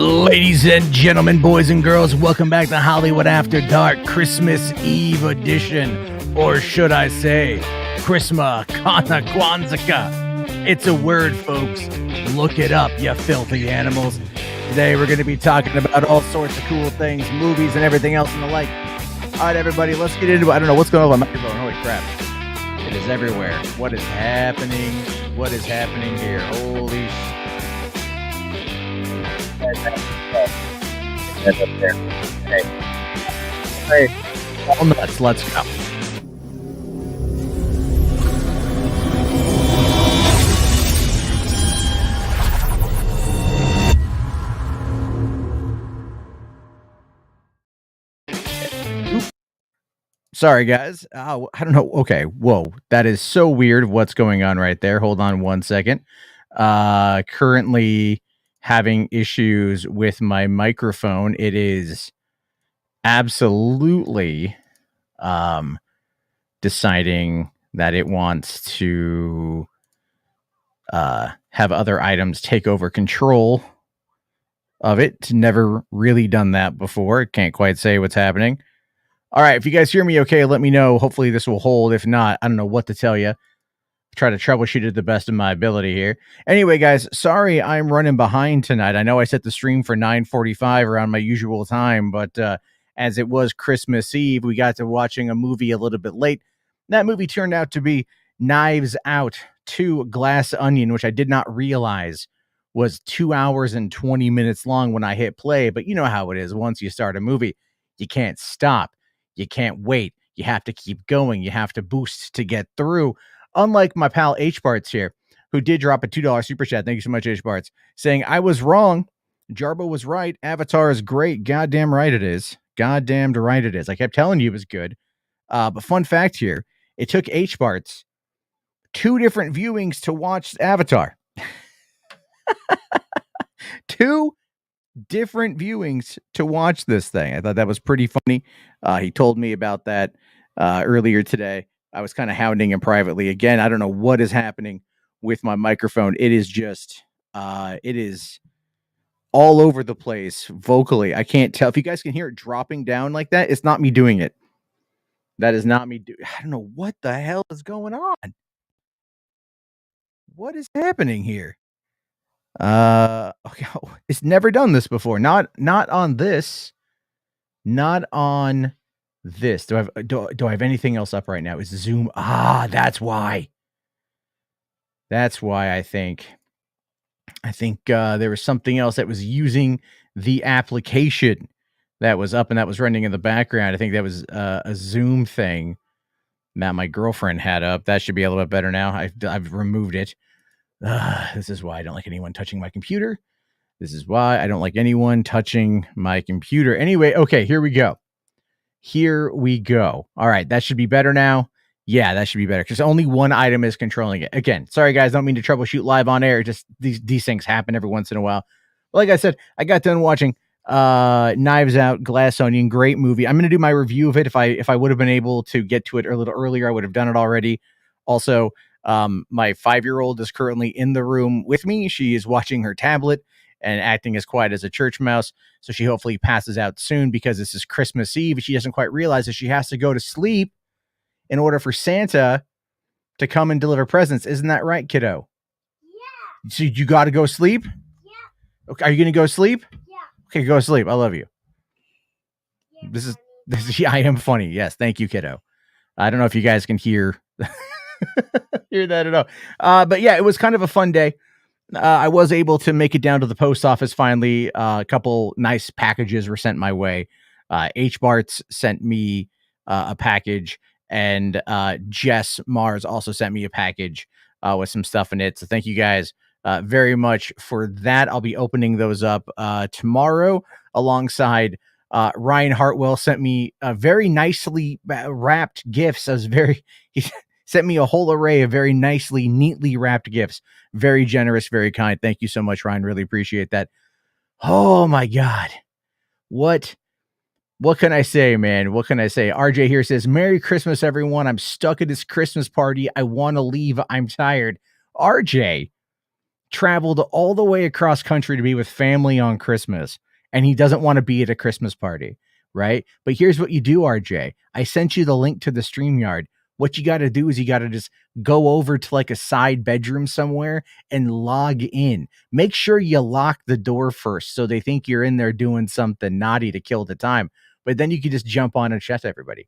Ladies and gentlemen, boys and girls, welcome back to Hollywood After Dark Christmas Eve edition, or should I say, Christmahanakwanzika. It's a word, folks. Look it up, you filthy animals. Today we're going to be talking about all sorts of cool things, movies, and everything else and the like. All right, everybody, let's get into it. I don't know what's going on with my microphone. Holy crap. It is everywhere. What is happening? What is happening here? Holy shit. Hey, all nuts. Let's go. Sorry, guys. I don't know. Okay. Whoa. That is so weird. What's going on right there? Hold on one second. Currently having issues with my microphone. It is absolutely deciding that it wants to have other items take over control of it. It's never really done that before. Can't quite say what's happening. All right, if you guys hear me okay, let me know. Hopefully this will hold. If not, I don't know what to tell you. Try to troubleshoot it the best of my ability here. Anyway, guys, sorry I'm running behind tonight. I know I set the stream for 9:45 around my usual time, but as it was Christmas Eve, we got to watching a movie a little bit late. That movie turned out to be Knives Out 2 Glass Onion, which I did not realize was 2 hours and 20 minutes long when I hit play. But you know how it is. Once you start a movie, you can't stop. You can't wait. You have to keep going. You have to boost to get through. Unlike my pal HBarts here, who did drop a $2 super chat. Thank you so much, HBarts. Saying, I was wrong. Jarbo was right. Avatar is great. Goddamn right it is. Goddamn right it is. I kept telling you it was good. But fun fact here, it took HBarts 2 different viewings to watch Avatar. 2 different viewings to watch this thing. I thought that was pretty funny. He told me about that earlier today. I was kind of hounding him privately. Again, I don't know what is happening with my microphone. It is just, it is all over the place vocally. I can't tell. If you guys can hear it dropping down like that, it's not me doing it. That is not me. I don't know what the hell is going on. What is happening here? Okay, it's never done this before. Not on this. Not on this. Do I have anything else up right now? Is Zoom? That's why. That's why I think there was something else that was using the application that was up and that was running in the background. I think that was a Zoom thing that my girlfriend had up. That should be a little bit better now. I've removed it. This is why I don't like anyone touching my computer. This is why I don't like anyone touching my computer. Anyway, okay, here we go. Here we go. All right, that should be better now. Yeah, that should be better because only one item is controlling it. Again, sorry guys, don't mean to troubleshoot live on air. Just these things happen every once in a while. But like I said, I got done watching Knives Out, Glass Onion, great movie. I'm going to do my review of it. If I would have been able to get to it a little earlier, I would have done it already. Also, my 5-year-old is currently in the room with me. She is watching her tablet and acting as quiet as a church mouse. So she hopefully passes out soon because this is Christmas Eve. She doesn't quite realize that she has to go to sleep in order for Santa to come and deliver presents. Isn't that right, kiddo? Yeah. So you got to go sleep? Yeah. Okay. Are you going to go sleep? Yeah. Okay, go sleep. I love you. Yeah, this is I am funny. Yes. Thank you, kiddo. I don't know if you guys can hear that at all. But yeah, it was kind of a fun day. I was able to make it down to the post office finally. A couple nice packages were sent my way. HBarts sent me a package, and Jess Mars also sent me a package with some stuff in it. So thank you guys very much for that. I'll be opening those up tomorrow alongside Ryan Hartwell sent me very nicely wrapped gifts. He sent me a whole array of very nicely, neatly wrapped gifts. Very generous, very kind. Thank you so much, Ryan. Really appreciate that. Oh my God. What can I say, man? What can I say? RJ here says, Merry Christmas, everyone. I'm stuck at this Christmas party. I want to leave. I'm tired. RJ, traveled all the way across country to be with family on Christmas, and he doesn't want to be at a Christmas party, right? But here's what you do, RJ. I sent you the link to the StreamYard. What you got to do is you got to just go over to like a side bedroom somewhere and log in. Make sure you lock the door first so they think you're in there doing something naughty to kill the time. But then you can just jump on and chat to everybody.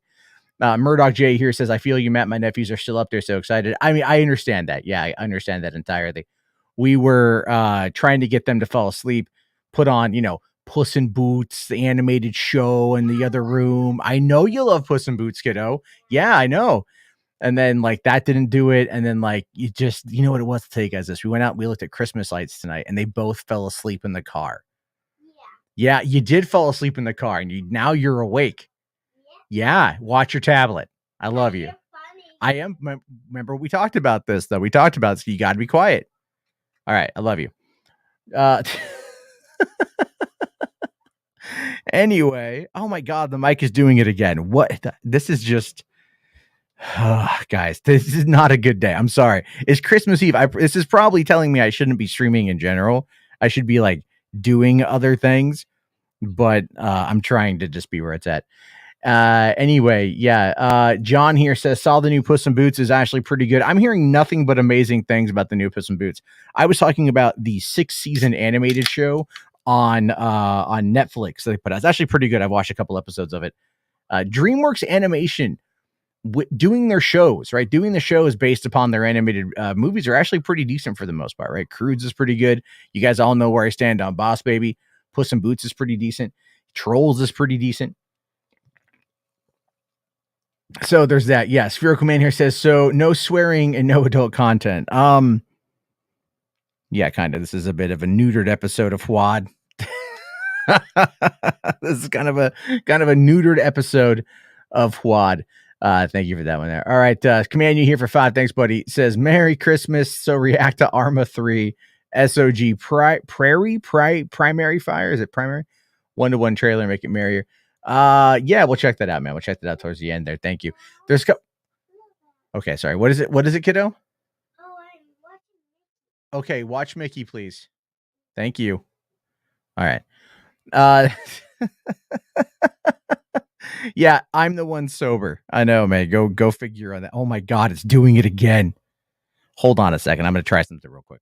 Murdoch J here says, I feel you, Matt. My nephews are still up there, so excited. I mean, I understand that. Yeah, I understand that entirely. We were trying to get them to fall asleep, put on, Puss in Boots, the animated show in the other room. I know you love Puss in Boots, kiddo. Yeah, I know. And then like that didn't do it. And then like you know what it was to take as this. We went out, we looked at Christmas lights tonight, and they both fell asleep in the car. Yeah, you did fall asleep in the car, and now you're awake. Yeah, watch your tablet. I love you. I am. Remember, we talked about this, though. We talked about this. You got to be quiet. All right, I love you. Anyway, oh my God, the mic is doing it again. What? This is just, guys, this is not a good day. I'm sorry. It's Christmas Eve. This is probably telling me I shouldn't be streaming in general. I should be like doing other things, but I'm trying to just be where it's at. Anyway, yeah. John here says, saw the new Puss in Boots is actually pretty good. I'm hearing nothing but amazing things about the new Puss in Boots. I was talking about the 6-season animated show on Netflix that they put out. It's actually pretty good. I've watched a couple episodes of it. DreamWorks Animation doing their shows, right? Doing the shows based upon their animated movies are actually pretty decent for the most part, right? Croods is pretty good. You guys all know where I stand on Boss Baby. Puss in Boots is pretty decent. Trolls is pretty decent. So there's that. Yeah, Spherical Man here says, so no swearing and no adult content. Yeah, kind of. This is a bit of a neutered episode of HWAD. This is kind of a neutered episode of HWAD. Thank you for that one there. All right, Command you here for 5. Thanks, buddy. It says, Merry Christmas. So react to Arma 3 SOG Primary Fire. Is it primary? 1-to-1 trailer, make it merrier. Yeah, we'll check that out, man. We'll check that out towards the end there. Thank you. There's okay, sorry. What is it, kiddo? Okay, watch Mickey, please. Thank you. All right. Yeah, I'm the one sober. I know, man. Go figure on that. Oh my God, it's doing it again. Hold on a second. I'm gonna try something real quick.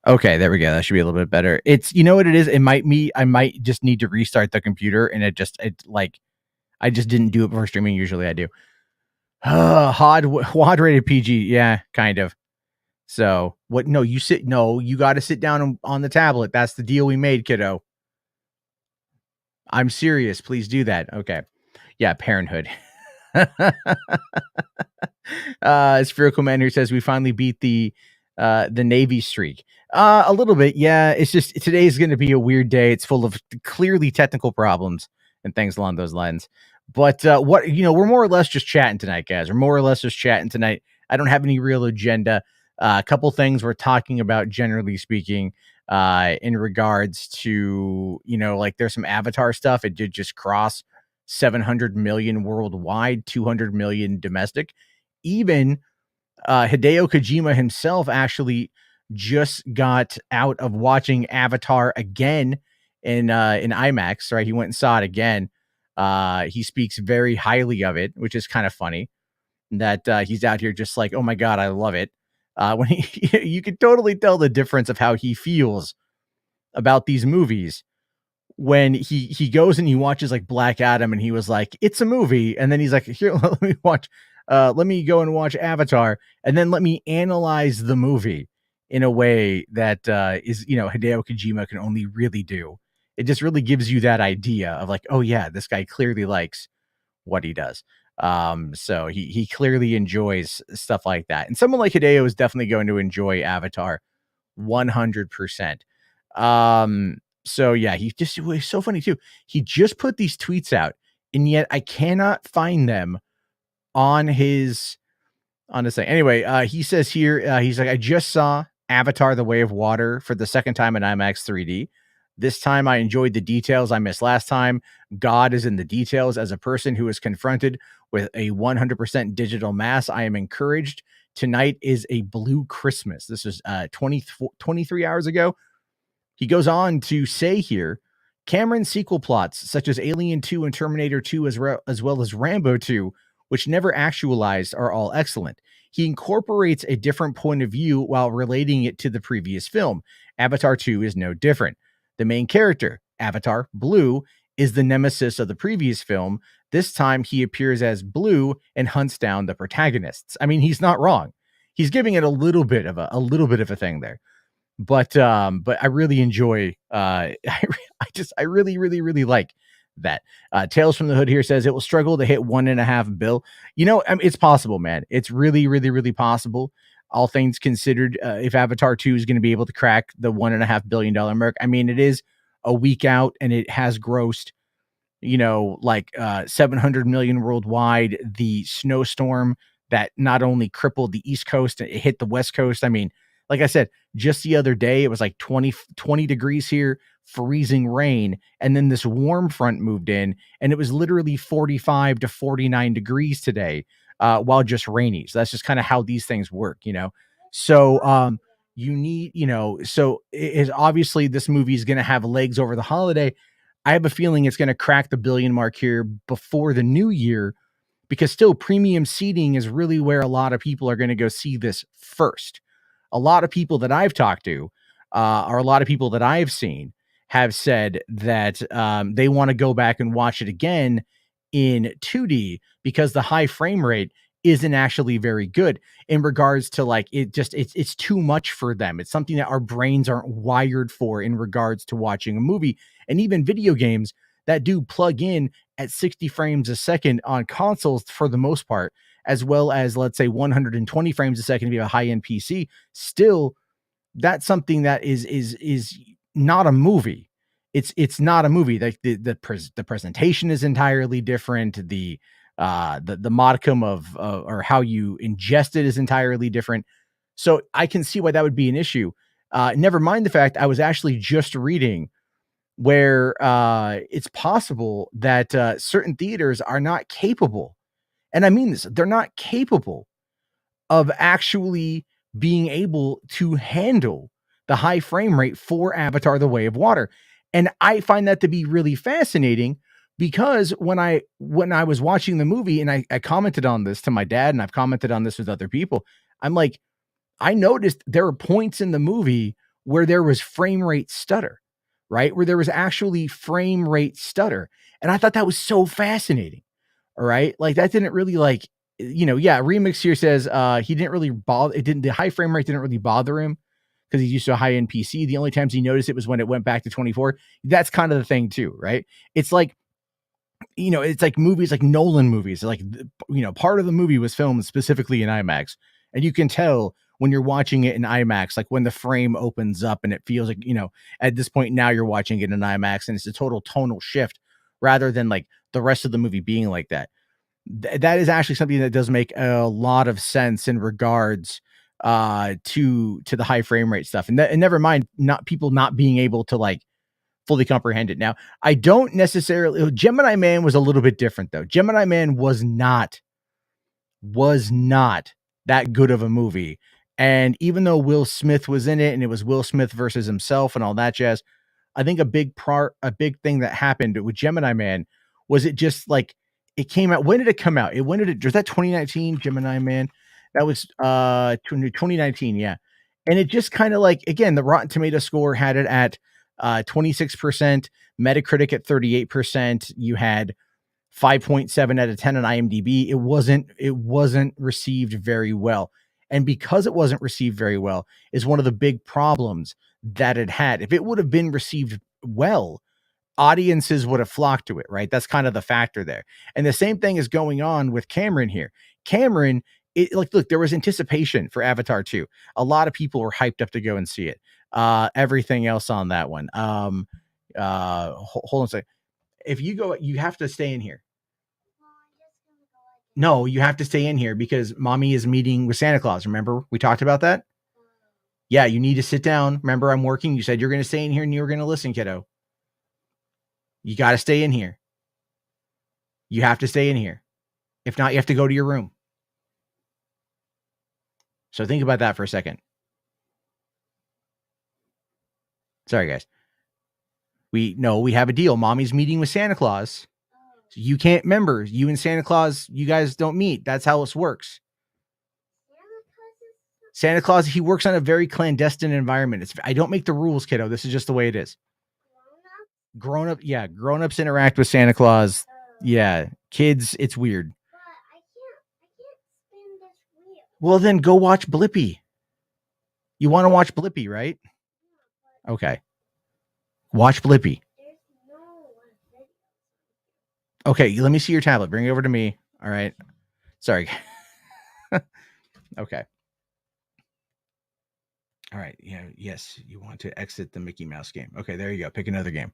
Okay, there we go. That should be a little bit better. It's, you know what it is? I might just need to restart the computer, and I just didn't do it before streaming. Usually I do. HWAD rated PG. Yeah, kind of. So what? No, you got to sit down on the tablet. That's the deal we made, kiddo. I'm serious. Please do that. Okay. Yeah, Parenthood. Spherical Man who says we finally beat the Navy streak. A little bit, yeah. It's just today is going to be a weird day. It's full of clearly technical problems and things along those lines. But we're more or less just chatting tonight, guys. We're more or less just chatting tonight. I don't have any real agenda. A couple things we're talking about, generally speaking, in regards to, like there's some Avatar stuff. It did just cross 700 million worldwide, 200 million domestic. Even Hideo Kojima himself actually just got out of watching Avatar again in IMAX, right? He went and saw it again. He speaks very highly of it, which is kind of funny that he's out here just like, oh my God, I love it. When you can totally tell the difference of how he feels about these movies when he goes and he watches like Black Adam and he was like, it's a movie. And then he's like, here, let me go and watch Avatar and then let me analyze the movie in a way that is, Hideo Kojima can only really do. It just really gives you that idea of like, oh yeah, this guy clearly likes what he does. So he clearly enjoys stuff like that. And someone like Hideo is definitely going to enjoy Avatar 100%. So yeah, it was so funny too. He just put these tweets out, and yet I cannot find them on his thing. Anyway, he says here, he's like, I just saw Avatar: The Way of Water for the second time in IMAX 3D. This time I enjoyed the details I missed last time. God is in the details. As a person who is confronted with a 100% digital mass, I am encouraged. Tonight is a blue Christmas. This is 23 hours ago. He goes on to say here, Cameron's sequel plots, such as Alien 2 and Terminator 2, as well as Rambo 2, which never actualized, are all excellent. He incorporates a different point of view while relating it to the previous film. Avatar 2 is no different. The main character, Avatar, Blue, is the nemesis of the previous film. This time he appears as Blue and hunts down the protagonists. I mean, he's not wrong. He's giving it a little bit of a thing there. But I really enjoy I really like that. Tales from the Hood here says it will struggle to hit 1.5 bill. I mean, it's possible, man. It's really possible. All things considered, if Avatar 2 is going to be able to crack the $1.5 billion mark, I mean, it is a week out and it has grossed, 700 million worldwide. The snowstorm that not only crippled the East Coast, it hit the West Coast. I mean, like I said, just the other day, it was like 20 degrees here, freezing rain. And then this warm front moved in and it was literally 45 to 49 degrees today, while just rainy. So that's just kind of how these things work, So, you need, so it is obviously this movie is going to have legs over the holiday. I have a feeling it's going to crack the billion mark here before the new year, because still premium seating is really where a lot of people are going to go see this first. A lot of people that I've talked to, or a lot of people that I've seen, have said that they want to go back and watch it again in 2D because the high frame rate isn't actually very good in regards to it's too much for them. It's something that our brains aren't wired for in regards to watching a movie. And even video games that do plug in at 60 frames a second on consoles for the most part, as well as, let's say, 120 frames a second if you have a high-end PC, still, that's something that is not a movie. It's not a movie. Like the presentation is entirely different. The modicum of or how you ingest it is entirely different. So I can see why that would be an issue. Never mind the fact I was actually just reading where it's possible that certain theaters are not capable, and I mean this, they're not capable of actually being able to handle the high frame rate for Avatar: The Way of Water. And I find that to be really fascinating because when I was watching the movie, and I commented on this to my dad, and I've commented on this with other people, I'm like, I noticed there were points in the movie where there was frame rate stutter, right? Where there was actually frame rate stutter. And I thought that was so fascinating. All right. Like that didn't really Remix here says he didn't really bother. The high frame rate didn't really bother him because he's used to a high end PC. The only times he noticed it was when it went back to 24. That's kind of the thing too, right? It's like, it's like movies, like Nolan movies, like, part of the movie was filmed specifically in IMAX. And you can tell when you're watching it in IMAX, like when the frame opens up and it feels like, at this point now you're watching it in IMAX and it's a total tonal shift rather than like the rest of the movie being like that. That is actually something that does make a lot of sense in regards to the high frame rate stuff. And never mind people not being able to like fully comprehend it. Now, I don't necessarily, Gemini Man was a little bit different though. Gemini Man was not that good of a movie. And even though Will Smith was in it and it was Will Smith versus himself and all that jazz, I think a big thing that happened with Gemini Man was it just like, it came out. When did it come out? Was that 2019 Gemini Man? That was 2019. Yeah. And it just kind of like, again, the Rotten Tomato score had it at 26%, Metacritic at 38%. You had 5.7 out of 10 on IMDb. It wasn't received very well. And because it wasn't received very well is one of the big problems that it had. If it would have been received well, audiences would have flocked to it, right? That's kind of the factor there. And the same thing is going on with Cameron here. Cameron, look, there was anticipation for Avatar 2. A lot of people were hyped up to go and see it. Everything else on that one. Hold on a second. If you go, you have to stay in here. No, you have to stay in here because mommy is meeting with Santa Claus. Remember, we talked about that? Yeah, you need to sit down. Remember, I'm working. You said you're going to stay in here and you were going to listen, kiddo. You got to stay in here. You have to stay in here. If not, you have to go to your room. So think about that for a second. Sorry, guys. We have a deal. Mommy's meeting with Santa Claus. So you can't remember. You and Santa Claus, you guys don't meet. That's how this works. Santa Claus, he works on a very clandestine environment. I don't make the rules, kiddo. This is just the way it is. Grown-ups interact with Santa Claus. Yeah, kids, it's weird. I can't spin this wheel. Well, then go watch Blippi. You want to watch Blippi, right? Okay. Watch Blippi. Okay, let me see your tablet. Bring it over to me. All right. Sorry. Okay. All right. Yeah. Yes. You want to exit the Mickey Mouse game. Okay. There you go. Pick another game.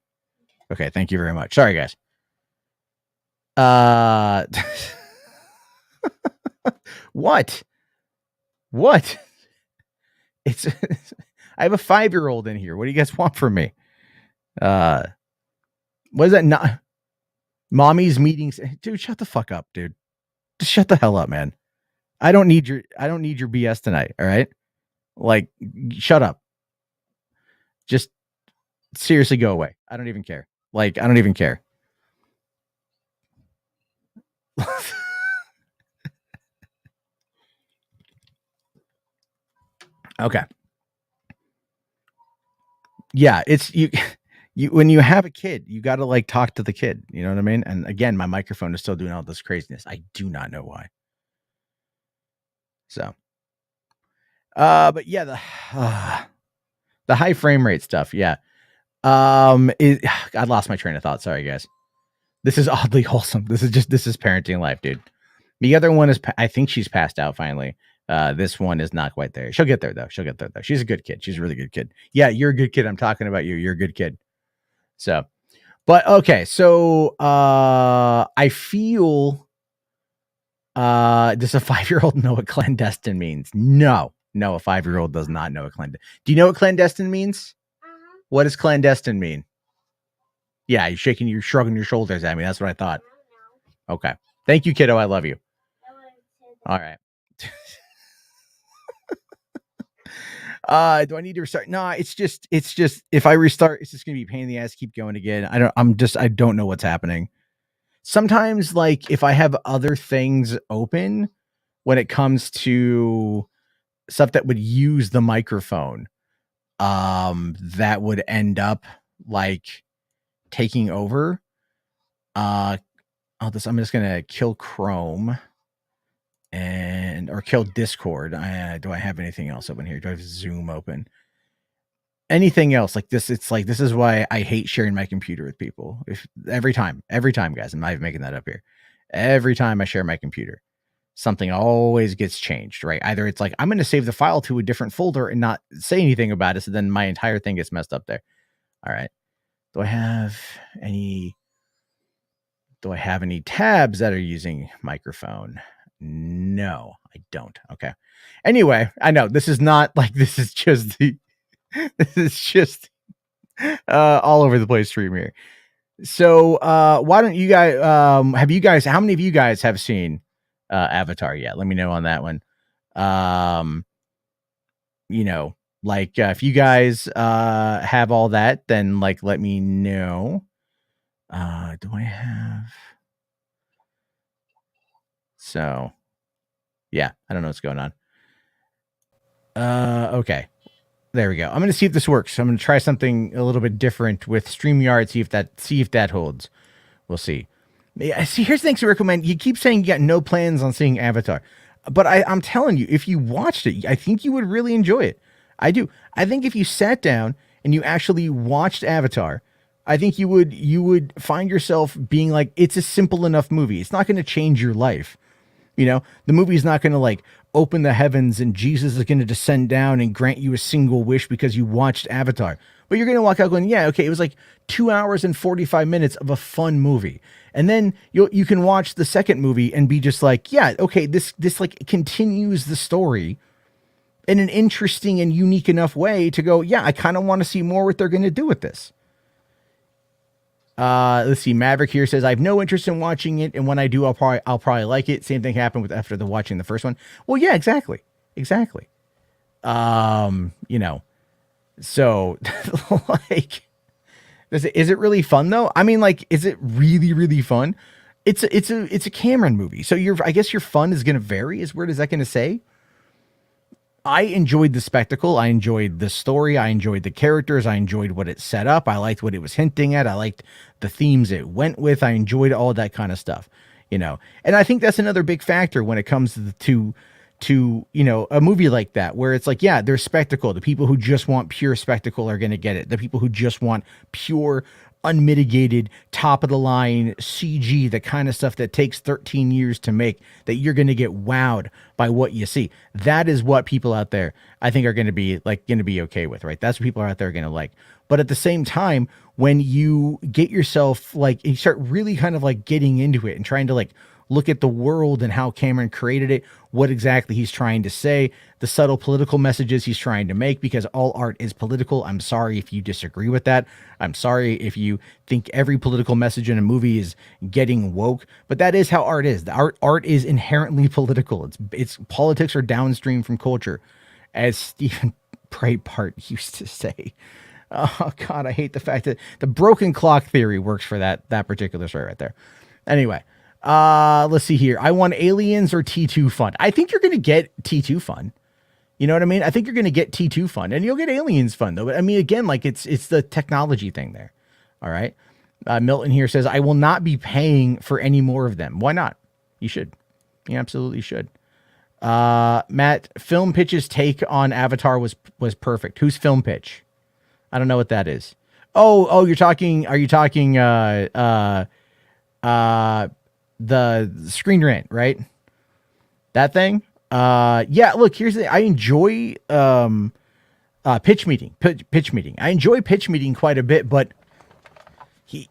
Okay. Thank you very much. Sorry, guys. What? It's I have a 5-year-old in here. What do you guys want from me? What is that? Not mommy's meetings. Dude, shut the fuck up, dude. Just shut the hell up, man. I don't need your BS tonight. All right. Like, shut up. Just seriously go away. I don't even care. Like, I don't even care. Okay. Yeah, it's you when you have a kid, you got to like talk to the kid. You know what I mean? And again, my microphone is still doing all this craziness. I do not know why. So, but yeah, the high frame rate stuff. Yeah. I lost my train of thought. Sorry, guys. This is oddly wholesome. This is parenting life, dude. The other one is, I think she's passed out finally. This one is not quite there. She'll get there though. She's a good kid. She's a really good kid. Yeah, you're a good kid. I'm talking about you. You're a good kid. So, but okay. So, I feel, does a 5-year-old know what clandestine means? No, a 5-year-old does not know what clandestine. Do you know what clandestine means? What does clandestine mean? Yeah, you're shrugging your shoulders at me. That's what I thought. Okay. Thank you, kiddo. I love you. All right. Do I need to restart? No, it's just if I restart, it's just gonna be a pain in the ass. Keep going again. I don't know what's happening. Sometimes, like if I have other things open, when it comes to stuff that would use the microphone, that would end up like taking over. I'm just gonna kill Chrome or kill Discord. Do I have anything else open here? Do I have Zoom open? Anything else like this? It's like, this is why I hate sharing my computer with people. Every time, guys, I'm not even making that up here. Every time I share my computer, something always gets changed, right? Either it's like, I'm going to save the file to a different folder and not say anything about it. So then my entire thing gets messed up there. All right. Do I have any tabs that are using microphone? No, I don't. Okay. Anyway, I know this is not like, this is just all over the place stream here. So, why don't you guys, how many of you guys have seen, Avatar yet? Let me know on that one. If you guys, have all that, then like, let me know. Do I have? So, yeah, I don't know what's going on. Okay. There we go. I'm going to see if this works. I'm going to try something a little bit different with StreamYard, see if that holds. We'll see. Yeah, see, here's things to recommend. You keep saying you got no plans on seeing Avatar, but I'm telling you, if you watched it, I think you would really enjoy it. I do. I think if you sat down and you actually watched Avatar, I think you would find yourself being like, it's a simple enough movie. It's not going to change your life. You know, the movie is not going to like open the heavens and Jesus is going to descend down and grant you a single wish because you watched Avatar. but you're going to walk out going, yeah, okay, it was like 2 hours and 45 minutes of a fun movie. And then you can watch the second movie and be just like, yeah, okay, this like continues the story in an interesting and unique enough way to go, yeah, I kind of want to see more what they're going to do with this. Let's see. Maverick here says, I have no interest in watching it, and when I do, I'll probably like it. Same thing happened with after watching the first one. Well, yeah, exactly. You know, so like, is it really fun though? I mean, like, is it really, really fun? It's a Cameron movie. So I guess your fun is going to vary. Is that going to say? I enjoyed the spectacle. I enjoyed the story. I enjoyed the characters. I enjoyed what it set up. I liked what it was hinting at. I liked the themes it went with. I enjoyed all that kind of stuff, you know? And I think that's another big factor when it comes to you know, a movie like that, where it's like, yeah, there's spectacle. The people who just want pure spectacle are going to get it. The people who just want pure, unmitigated, top of the line CG, the kind of stuff that takes 13 years to make, that you're going to get wowed by what you see. That is what people out there, I think, are going to be okay with, right? That's what people out there are going to like. But at the same time, when you get yourself like, you start really kind of like getting into it and trying to like look at the world and how Cameron created it, what exactly he's trying to say, the subtle political messages he's trying to make, because all art is political. I'm sorry if you disagree with that. I'm sorry if you think every political message in a movie is getting woke, but that is how art is. The art is inherently political. It's politics are downstream from culture, as Stephen Breitbart used to say. Oh God, I hate the fact that the broken clock theory works for that particular story right there. Anyway, let's see here. I want Aliens or T2 fun. I think you're going to get T2 fun. You know what I mean? I think you're going to get T2 fun, and you'll get Aliens fun though. But I mean, again, like it's the technology thing there. All right. Milton here says, I will not be paying for any more of them. Why not? You should. You absolutely should. Matt, Film Pitch's take on Avatar was perfect. Who's Film Pitch? I don't know what that is. Oh, are you talking the Screen Rant, right? That thing? Yeah, look, here's the thing. I enjoy pitch meeting. I enjoy pitch meeting quite a bit, but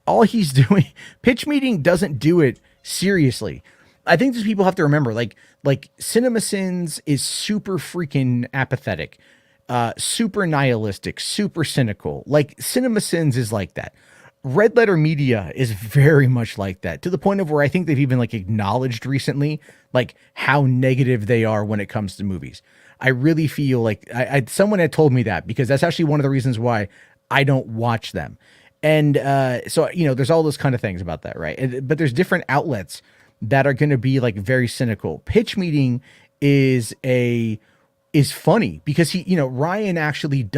all he's doing, pitch meeting doesn't do it seriously. I think these people have to remember, like CinemaSins is super freaking apathetic, super nihilistic, super cynical. Like CinemaSins is like that. Red Letter Media is very much like that, to the point of where I think they've even like acknowledged recently, like how negative they are when it comes to movies. I really feel like someone had told me that, because that's actually one of the reasons why I don't watch them. And so, you know, there's all those kind of things about that, right? But there's different outlets that are going to be like very cynical. Pitch meeting is funny because Ryan actually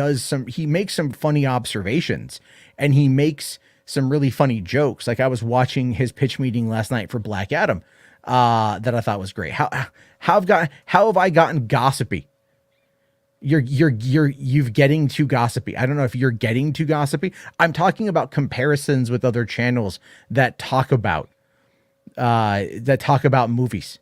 he makes some funny observations, and he makes some really funny jokes. Like I was watching his pitch meeting last night for Black Adam, that I thought was great. How have I gotten gossipy? You've getting too gossipy. I don't know if you're getting too gossipy. I'm talking about comparisons with other channels that talk about movies.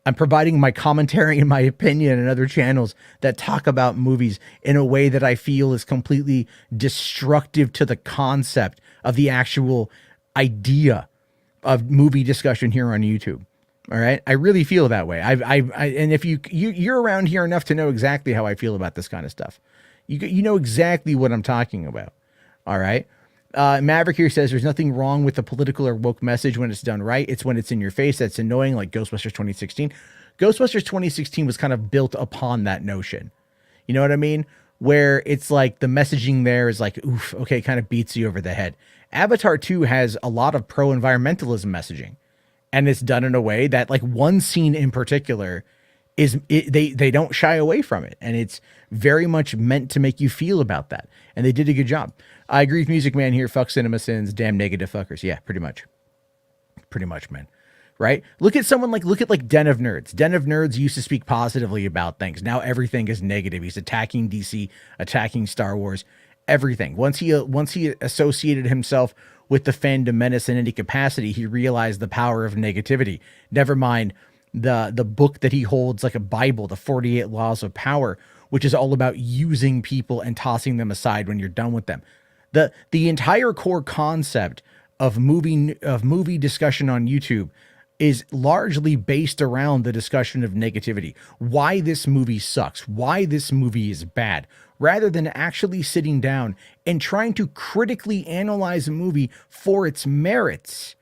I'm providing my commentary and my opinion in other channels that talk about movies in a way that I feel is completely destructive to the concept of the actual idea of movie discussion here on YouTube. All right. I really feel that way. And if you're around here enough to know exactly how I feel about this kind of stuff, you know exactly what I'm talking about. All right. Maverick here says there's nothing wrong with the political or woke message when it's done right. It's when it's in your face that's annoying, like Ghostbusters 2016. Ghostbusters 2016 was kind of built upon that notion. You know what I mean? Where it's like the messaging there is like, oof, okay, kind of beats you over the head. Avatar 2 has a lot of pro-environmentalism messaging, and it's done in a way that, like, one scene in particular they don't shy away from it, and it's very much meant to make you feel about that, and they did a good job. I agree with Music Man here. Fuck CinemaSins, damn negative fuckers. Yeah, pretty much, man. Right? Look at Den of Nerds. Den of Nerds used to speak positively about things. Now everything is negative. He's attacking DC, attacking Star Wars, everything. Once he associated himself with the fandom menace in any capacity, he realized the power of negativity. Never mind the book that he holds like a Bible, the 48 Laws of Power, which is all about using people and tossing them aside when you're done with them. The entire core concept of movie discussion on YouTube is largely based around the discussion of negativity. Why this movie sucks, why this movie is bad, rather than actually sitting down and trying to critically analyze a movie for its merits.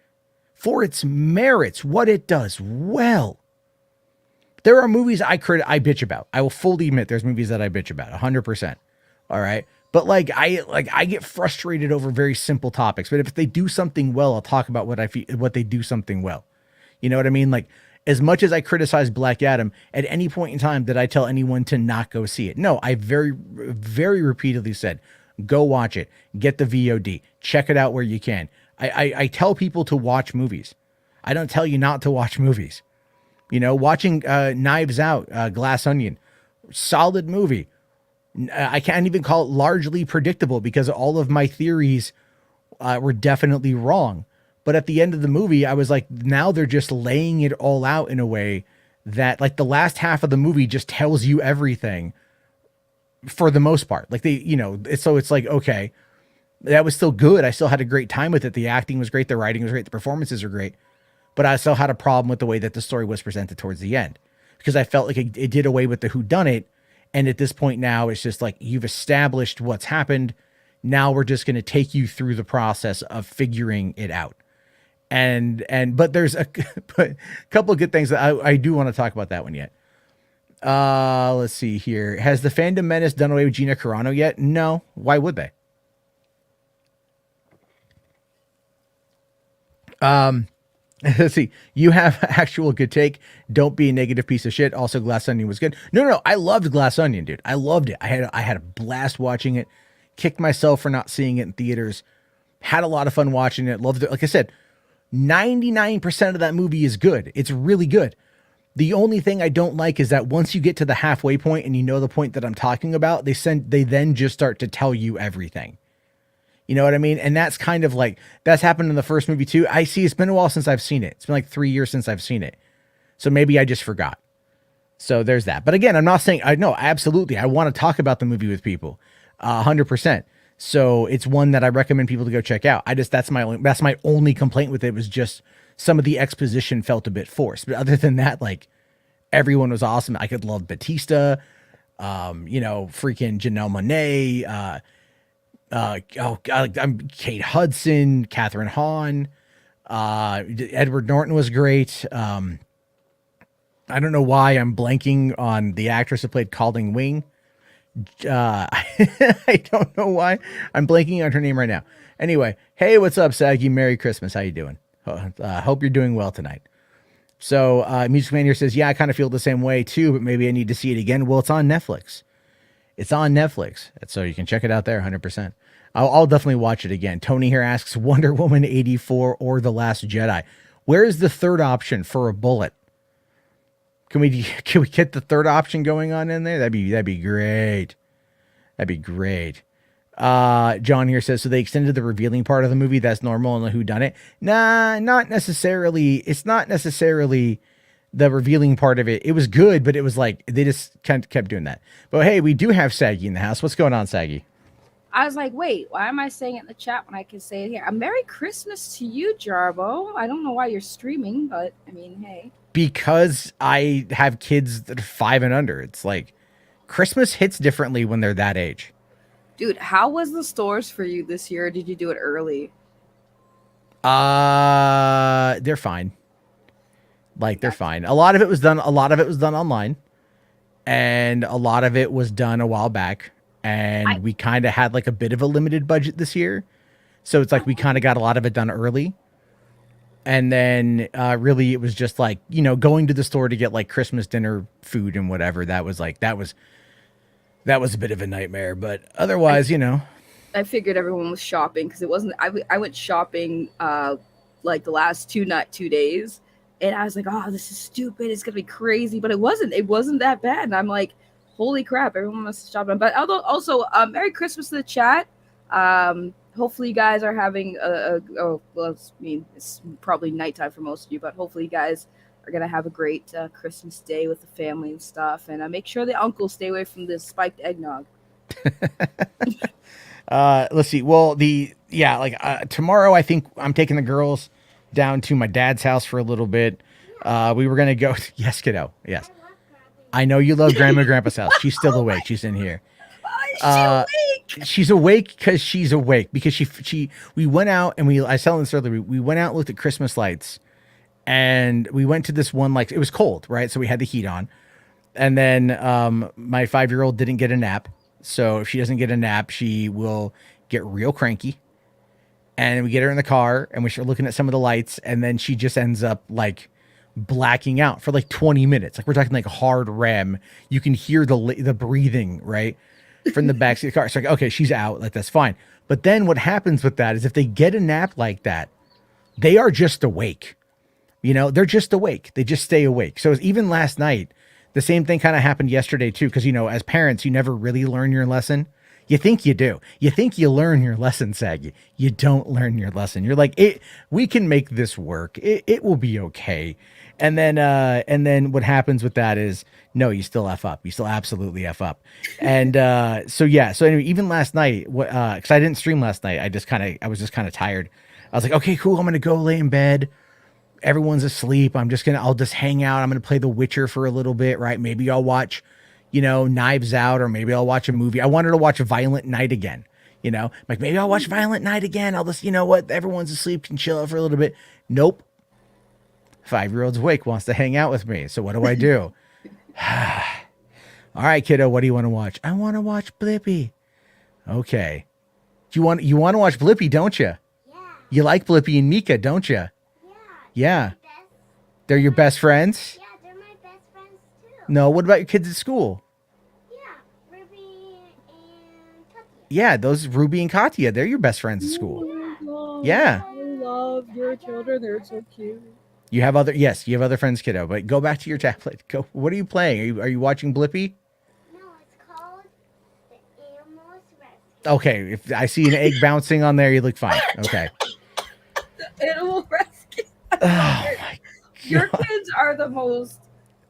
For its merits, what it does well. There are movies I bitch about. I will fully admit there's movies that I bitch about 100%. All right. But I get frustrated over very simple topics. But if they do something well, I'll talk about what they do something well. You know what I mean? Like, as much as I criticize Black Adam, at any point in time did I tell anyone to not go see it? No, I very, very repeatedly said, go watch it, get the VOD, check it out where you can. I tell people to watch movies. I don't tell you not to watch movies. You know, watching Knives Out, Glass Onion, solid movie. I can't even call it largely predictable because all of my theories were definitely wrong. But at the end of the movie, I was like, now they're just laying it all out in a way that, like, the last half of the movie just tells you everything for the most part. Like, it's like, okay, that was still good. I still had a great time with it. The acting was great. The writing was great. The performances were great. But I still had a problem with the way that the story was presented towards the end because I felt like it did away with the whodunit. And at this point now, it's just like, you've established what's happened. Now we're just going to take you through the process of figuring it out. But there's a couple of good things that I do want to talk about that one yet. Let's see here. Has the Fandom Menace done away with Gina Carano yet? No. Why would they? Let's see. You have actual good take. Don't be a negative piece of shit. Also, Glass Onion was good. No. I loved Glass Onion, dude. I loved it. I had a blast watching it. Kicked myself for not seeing it in theaters. Had a lot of fun watching it. Loved it. Like I said, 99% of that movie is good. It's really good. The only thing I don't like is that once you get to the halfway point and you know the point that I'm talking about, they then just start to tell you everything. You know what I mean? And that's kind of like, that's happened in the first movie too. I see it's been a while since I've seen it. It's been like 3 years since I've seen it. So maybe I just forgot. So there's that. But again, I'm not saying, I know, absolutely. I want to talk about the movie with people 100%. So it's one that I recommend people to go check out. That's my only complaint with it, was just some of the exposition felt a bit forced. But other than that, like, everyone was awesome. I could love Batista, freaking Janelle Monáe, I'm Kate Hudson, Catherine Hahn, Edward Norton was great. I don't know why I'm blanking on the actress who played Colleen Wing. I don't know why I'm blanking on her name right now. Anyway, hey, what's up, Saggy? Merry Christmas. How you doing? Hope you're doing well tonight. So, Music Man here says, yeah, I kind of feel the same way too, but maybe I need to see it again. Well, it's on Netflix. So you can check it out there 100%. I'll definitely watch it again. Tony here asks, Wonder Woman 84 or The Last Jedi. Where is the third option for a bullet? Can we get the third option going on in there? That'd be great. That'd be great. John here says, so they extended the revealing part of the movie. That's normal in the whodunit. Nah, not necessarily. It's not necessarily the revealing part of it. It was good, but it was like they just kind of kept doing that. But hey, we do have Saggy in the house. What's going on, Saggy? I was like, wait, why am I saying it in the chat when I can say it here? A Merry Christmas to you, Jarbo. I don't know why you're streaming, but I mean, hey. Because I have kids that are 5 and under. It's like Christmas hits differently when they're that age. Dude, how was the stores for you this year? Did you do it early? They're fine. Like, they're fine. A lot of it was done online, and a lot of it was done a while back. And we kind of had like a bit of a limited budget this year. So it's like we kind of got a lot of it done early. And then really it was just like, going to the store to get like Christmas dinner food and whatever. That was a bit of a nightmare. But otherwise, I figured everyone was shopping because it wasn't. I went shopping like the last 2 days, and I was like, oh, this is stupid. It's gonna be crazy, but it wasn't. It wasn't that bad. And I'm like, holy crap, everyone must stop. But also, Merry Christmas to the chat. Hopefully you guys are having it's probably nighttime for most of you, but hopefully you guys are gonna have a great Christmas day with the family and stuff. And make sure the uncles stay away from the spiked eggnog. Let's see. Well, tomorrow I think I'm taking the girls down to my dad's house for a little bit. We were gonna go. Yes, kiddo. Yes, I know you love Grandma and Grandpa's house. She's still awake. She's in here. She's awake because she's awake because we went out and I was telling this earlier. We went out and looked at Christmas lights, and we went to this one, like, it was cold, right? So we had the heat on, and then my 5-year-old didn't get a nap. So if she doesn't get a nap, she will get real cranky. And we get her in the car and we start looking at some of the lights, and then she just ends up like blacking out for like 20 minutes. Like, we're talking like hard REM. You can hear the breathing, right, from the backseat of the car. It's like, okay, she's out. Like, that's fine. But then what happens with that is if they get a nap like that, they are just awake. You know, they're just awake. They just stay awake. So even last night, the same thing kind of happened yesterday too. Because, you know, as parents, you never really learn your lesson. You think you do. You think you learn your lesson, Saggy. You don't learn your lesson. You're like, we can make this work. It will be okay. And then what happens with that is, no, you still F up. You still absolutely F up. And so anyway, even last night, because I didn't stream last night, I was just kind of tired. I was like, okay, cool. I'm going to go lay in bed. Everyone's asleep. I'll just hang out. I'm going to play The Witcher for a little bit, right? Maybe I'll watch, you know, Knives Out, or maybe I'll watch a movie. I wanted to watch Violent Night again, you know, like maybe I'll watch Violent Night again. I'll just, you know what? Everyone's asleep, can chill out for a little bit. Nope. 5-year-old's awake, wants to hang out with me. So what do I do? All right, kiddo, what do you want to watch? I want to watch Blippi. Okay. You want to watch Blippi, don't you? Yeah. You like Blippi and Mika, don't you? Yeah. Yeah. They're your best friends? Yeah, they're my best friends too. No, what about your kids at school? Yeah, Ruby and Katya. Yeah, those Ruby and Katya, they're your best friends at school. Yeah. I love your children. They're so cute. You have other friends, kiddo, but go back to your tablet. Go. What are you playing? Are you watching Blippi? No, it's called the Animals Rescue. Okay, if I see an egg bouncing on there, you look fine. Okay. Animal rescue. Oh my Your God. kids are the most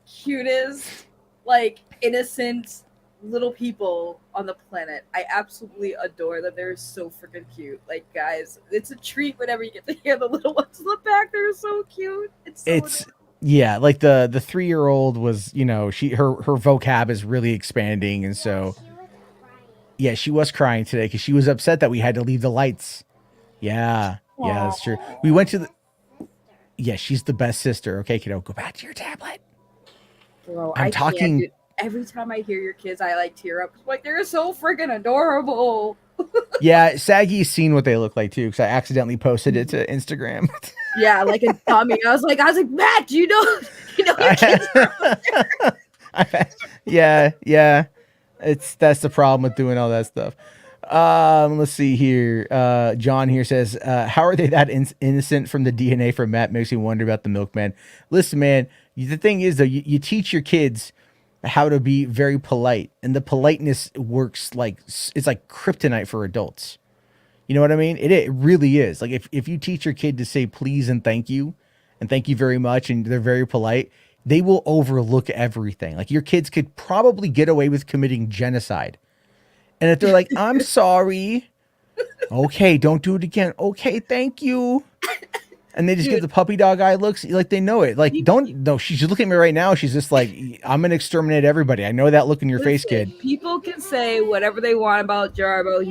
cutest, like, innocent little people on the planet. I absolutely adore them. They're so freaking cute. Like, guys, it's a treat whenever you get to hear the little ones in the back. They're so cute. Yeah, like the 3-year-old was, you know, her vocab is really expanding, and so She was crying. yeah, she was crying today because she was upset that we had to leave the lights. Yeah, that's true. We went to the. Yeah, she's the best sister. Okay, kiddo, go back to your tablet. Bro, I'm I talking- can't, dude. Every time I hear your kids, I like tear up. Like, they're so freaking adorable. Yeah, Saggy's seen what they look like too, because I accidentally posted it to Instagram. Yeah, like a dummy. I was like, Matt, do you know your kids? Yeah. That's the problem with doing all that stuff. Let's see here. John here says, how are they that innocent from the DNA from Matt? Makes me wonder about the milkman. Listen, man, the thing is though, you teach your kids how to be very polite, and the politeness works like it's like kryptonite for adults. You know what I mean? It really is. Like if you teach your kid to say please and thank you very much, and they're very polite, they will overlook everything. Like, your kids could probably get away with committing genocide. And if they're like, I'm sorry. Okay, don't do it again. Okay, thank you. And they just get the puppy dog eye looks, like they know it. Like, no, she's looking at me right now. She's just like, I'm going to exterminate everybody. I know that look in your face, kid. People can say whatever they want about Jarbo.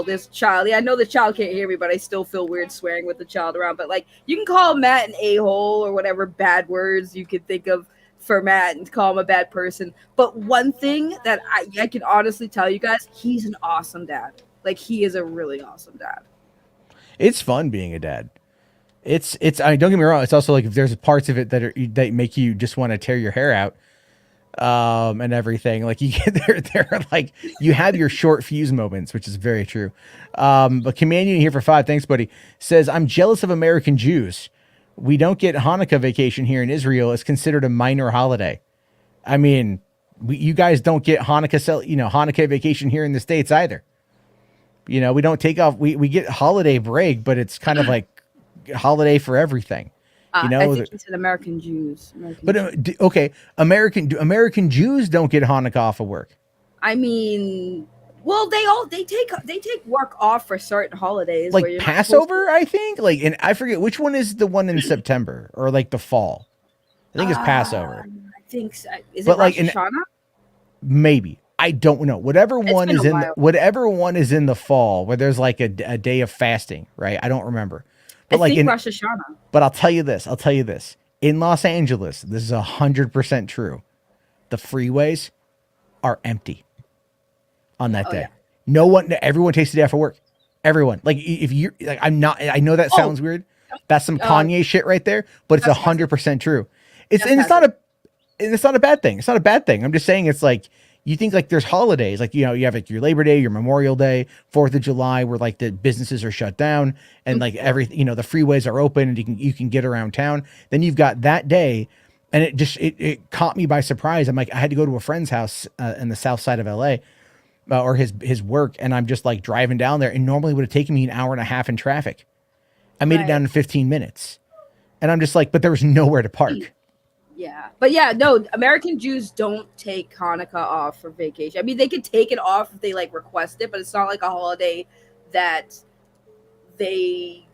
This child. Yeah, I know the child can't hear me, but I still feel weird swearing with the child around. But, like, you can call Matt an a-hole or whatever bad words you could think of for Matt and call him a bad person. But one thing that I can honestly tell you guys, he's an awesome dad. Like, he is a really awesome dad. It's fun being a dad. It's I mean, don't get me wrong. It's also like, if there's parts of it that make you just want to tear your hair out, and everything. Like, you get there, like, you have your short fuse moments, which is very true. But Command Unit here for 5, thanks, buddy, says, I'm jealous of American Jews. We don't get Hanukkah vacation here in Israel. It's considered a minor holiday. I mean, you guys don't get Hanukkah vacation here in the States either. You know, we don't take off. We get holiday break, but it's kind of like holiday for everything. You I know, think he said American Jews. but okay, American Jews don't get Hanukkah off of work. I mean, well, they take work off for certain holidays where Like you're not supposed Passover, I think. Like, and I forget which one is the one in September or like the fall. I to. think it's Passover, I think so. Is but it like Rosh Hashanah? maybe I don't know. Whatever one been is a in while. whatever one is in the fall, where there's like a day of fasting, right? I don't remember, but I like think Rosh Hashanah. but I'll tell you this. In Los Angeles, this is 100% true. The freeways are empty on that day. Yeah. No one, everyone takes the day off of work. Everyone, like if you're like, I'm not. I know that sounds weird. That's some Kanye shit right there, but it's 100% true. It's not a bad thing. It's not a bad thing. I'm just saying it's like you think like there's holidays, like you have like your Labor Day, your Memorial Day, 4th of July, where like the businesses are shut down and like everything, the freeways are open and you can get around town. Then you've got that day, and it caught me by surprise. I'm like, I had to go to a friend's house in the south side of LA. Or his work, and I'm just like driving down there, and normally would have taken me an hour and a half in traffic. I made it down in 15 minutes, and I'm just like, but there was nowhere to park. Yeah, but yeah, no, American Jews don't take Hanukkah off for vacation. I mean, they could take it off if they like request it, but it's not like a holiday that they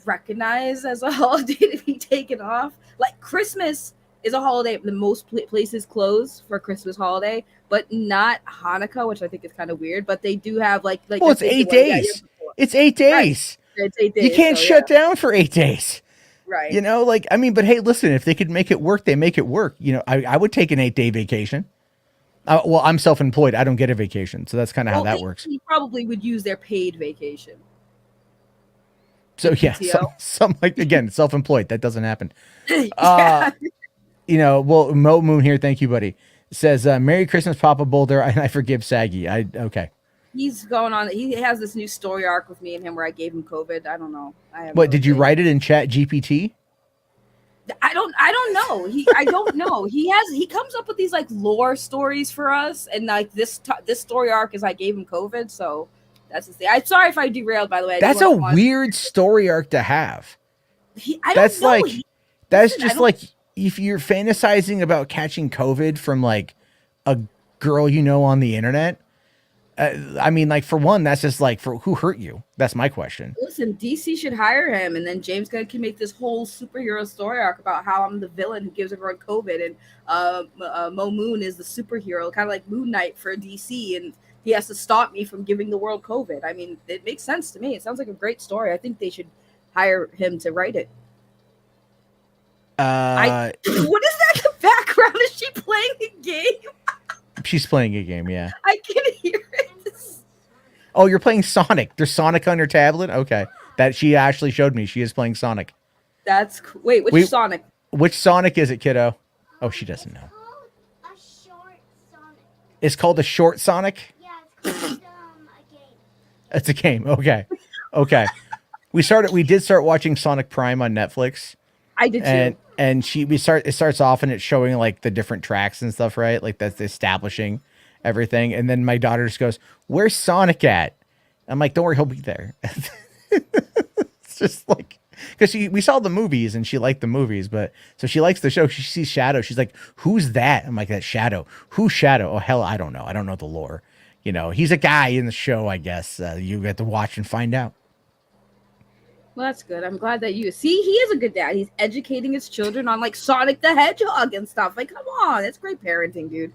recognize as a holiday to be taken off. Like Christmas is a holiday that most places close for Christmas holiday, but not Hanukkah, which I think is kind of weird. But they do have like well, it's 8 days. It's 8 days. Right. It's 8 days. You can't shut down for 8 days. Right. Like, I mean, but hey, listen, if they could make it work, they make it work. I would take an 8-day vacation. Well, I'm self-employed. I don't get a vacation. So that's kind of how that works. You probably would use their paid vacation. So yeah, some like, again, self-employed. That doesn't happen. Yeah. Well, Mo Moon here. Thank you, buddy. Says, Merry Christmas, Papa Boulder. And I forgive Saggy. Okay. He's going on. He has this new story arc with me and him where I gave him COVID. I don't know. What did you write it in Chat GPT? I don't know. I don't know. He comes up with these like lore stories for us, and like this story arc is I gave him COVID, so that's his thing. I'm sorry if I derailed. By the way, that's a weird story arc to have. That's just like if you're fantasizing about catching COVID from like a girl on the internet. I mean, like, for one, that's just like, for who hurt you? That's my question. Listen, DC should hire him, and then James Gunn can make this whole superhero story arc about how I'm the villain who gives everyone COVID, and Mo Moon is the superhero, kind of like Moon Knight for DC, and he has to stop me from giving the world COVID. I mean, it makes sense to me. It sounds like a great story. I think they should hire him to write it. What is that in the background? Is she playing a game? She's playing a game, yeah. I can hear it. Oh, you're playing Sonic. There's Sonic on your tablet? Okay. That she actually showed me. She is playing Sonic. That's wait, which Sonic? Which Sonic is it, kiddo? Oh, she doesn't know. It's called a short Sonic. It's called a short Sonic? Yeah, it's called a game. It's a game. Okay. Okay. We did start watching Sonic Prime on Netflix. I did too. And it starts off and it's showing like the different tracks and stuff, right? Like that's establishing everything. And then my daughter just goes, "Where's Sonic at?" I'm like, "Don't worry, he'll be there." It's just like, because we saw the movies and she liked the movies, but so she likes the show. She sees Shadow. She's like, "Who's that?" I'm like, "That's Shadow." "Who's Shadow?" "Oh, hell, I don't know. I don't know the lore." He's a guy in the show, I guess. You get to watch and find out. Well, that's good. I'm glad that he is a good dad. He's educating his children on like Sonic the Hedgehog and stuff. Like, come on, that's great parenting, dude.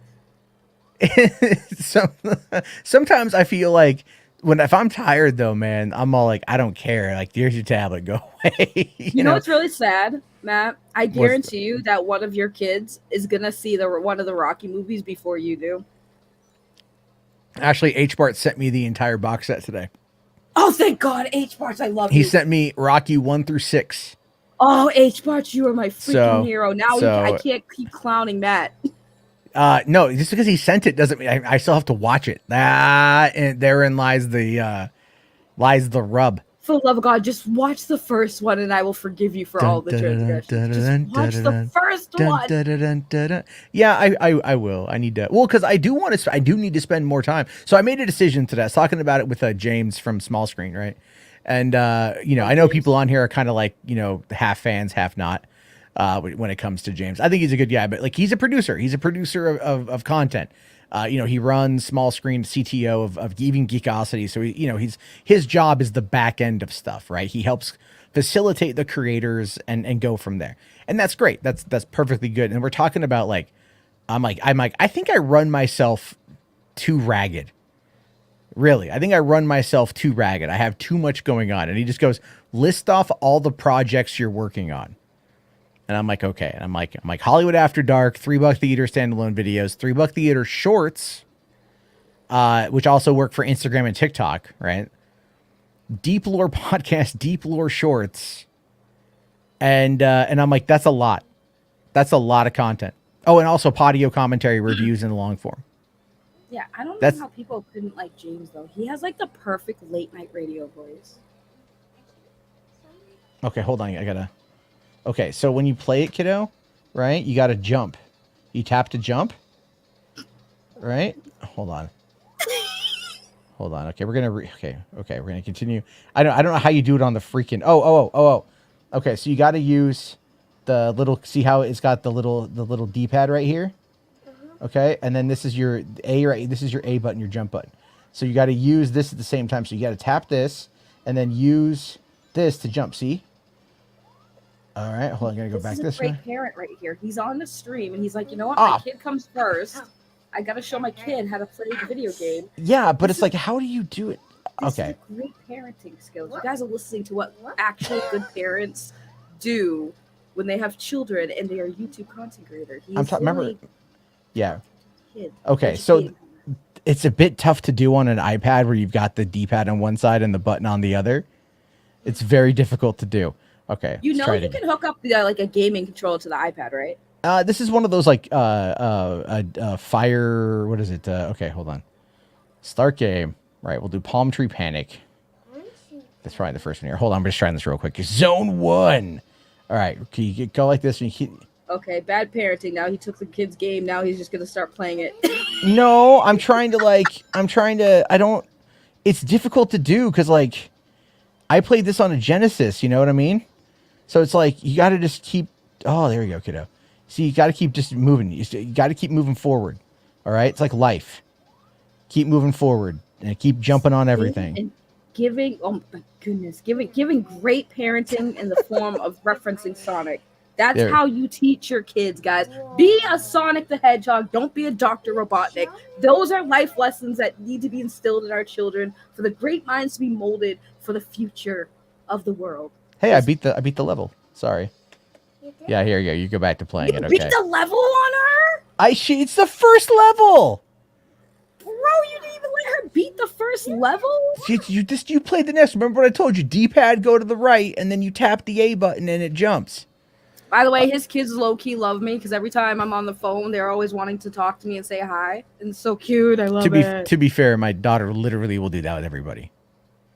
Sometimes I feel like if I'm tired though, man, I'm all like, I don't care. Like, here's your tablet, go away. You know what's really sad, Matt? I guarantee you that one of your kids is gonna see one of the Rocky movies before you do. Actually, H-Bart sent me the entire box set today. Oh, thank God, H-Barts, I love you. He sent me Rocky 1 through 6. Oh, H-Barts, you are my freaking hero. Now I can't keep clowning Matt. No, just because he sent it doesn't mean I still have to watch it. And therein lies the rub. For the love of God, just watch the first one and I will forgive you for all the transgressions. Just watch the first one. Yeah, I will. I need to. Well, because I do need to spend more time. So I made a decision today. I was talking about it with James from Small Screen, right? And I know people on here are kind of like half fans, half not. when it comes to James. I think he's a good guy, but like he's a producer. He's a producer of content. He runs small screen CTO of even Geekosity. So his job is the back end of stuff, right? He helps facilitate the creators and go from there. And that's great. That's perfectly good. And we're talking about I'm like, I think I run myself too ragged. Really, I think I run myself too ragged. I have too much going on. And he just goes, list off all the projects you're working on. And I'm like, okay. And I'm like Hollywood After Dark, 3 Buck Theater standalone videos, 3 Buck Theater shorts, which also work for Instagram and TikTok, right? Deep Lore podcast, Deep Lore shorts. And I'm like, that's a lot. That's a lot of content. Oh, and also Podio commentary reviews in the long form. Yeah, I don't know how people couldn't like James, though. He has like the perfect late night radio voice. Okay, hold on. Okay, so when you play it, kiddo, right, you got to jump. You tap to jump, right? Hold on. Okay, we're gonna we're gonna continue. I don't know how you do it on the freaking. Oh. Okay, so you got to use the little. See how it's got the little D-pad right here. Okay, and then this is your A, right? This is your A button, your jump button. So you got to use this at the same time. So you got to tap this and then use this to jump. See? All right, hold on. I'm gonna go back this way. This is a great parent right here. He's on the stream and he's like, you know what? My kid comes first. I got to show my kid how to play the video game. Yeah, but it's like, how do you do it? Okay. This is great parenting skills. You guys are listening to what actual good parents do when they have children and they are YouTube content creators. Remember? Yeah. Okay, so it's a bit tough to do on an iPad where you've got the D-pad on one side and the button on the other. It's very difficult to do. Okay. You can hook up like a gaming controller to the iPad, right? This is one of those like fire. What is it? Okay, hold on. Start game. Right, we'll do Palm Tree Panic. That's probably the first one here. Hold on, I'm just trying this real quick. Zone 1. All right, can you go like this? And you keep... Okay, bad parenting. Now he took the kid's game. Now he's just gonna start playing it. No, I don't. It's difficult to do because like I played this on a Genesis. You know what I mean? So it's like you got to just keep. Oh, there you go, kiddo. See, you got to keep just moving. You got to keep moving forward. All right, it's like life. Keep moving forward and keep jumping on everything. And giving, oh my goodness, giving great parenting in the form of referencing Sonic. That's how you teach your kids, guys. Be a Sonic the Hedgehog. Don't be a Dr. Robotnik. Those are life lessons that need to be instilled in our children for the great minds to be molded for the future of the world. Hey, I beat the level. Sorry. Yeah, here you go. You go back to playing it. Okay. Beat the level on her? It's the first level. Bro, you didn't even let her beat the first level? You played the next. Remember what I told you? D-pad, go to the right, and then you tap the A button, and it jumps. By the way, his kids low-key love me because every time I'm on the phone, they're always wanting to talk to me and say hi. And it's so cute. I love it. To be fair, my daughter literally will do that with everybody.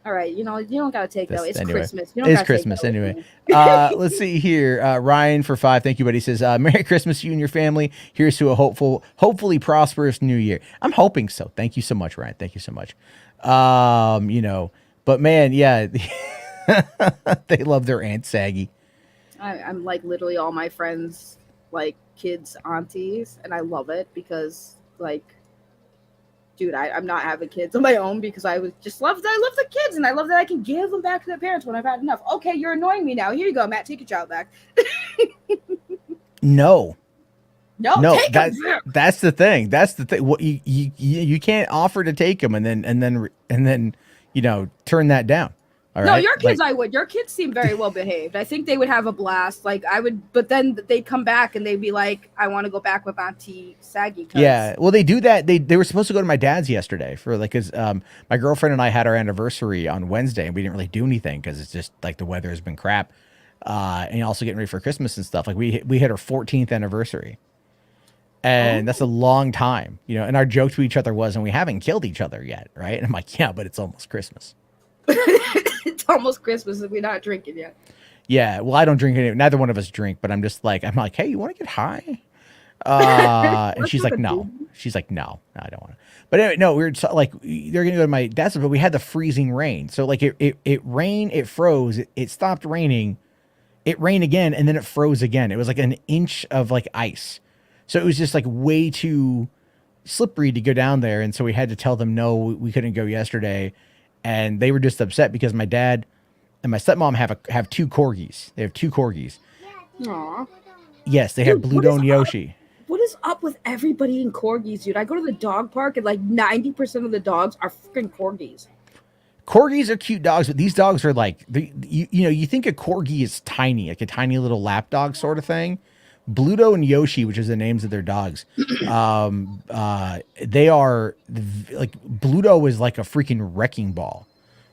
All right, you don't got to take that. It's anyway. Christmas. It's Christmas anyway. Let's see here. Ryan for 5. Thank you, buddy. Says, Merry Christmas to you and your family. Here's to a hopefully prosperous new year. I'm hoping so. Thank you so much, Ryan. Thank you so much. But man, yeah, they love their Aunt Saggy. I'm like literally all my friends, like kids, aunties, and I love it because like, dude, I'm not having kids on my own because I love the kids and I love that I can give them back to their parents when I've had enough. Okay, you're annoying me now. Here you go, Matt. Take your child back. No, that's the thing. That's the thing. What you can't offer to take them and then turn that down. All right? No, your kids, I would. Your kids seem very well behaved. I think they would have a blast. Like I would, but then they'd come back and they'd be like, "I want to go back with Auntie Saggy." Yeah, well, they do that. They were supposed to go to my dad's yesterday for like, cause my girlfriend and I had our anniversary on Wednesday and we didn't really do anything because it's just like the weather has been crap, and also getting ready for Christmas and stuff. Like we hit our 14th anniversary, and that's a long time, And our joke to each other was, "And we haven't killed each other yet, right?" And I'm like, "Yeah, but it's almost Christmas." It's almost Christmas and we're not drinking yet. Yeah, well, I don't drink any. Neither one of us drink, but I'm like, hey, you want to get high? And she's like, no. She's like, no, I don't want to. But anyway, no, we were like, they're gonna go to my dad's, but we had the freezing rain. So like it rained, it froze, it stopped raining, it rained again, and then it froze again. It was like an inch of like ice. So it was just like way too slippery to go down there. And so we had to tell them, no, we couldn't go yesterday. And they were just upset because my dad and my stepmom have two corgis. They have two corgis. Aw. Yes, they have Dude, Bluto and Yoshi. What is up with everybody in corgis, dude? I go to the dog park and like 90% of the dogs are freaking corgis. Corgis are cute dogs, but these dogs are like, you think a corgi is tiny, like a tiny little lap dog sort of thing. Bluto and Yoshi, which is the names of their dogs, they are like, Bluto is like a freaking wrecking ball,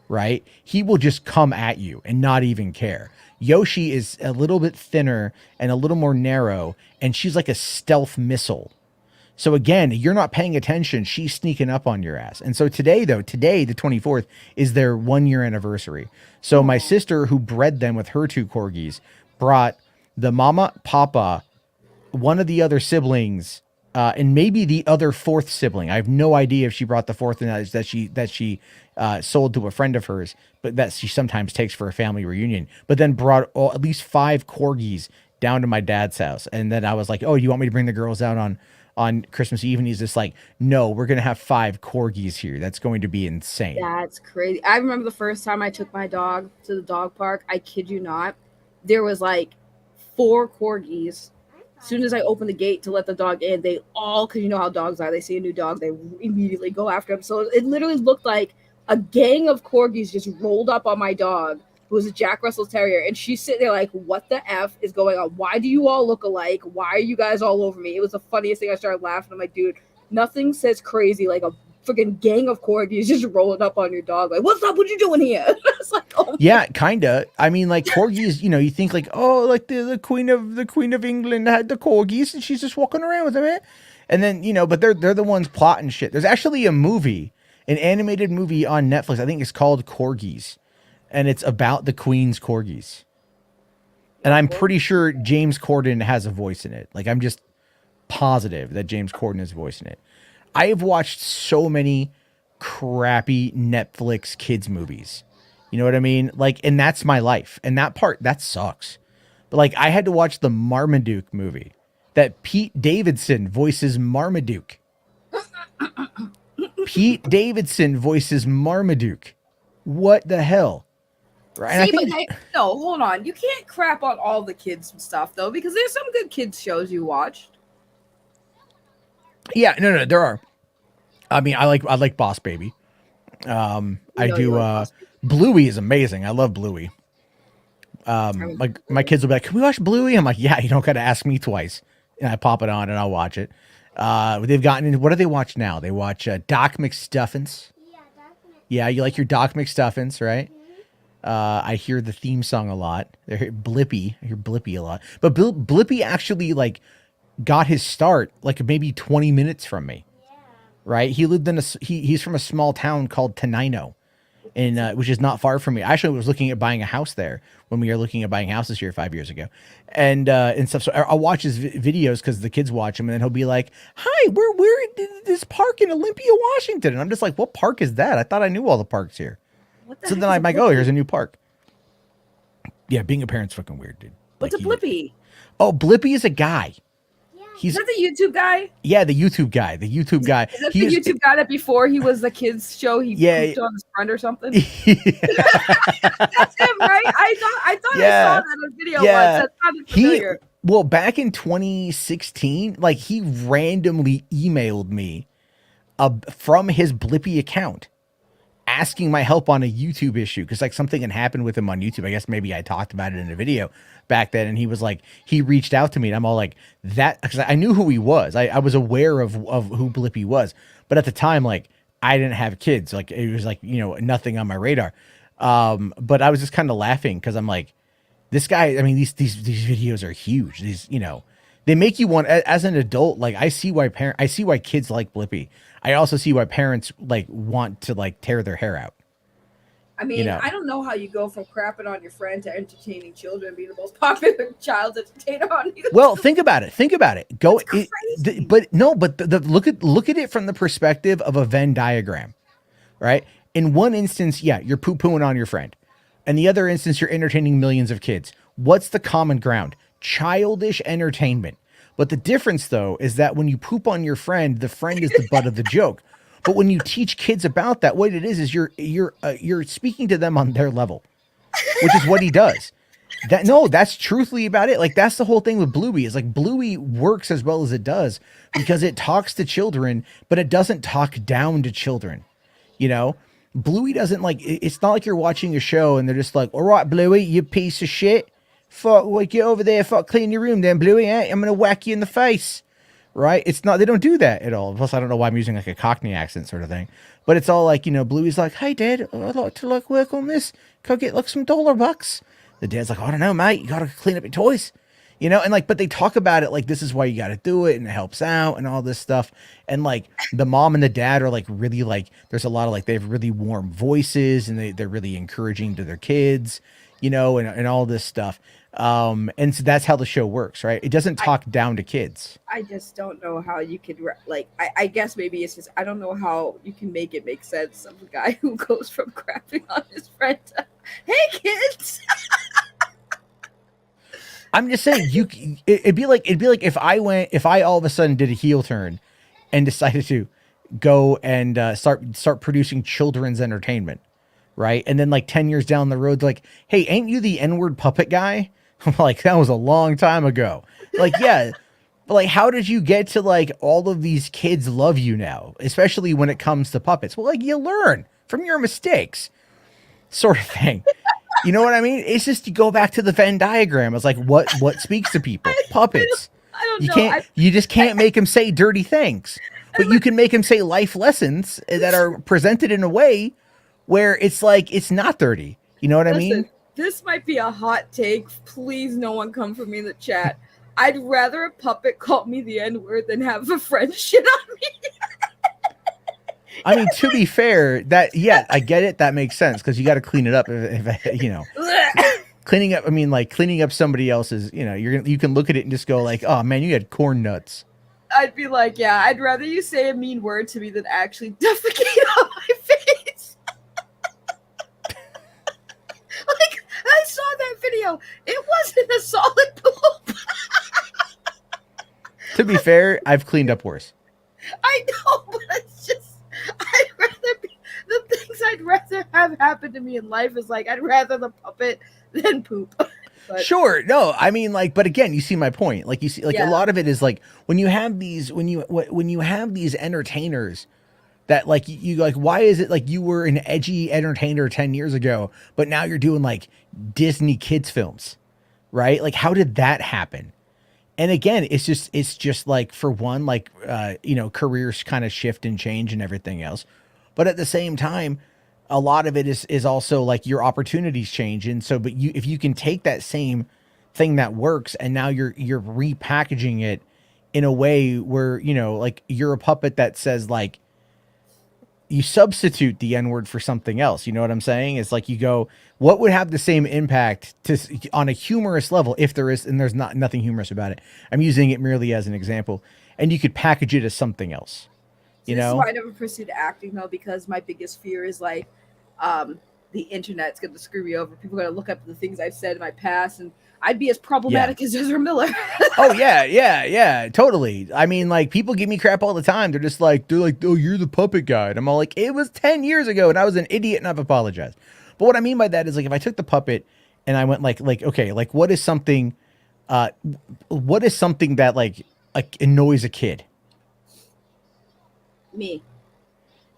right? He will just come at you and not even care. Yoshi is a little bit thinner and a little more narrow, and she's like a stealth missile. So again, you're not paying attention. She's sneaking up on your ass. And so today, the 24th, is their 1 year anniversary. So my sister, who bred them with her two corgis, brought the mama, papa, one of the other siblings, and maybe the other fourth sibling. I have no idea if she brought the fourth, and that she sold to a friend of hers, but that she sometimes takes for a family reunion. But then brought at least 5 corgis down to my dad's house. And then I was like, "Oh, you want me to bring the girls out on Christmas Eve?" And he's just like, "No, we're gonna have 5 corgis here. That's going to be insane." That's crazy. I remember the first time I took my dog to the dog park. I kid you not, there was like 4 corgis. As soon as I opened the gate to let the dog in, they all, because you know how dogs are, they see a new dog, they immediately go after him. So it literally looked like a gang of corgis just rolled up on my dog, who was a Jack Russell Terrier, and she's sitting there like, what the F is going on? Why do you all look alike? Why are you guys all over me? It was the funniest thing. I started laughing. I'm like, dude, nothing says crazy like a freaking gang of corgis just rolling up on your dog. Like, what's up? What you doing here? It's like, oh yeah, kinda. I mean, like corgis, you think like, oh, like the Queen of England had the corgis and she's just walking around with them, eh? And then, but they're the ones plotting shit. There's actually a movie, an animated movie on Netflix. I think it's called Corgis. And it's about the Queen's corgis. And I'm pretty sure James Corden has a voice in it. Like, I'm just positive that James Corden has a voice in it. I have watched so many crappy Netflix kids movies. You know what I mean? Like, and that's my life. And that sucks. But like, I had to watch the Marmaduke movie that Pete Davidson voices Marmaduke. Pete Davidson voices Marmaduke. What the hell? Right? See, no, hold on. You can't crap on all the kids stuff though, because there's some good kids shows you watched. Yeah, no, there are. I mean, I like Boss Baby. I do. Bluey is amazing. I love Bluey. Like my kids will be like, "Can we watch Bluey?" I'm like, "Yeah, you don't got to ask me twice." And I pop it on and I'll watch it. They've gotten into, what do they watch now? They watch Doc McStuffins. Yeah, Doc McStuffins. Yeah, you like your Doc McStuffins, right? I hear the theme song a lot. I hear Blippy a lot. But Blippy actually like got his start like maybe 20 minutes from me. Yeah. Right? He lived in he's from a small town called Tenino, which is not far from me. I actually was looking at buying a house there when we were looking at buying houses here 5 years ago, and stuff. So I'll watch his videos because the kids watch him, and then he'll be like, "Hi, we're in this park in Olympia, Washington," and I'm just like, "What park is that? I thought I knew all the parks here." So then I'm like, "Oh, here's a new park." Yeah, being a parent's fucking weird, dude. What's like, a Blippy? Oh, Blippy is a guy. Is that the YouTube guy? Yeah, the YouTube guy. The YouTube guy. Is that the YouTube guy that before he was the kids show, he pooped on his friend or something? That's him, right? I thought I saw that in a video once. That sounded familiar. Well, back in 2016, like he randomly emailed me from his Blippy account asking my help on a YouTube issue because like something had happened with him on YouTube. I guess maybe I talked about it in a video back then, and he was like, he reached out to me, and I'm all like, that, because I knew who he was. I was aware of who Blippy was, but at the time, like I didn't have kids. Like it was like, nothing on my radar. But I was just kind of laughing because I'm like, this guy. I mean, these videos are huge. These, they make you want, as an adult. Like I see why kids like Blippy. I also see why parents like want to like tear their hair out. I mean, I don't know how you go from crapping on your friend to entertaining children, being the most popular child entertainer on YouTube. Well, think about it. Look at it from the perspective of a Venn diagram, right? In one instance, yeah, you're poo-pooing on your friend. In the other instance, you're entertaining millions of kids. What's the common ground? Childish entertainment. But the difference, though, is that when you poop on your friend, the friend is the butt of the joke. But when you teach kids about that, what it is you're speaking to them on their level, which is what he does. That's truthfully about it. Like, that's the whole thing with Bluey, is like Bluey works as well as it does because it talks to children, but it doesn't talk down to children. You know, Bluey doesn't it's not like you're watching a show and they're just like, all right, Bluey, you piece of shit. Fuck, well, get over there, fuck, clean your room then, Bluey. I'm going to whack you in the face. Right? It's not, they don't do that at all. Plus, I don't know why I'm using like a Cockney accent sort of thing. But it's all like, Bluey's like, hey, Dad, I'd like to work on this. Can I get like some $100? The dad's like, I don't know, mate. You got to clean up your toys. And but they talk about it like this is why you got to do it and it helps out and all this stuff. And like the mom and the dad are like really like, there's a lot of like, they have really warm voices and they're really encouraging to their kids, and all this stuff. And so that's how the show works, right? It doesn't talk down to kids. I just don't know how you could I guess maybe it's just I don't know how you can make it make sense of a guy who goes from crapping on his friend to, hey kids. I'm just saying it'd be like if I all of a sudden did a heel turn and decided to go and start producing children's entertainment, right? And then like 10 years down the road, like, hey, ain't you the N-word puppet guy? I'm like, that was a long time ago. Like, yeah. But like, how did you get to like all of these kids love you now, especially when it comes to puppets? Well, like you learn from your mistakes, sort of thing. You know what I mean? It's just you go back to the Venn diagram. It's like what speaks to people? Puppets. I don't know. You just can't make them say dirty things, but you can make them say life lessons that are presented in a way where it's like it's not dirty. You know what I mean? This might be a hot take. Please, no one come for me in the chat. I'd rather a puppet call me the N-word than have a friend shit on me. I mean, to be fair, I get it. That makes sense because you got to clean it up. If cleaning up. I mean, like cleaning up somebody else's. You can look at it and just go like, oh man, you had corn nuts. I'd be like, yeah, I'd rather you say a mean word to me than actually defecate on my face. Like, I saw that video. It wasn't a solid poop. To be fair, I've cleaned up worse. I know, but it's just, the things I'd rather have happen to me in life is like, I'd rather the puppet than poop. But, sure. No, I mean, like, but again, you see my point. Like, you see, like, a lot of it is like when you have these entertainers that like you like, why is it like you were an edgy entertainer 10 years ago, but now you're doing like Disney kids films, right? Like, how did that happen? And again, it's just like, for one, like, careers kind of shift and change and everything else. But at the same time, a lot of it is also like your opportunities change. And so, but if you can take that same thing that works and now you're repackaging it in a way where, like you're a puppet that says like, you substitute the N-word for something else. You know what I'm saying? It's like you go, what would have the same impact on a humorous level if there is, and there's nothing humorous about it. I'm using it merely as an example, and you could package it as something else. This is why I never pursued acting though, because my biggest fear is like, the internet's going to screw me over. People are going to look up the things I've said in my past, and I'd be as problematic as Ezra Miller. Oh yeah, totally. I mean, like, people give me crap all the time. They're like, oh, you're the puppet guy. And I'm all like, it was 10 years ago and I was an idiot and I've apologized. But what I mean by that is like, if I took the puppet and I went like, okay, like what is something that like annoys a kid? Me.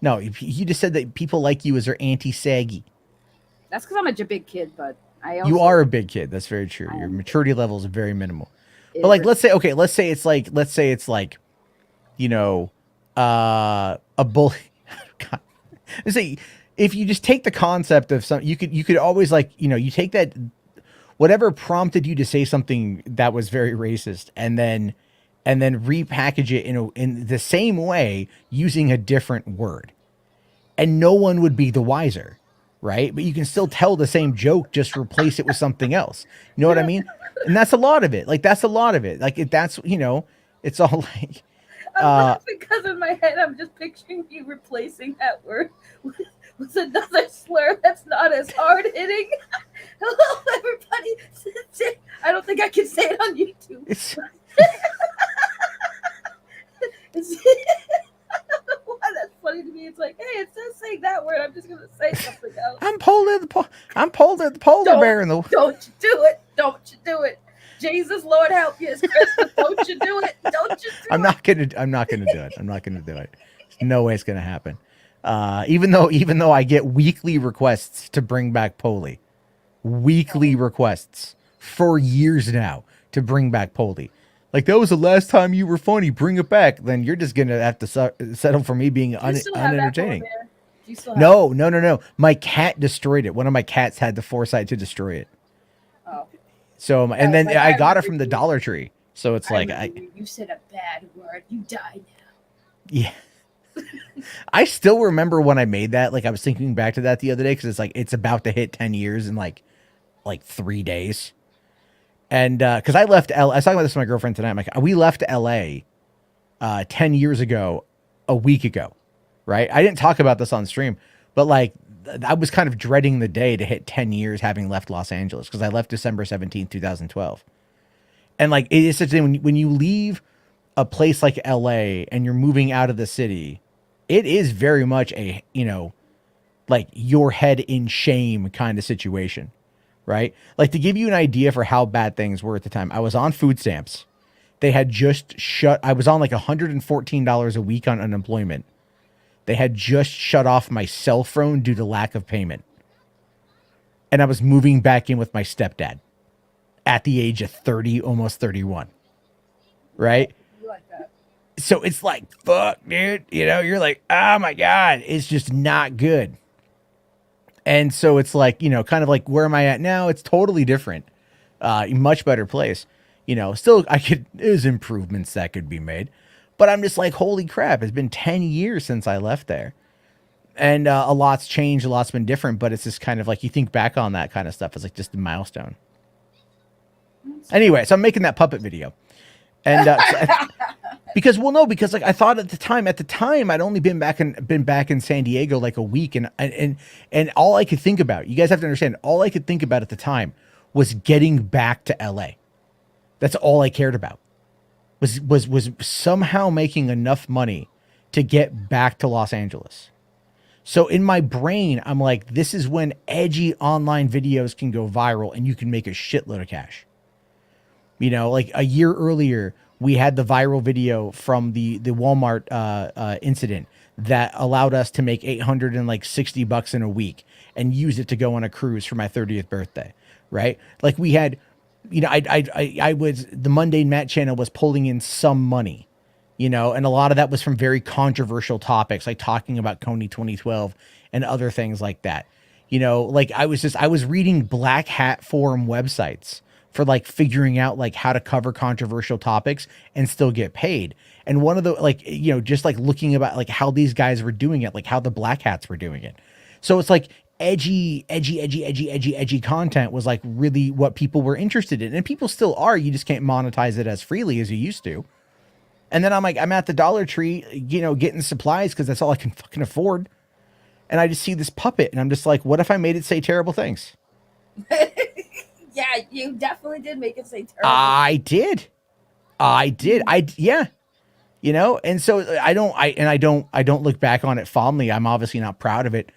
No, you just said that people like you as they're anti-saggy. That's because I'm a big kid, but you are a big kid. That's very true. Your maturity level is very minimal. But like, let's say it's like, a bully. God. Let's say if you just take the concept of some, you could always like, you take that, whatever prompted you to say something that was very racist, and then repackage it in the same way using a different word, and no one would be the wiser. Right. But you can still tell the same joke, just replace it with something else. You know what I mean? And that's a lot of it. Like, that's a lot of it. Like, that's, it's all like, I'm laughing because in my head I'm just picturing you replacing that word with another slur that's not as hard hitting. Hello, everybody. I don't think I can say it on YouTube. It's I don't know why that's funny to me. It's like, hey, instead of saying that word, I'm just gonna say something else. I'm polar the polar bear in the. Don't you do it? Don't you do it? Jesus, Lord help you, it's Christmas. Don't you do it? Don't you do I'm it? not gonna do it. I'm not gonna do it. There's no way it's gonna happen. Even though I get weekly requests to bring back Poli, weekly requests for years now to bring back Poli. Like, that was the last time you were funny. Bring it back. Then you're just gonna have to settle for me being Do you still have that unentertaining. polar bear? Do you still have No. My cat destroyed it. One of my cats had the foresight to destroy it. Oh. So, and then like, I I got it remember from the you- Dollar Tree. So it's like, you said a bad word. You die now. yeah. I still remember when I made that. Like, I was thinking back to that the other day because it's like it's about to hit 10 years in like 3 days. And because I left I was talking about this with my girlfriend tonight. I'm like, we left LA 10 years ago, a week ago, right? I didn't talk about this on stream, but like I was kind of dreading the day to hit 10 years having left Los Angeles because I left December 17th, 2012. And like it is such a thing when you leave a place like LA and you're moving out of the city, it is very much a, like your head in shame kind of situation, right? Like, to give you an idea for how bad things were at the time, I was on food stamps. They had just I was on like $114 a week on unemployment. They had just shut off my cell phone due to lack of payment. And I was moving back in with my stepdad at the age of 30, almost 31. Right? You like that? So it's like, fuck, dude. You're like, oh my God, it's just not good. And so it's like, kind of like, where am I at now? It's totally different. Much better place. Still, there's improvements that could be made. But I'm just like, holy crap, it's been 10 years since I left there. And a lot's changed, a lot's been different. But it's just kind of like, you think back on that kind of stuff as like just a milestone. Anyway, so I'm making that puppet video. And because like I thought at the time I'd only been back in San Diego like a week, and all I could think about, you guys have to understand, all I could think about at the time was getting back to LA. That's all I cared about. Was somehow making enough money to get back to Los Angeles. So in my brain, I'm like, this is when edgy online videos can go viral and you can make a shitload of cash. Like a year earlier, we had the viral video from the Walmart incident that allowed us to make $860 in a week and use it to go on a cruise for my 30th birthday, right? Like we had, I was, the Mundane Matt channel was pulling in some money, and a lot of that was from very controversial topics, like talking about Coney 2012 and other things like that. Like I was reading Black Hat forum websites for like figuring out like how to cover controversial topics and still get paid. And one of the just like looking about like how these guys were doing it, like how the Black Hats were doing it. So it's like edgy content was like really what people were interested in. And people still are, you just can't monetize it as freely as you used to. And then I'm at the Dollar Tree, getting supplies because that's all I can fucking afford. And I just see this puppet and I'm just like, what if I made it say terrible things? Yeah, you definitely did make it say terrible. I did. Yeah. And so I don't look back on it fondly. I'm obviously not proud of it.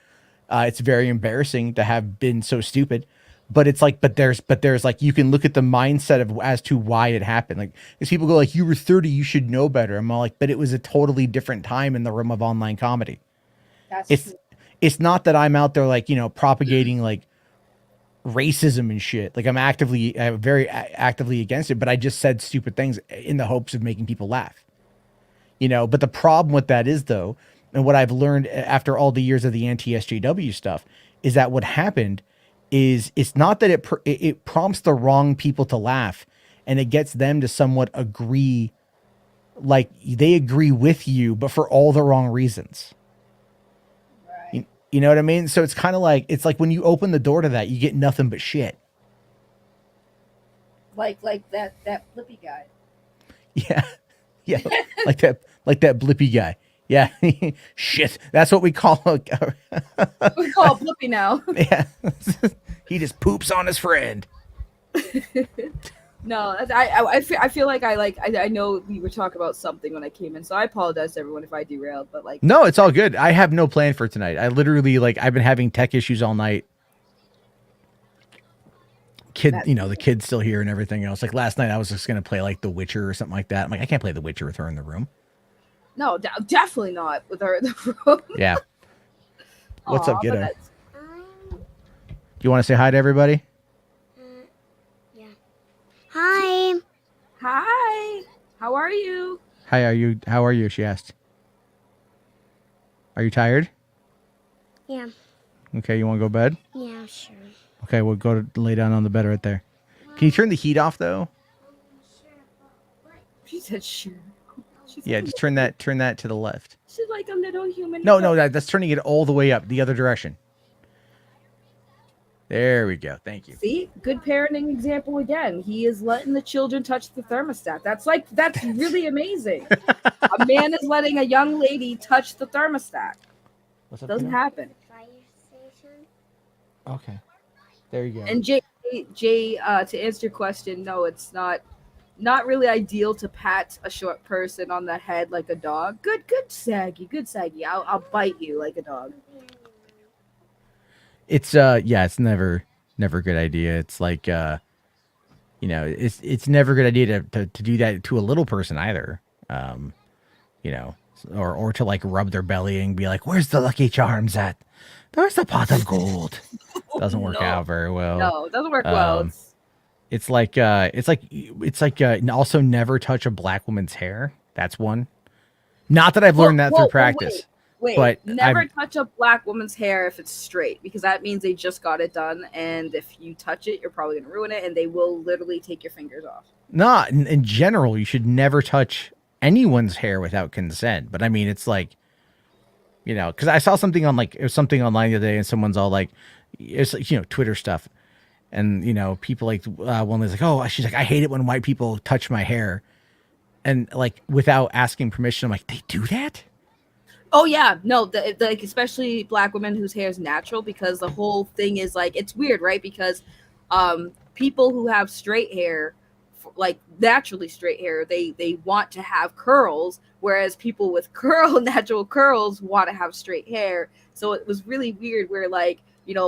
It's very embarrassing to have been so stupid, but it's like, but there's like, you can look at the mindset of as to why it happened. Like, because people go like, you were 30, you should know better. I'm all like, but it was a totally different time in the realm of online comedy. It's not that I'm out there like, propagating like racism and shit. Like I'm very actively against it, but I just said stupid things in the hopes of making people laugh, but the problem with that is though, and what I've learned after all the years of the anti-SJW stuff is that what happened is it's not that it prompts the wrong people to laugh and it gets them to somewhat agree, like they agree with you, but for all the wrong reasons. Right. You know what I mean? So it's kind of like, it's like when you open the door to that, you get nothing but shit. Like that flippy guy. Yeah. Yeah. Like that like that Blippy guy. Yeah, shit. That's what we call. We call it Blippi now. Yeah, he just poops on his friend. No, I feel like I know we were talking about something when I came in, so I apologize to everyone if I derailed. But like, No, it's all good. I have no plan for tonight. I literally I've been having tech issues all night. The kid's still here and everything else. Like last night, I was just gonna play like The Witcher or something like that. I'm like, I can't play The Witcher with her in the room. no, definitely not with her in the room. Yeah. What's up, kiddo? I'm, Do you want to say hi to everybody? yeah. Hi. Hi, how are you? Hi, how are you? She asked. Are you tired? Yeah. Okay, you want to go to bed? Yeah, sure. Okay, we'll go to lay down on the bed right there. Can you turn the heat off though? She said sure. She's Yeah, like, just turn that to the left. she's like a little human. No, that's turning it all the way up the other direction. There we go. Thank you. See, good parenting example again. He is letting the children touch the thermostat. That's really amazing. A man is letting a young lady touch the thermostat. What's up? Doesn't happen. Fire station. Okay. There you go. And Jay, to answer your question, no, it's not really ideal to pat a short person on the head like a dog. Good Saggy. I'll bite you like a dog. It's it's never a good idea. It's like it's never a good idea to do that to a little person either. Or to like rub their belly and be like, "Where's the Lucky Charms at? There's the pot of gold." Doesn't work out very well. No, it doesn't work well. It's like also never touch a black woman's hair. That's one. Not that I've learned that through practice. Wait, but never touch a black woman's hair if it's straight, because that means they just got it done, and if you touch it, you're probably gonna ruin it, and they will literally take your fingers off. No, in general, you should never touch anyone's hair without consent. But I mean, it's like, because I saw something on it was something online the other day, and someone's all like, it's like, Twitter stuff, and people like one was like, oh, she's like, I hate it when white people touch my hair, and like without asking permission. I'm like, they do that? Oh yeah, no, like especially black women whose hair is natural, because the whole thing is like, it's weird, right? Because people who have straight hair, like naturally straight hair, they want to have curls, whereas people with natural curls want to have straight hair. So it was really weird where like,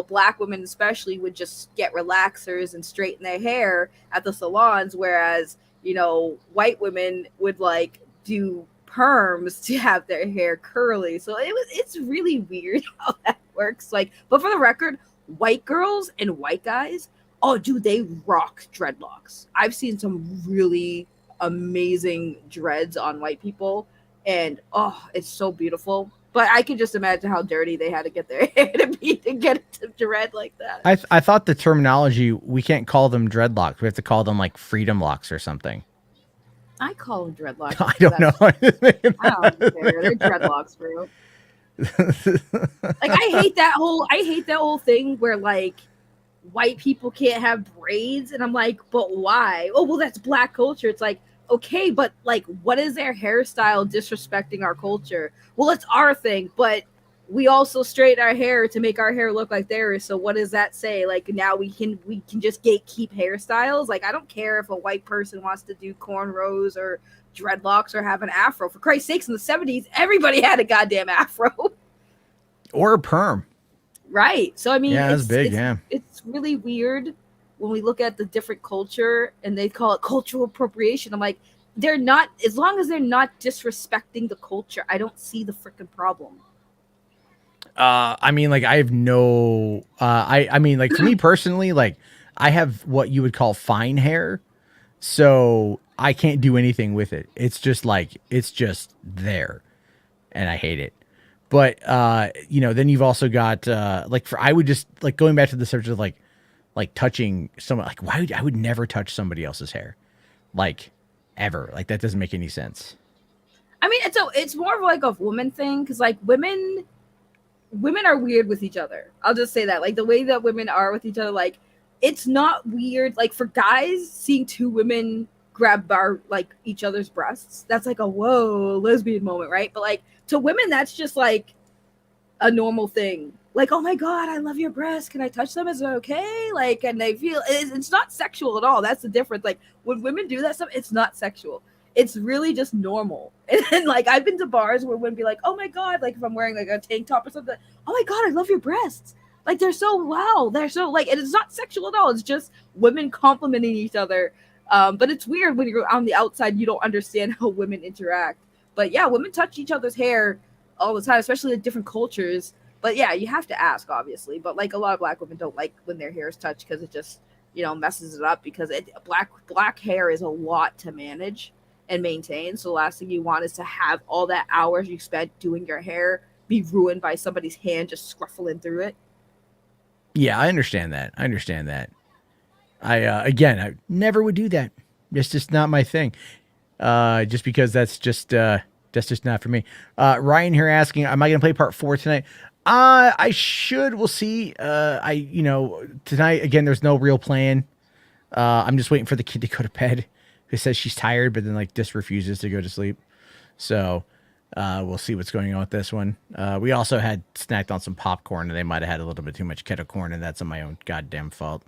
black women especially would just get relaxers and straighten their hair at the salons, whereas white women would like do perms to have their hair curly. So it's really weird how that works. Like, but for the record, white girls and white guys, oh dude, they rock dreadlocks. I've seen some really amazing dreads on white people, and oh, it's so beautiful. But I can just imagine how dirty they had to get their hair to be to get it to dread like that. I thought the terminology, we can't call them dreadlocks. We have to call them like freedom locks or something. I call them dreadlocks. I don't know. I don't care. They're dreadlocks, bro. Like I hate that whole thing where like white people can't have braids, and I'm like, but why? Oh well, that's black culture. It's like, okay, but like, what is their hairstyle disrespecting our culture? Well, it's our thing, but we also straighten our hair to make our hair look like theirs. So what does that say? Like now we can just gatekeep hairstyles. Like I don't care if a white person wants to do cornrows or dreadlocks or have an afro. For Christ's sakes, in the 70s, everybody had a goddamn afro. Or a perm. Right. So I mean, yeah, that's big. It's really weird when we look at the different culture and they call it cultural appropriation. I'm like, they're not, as long as they're not disrespecting the culture, I don't see the freaking problem. I mean, like I have no, I mean, like for me personally, like I have what you would call fine hair, so I can't do anything with it. It's just there, and I hate it. But then you've also got I would just like going back to the subject of like touching someone, like I would never touch somebody else's hair, like ever. Like that doesn't make any sense. I mean, it's more of like a woman thing, because like women are weird with each other. I'll just say that, like the way that women are with each other, like it's not weird. Like for guys, seeing two women grab our like each other's breasts. That's like a whoa lesbian moment, right? But like to women, that's just like a normal thing. Like, oh my god, I love your breasts. Can I touch them? Is it okay? Like, and they feel it's not sexual at all. That's the difference. Like when women do that stuff, it's not sexual. It's really just normal. And like I've been to bars where women be like, oh my god, like if I'm wearing like a tank top or something, oh my god, I love your breasts. Like they're so wow, they're so like, and it's not sexual at all. It's just women complimenting each other. But it's weird when you're on the outside, you don't understand how women interact. But yeah, women touch each other's hair all the time, especially in different cultures. But yeah, you have to ask, obviously. But like a lot of black women don't like when their hair is touched because it just, you know, messes it up because black hair is a lot to manage and maintain. So the last thing you want is to have all that hours you spent doing your hair be ruined by somebody's hand just scruffling through it. Yeah, I understand that. I never would do that. It's just not my thing. Just because that's just not for me. Ryan here asking, am I going to play part 4 tonight? I should. We'll see. Tonight again, there's no real plan. I'm just waiting for the kid to go to bed. Who says she's tired, but then like just refuses to go to sleep. So we'll see what's going on with this one. We also had snacked on some popcorn, and they might have had a little bit too much kettle corn, and that's on my own goddamn fault.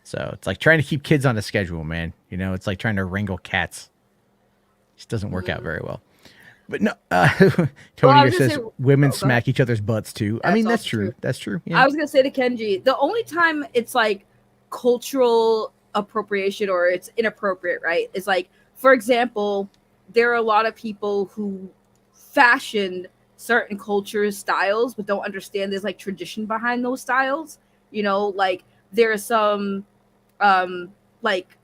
So it's like trying to keep kids on a schedule, man. You know, it's like trying to wrangle cats. It just doesn't work out very well. But no, Tony says women smack each other's butts too. I mean, that's true. That's true. Yeah. I was going to say to Kenji, the only time it's like cultural appropriation or it's inappropriate, right? Is like, for example, there are a lot of people who fashion certain cultures, styles, but don't understand there's like tradition behind those styles. You know, like there are some like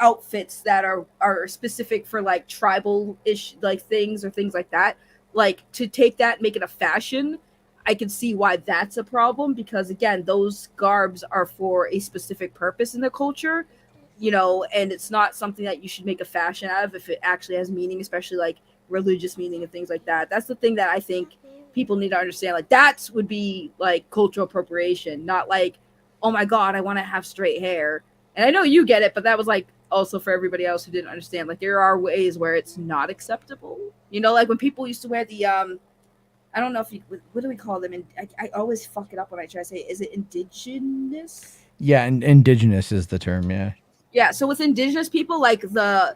outfits that are specific for like tribal-ish like things or things like that. Like to take that, make it a fashion, I can see why that's a problem because again, those garbs are for a specific purpose in the culture, you know, and it's not something that you should make a fashion out of if it actually has meaning, especially like religious meaning and things like that. That's the thing that I think people need to understand. Like that would be like cultural appropriation, not like, oh my god, I want to have straight hair. And I know you get it, but that was like also for everybody else who didn't understand. Like there are ways where it's not acceptable. You know, like when people used to wear the I don't know if you, what do we call them? And I always fuck it up when I try to say it. Is it indigenous? Yeah, and indigenous is the term. Yeah. Yeah. So with indigenous people, like the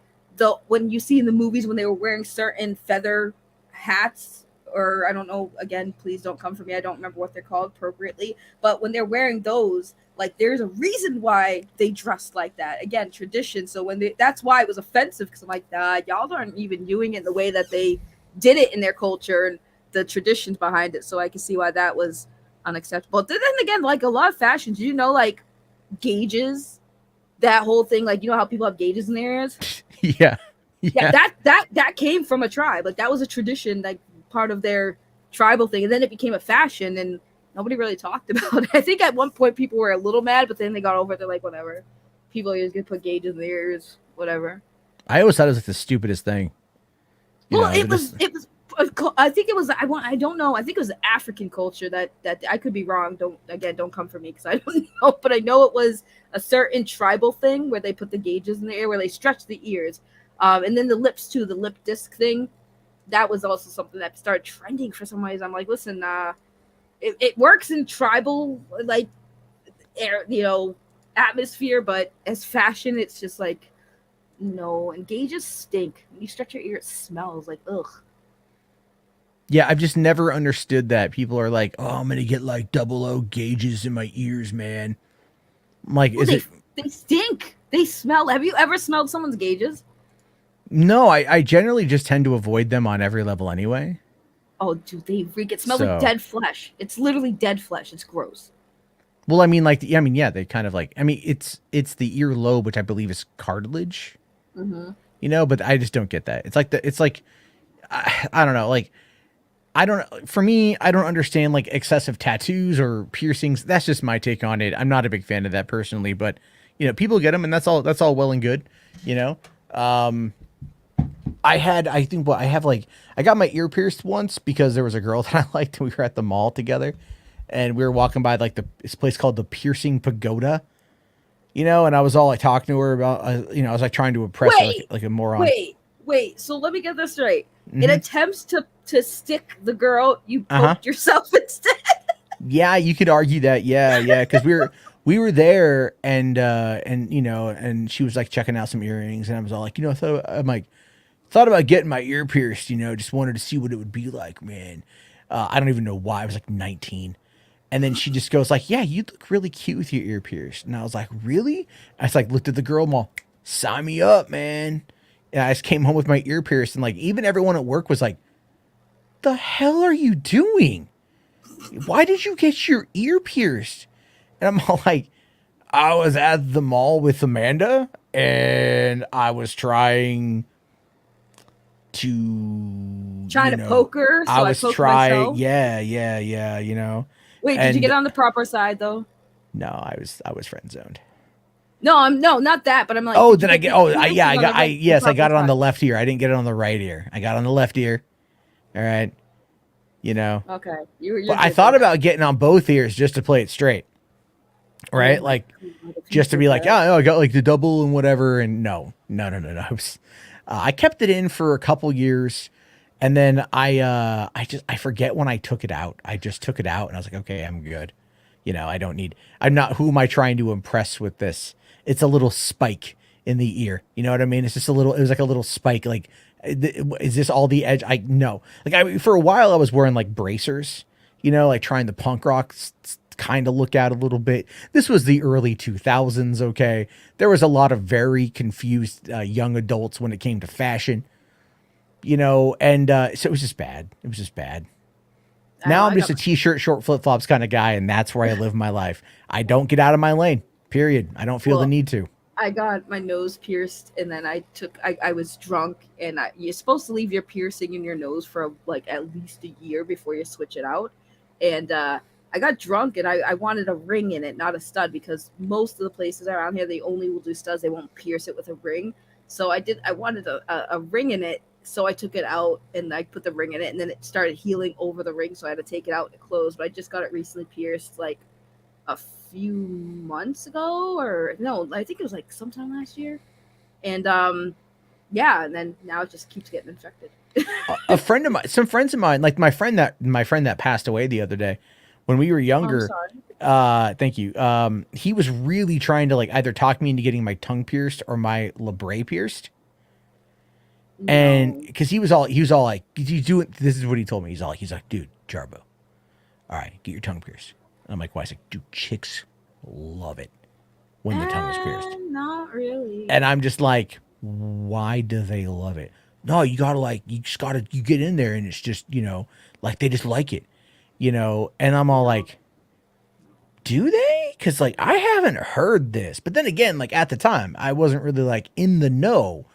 when you see in the movies when they were wearing certain feather hats, or I don't know. Again, please don't come for me. I don't remember what they're called appropriately. But when they're wearing those, like there's a reason why they dressed like that. Again, tradition. So when that's why it was offensive because I'm like, y'all aren't even doing it the way that they did it in their culture and the traditions behind it. So I can see why that was unacceptable. But then again, like a lot of fashions, you know, like gauges, that whole thing, like you know how people have gauges in their ears. Yeah. That came from a tribe. Like that was a tradition, like part of their tribal thing, and then it became a fashion, and nobody really talked about it. I think at one point people were a little mad, but then they got over it. They're like, whatever. People are just gonna put gauges in their ears, whatever. I always thought it was like the stupidest thing. It was. I think it was. I don't know. I think it was African culture that I could be wrong. Don't come for me because I don't know. But I know it was a certain tribal thing where they put the gauges in the air where they stretch the ears, and then the lips too. The lip disc thing, that was also something that started trending for some reason. I'm like, listen, it works in tribal like air, you know, atmosphere, but as fashion, it's just like no. And gauges stink. When you stretch your ear, it smells like ugh. Yeah, I've just never understood that. People are like, oh, I'm going to get like 00 gauges in my ears, man. I'm like, they stink. They smell. Have you ever smelled someone's gauges? No, I generally just tend to avoid them on every level anyway. Oh, dude, they reek. It smells like dead flesh. It's literally dead flesh. It's gross. Well, I mean, like, they kind of like, I mean, it's the earlobe, which I believe is cartilage, you know, but I just don't get that. It's like, I don't know, like, for me, I don't understand like excessive tattoos or piercings. That's just my take on it. I'm not a big fan of that personally, but you know, people get them and that's all well and good, you know? I got my ear pierced once because there was a girl that I liked and we were at the mall together and we were walking by like this place called the Piercing Pagoda. you know, and I was all like talking to her about, you know, I was like trying to impress her Wait, like a moron. wait. So let me get this right. In Mhm. attempts to stick the girl, you Uh-huh. poked yourself instead. Yeah, you could argue that. Yeah, yeah, because we were there, and you know, and she was like checking out some earrings, and I was all like, you know, I'm like, thought about getting my ear pierced, you know, just wanted to see what it would be like, man. I don't even know why. I was like 19. And then she just goes like, yeah, you look really cute with your ear pierced. And I was like, really? I just like looked at the girl and all, sign me up, man. And I just came home with my ear pierced. And like, even everyone at work was like, the hell are you doing? Why did you get your ear pierced? And I'm all like, I was at the mall with Amanda and I was trying to, Trying you to know, poke her, I so I was poked trying, myself. yeah, you know. Wait, did you get And on the proper side though? no, I was friend zoned. No, not that. But I'm like, Oh, did you did I get get? the Oh, piercing on the yes, I proper got it on side? the left ear. I didn't get it on the right ear. I got it on the left ear. All right, you know. Okay, you're But I good thought then. about getting on both ears just to play it straight, Oh right? my Like god, if you just to did be like, that. yeah, I got like the double and whatever. And no, no. I kept it in for a couple years, and then I forget when I took it out. I just took it out, and I was like, okay, I'm good. You know, I don't need. I'm not. Who am I trying to impress with this? It's a little spike in the ear. You know what I mean? It's just a little. It was like a little spike. Like, is this all the edge? I no. Like I for a while I was wearing like bracers. You know, like trying the punk rock kind of look out a little bit. This was the early 2000s. Okay, there was a lot of very confused young adults when it came to fashion. You know, and so it was just bad. It was just bad. I know Now I'm I just got a t-shirt, short flip-flops kind of guy, and that's where I live my life. I don't get out of my lane. Period. I don't feel the well, need to. I got my nose pierced, and then I was drunk, and you're supposed to leave your piercing in your nose for like at least a year before you switch it out. And I got drunk, and I wanted a ring in it, not a stud, because most of the places around here they only will do studs. They won't pierce it with a ring. So I wanted a ring in it. So I took it out and I put the ring in it, and then it started healing over the ring. So I had to take it out and it closed. But I just got it recently pierced, like a few months ago, or no, I think it was like sometime last year. And yeah, and then now it just keeps getting infected. A friend of mine, some friends of mine, like my friend that passed away the other day, when we were I'm younger. sorry. Thank you. He was really trying to like either talk me into getting my tongue pierced or my labret pierced. And No. because he was all like, you doing? This is what he told me. He's like, dude, Jarbo, all right, get your tongue pierced. I'm like, why? He's like, dude, chicks love it when the tongue is pierced. Not really. And I'm just like, why do they love it? No, you gotta like, you just gotta, you get in there and it's just, you know, like they just like it, you know? And I'm all No. like, do they? Cause like, I haven't heard this. But then again, like at the time, I wasn't really like in the know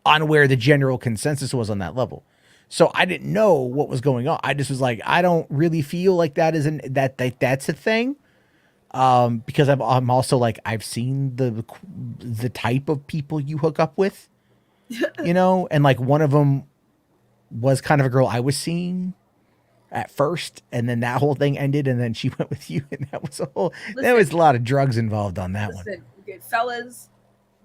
on where the general consensus was on that level. So I didn't know what was going on. I just was like, I don't really feel like that's a thing. Because I'm also like I've seen the type of people you hook up with, you know, and like one of them was kind of a girl I was seeing at first, and then that whole thing ended, and then she went with you, and there was Listen, a lot of drugs involved on that one. listen, good fellas.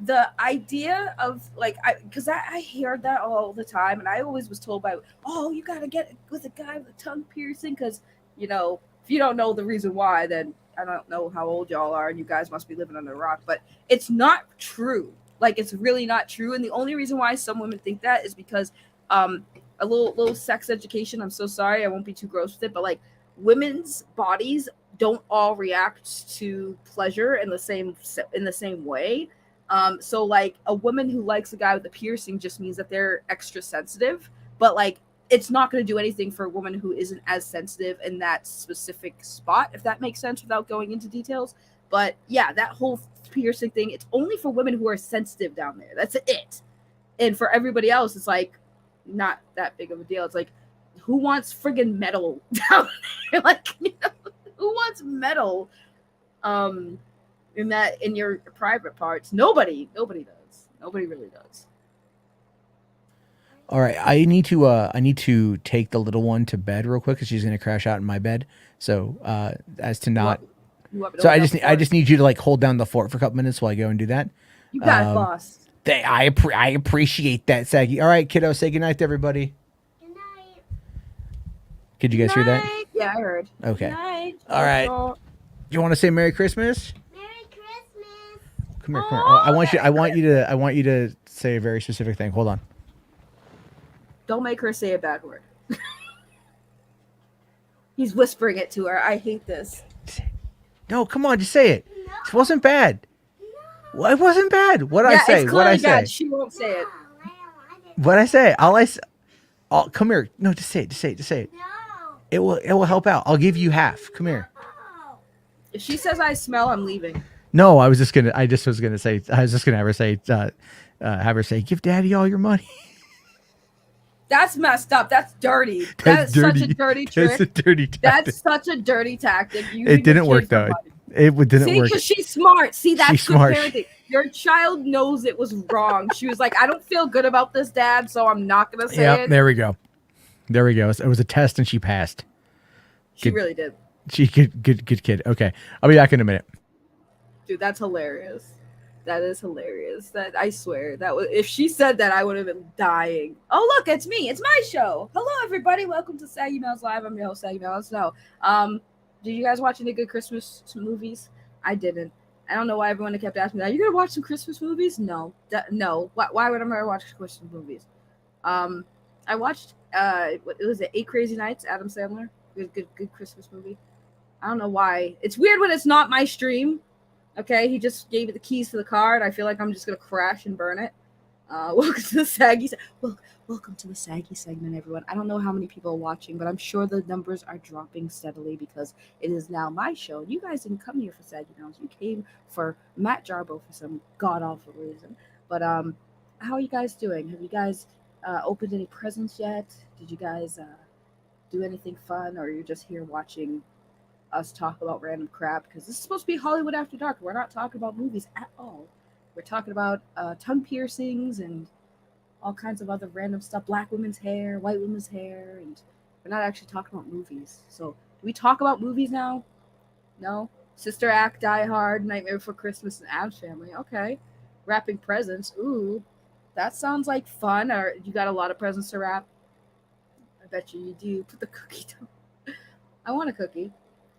The idea of like because I hear that all the time, and I always was told by, oh, you gotta get with a guy with a tongue piercing, because if you don't know the reason why, then I don't know how old y'all are, and you guys must be living under a rock. But it's not true. Like, it's really not true, and the only reason why some women think that is because um a little sex education. I'm so sorry, I won't be too gross with it, but like, women's bodies don't all react to pleasure in the same way. So like, a woman who likes a guy with a piercing just means that they're extra sensitive, but like, it's not going to do anything for a woman who isn't as sensitive in that specific spot, if that makes sense without going into details. But yeah, that whole piercing thing, it's only for women who are sensitive down there. That's it. And for everybody else, it's like not that big of a deal. It's like, who wants friggin' metal down there? Like, who wants metal? In your private parts, nobody does. Nobody really does. All right, I need to take the little one to bed real quick because she's gonna crash out in my bed. So as to What not You want me to So hold I down just the I fort? just need you to like hold down the fort for a couple minutes while I go and do that. You got it, Um, boss. I appreciate that, Saggy. All right, kiddo, say goodnight to everybody. Good night. Could you guys hear that? Night. Yeah, I heard. Okay. Night. All right. You want to say Merry Christmas? Merry Christmas. Come here, come here. Oh, I want you. Merry I want you to say a very specific thing. Hold on. Don't make her say a bad word. He's whispering it to her. I hate this. No, come on, just say it. No. It wasn't bad. No. It wasn't bad. What I say? It's What I clearly say? bad. She won't say it. No, I don't like it. What I say? Oh, come here. No, just say it. Just say it. Just say it. No. It will help out. I'll give you half. Come here. No. If she says I smell, I'm leaving. No, I was just gonna say have her say, give daddy all your money. That's messed up. That's dirty. That's Such dirty. a dirty That's trick. a dirty tactic. That's such a dirty tactic. It didn't work though. It didn't See, work. because she's smart. See, that's She's good smart. parenting. Your child knows it was wrong. She was like, I don't feel good about this, Dad, so I'm not gonna say Yep, it. there we go. There we go. It was a test and she passed. She Good. really did. She good kid. Okay. I'll be back in a minute. Dude, that's hilarious. That is hilarious. That I swear that was if she said that, I would have been dying. Oh look, it's me. It's my show. Hello everybody. Welcome to Saggy Mouse Live. I'm your host, Saggy Mouse. No. Did you guys watch any good Christmas movies? I didn't. I don't know why everyone kept asking me, are you gonna watch some Christmas movies? No. No. Why would I ever watch Christmas movies? I watched what was it, 8 Crazy Nights, Adam Sandler. Good Christmas movie. I don't know why. It's weird when it's not my stream. Okay, he just gave me the keys to the car, and I feel like I'm just gonna crash and burn it. Welcome to the Saggy. Welcome to the Saggy segment, everyone. I don't know how many people are watching, but I'm sure the numbers are dropping steadily because it is now my show. You guys didn't come here for Saggy Mouse. You came for Matt Jarbo for some god awful reason. But how are you guys doing? Have you guys opened any presents yet? Did you guys do anything fun, or you're just here watching us talk about random crap? Because this is supposed to be Hollywood After Dark. We're not talking about movies at all. We're talking about tongue piercings and all kinds of other random stuff. Black women's hair, white women's hair, and we're not actually talking about movies. So, do we talk about movies now? No? Sister Act, Die Hard, Nightmare Before Christmas, and Addams Family. Okay. Wrapping presents. Ooh, that sounds like fun. Or you got a lot of presents to wrap? I bet you do. Put the cookie down. I want a cookie.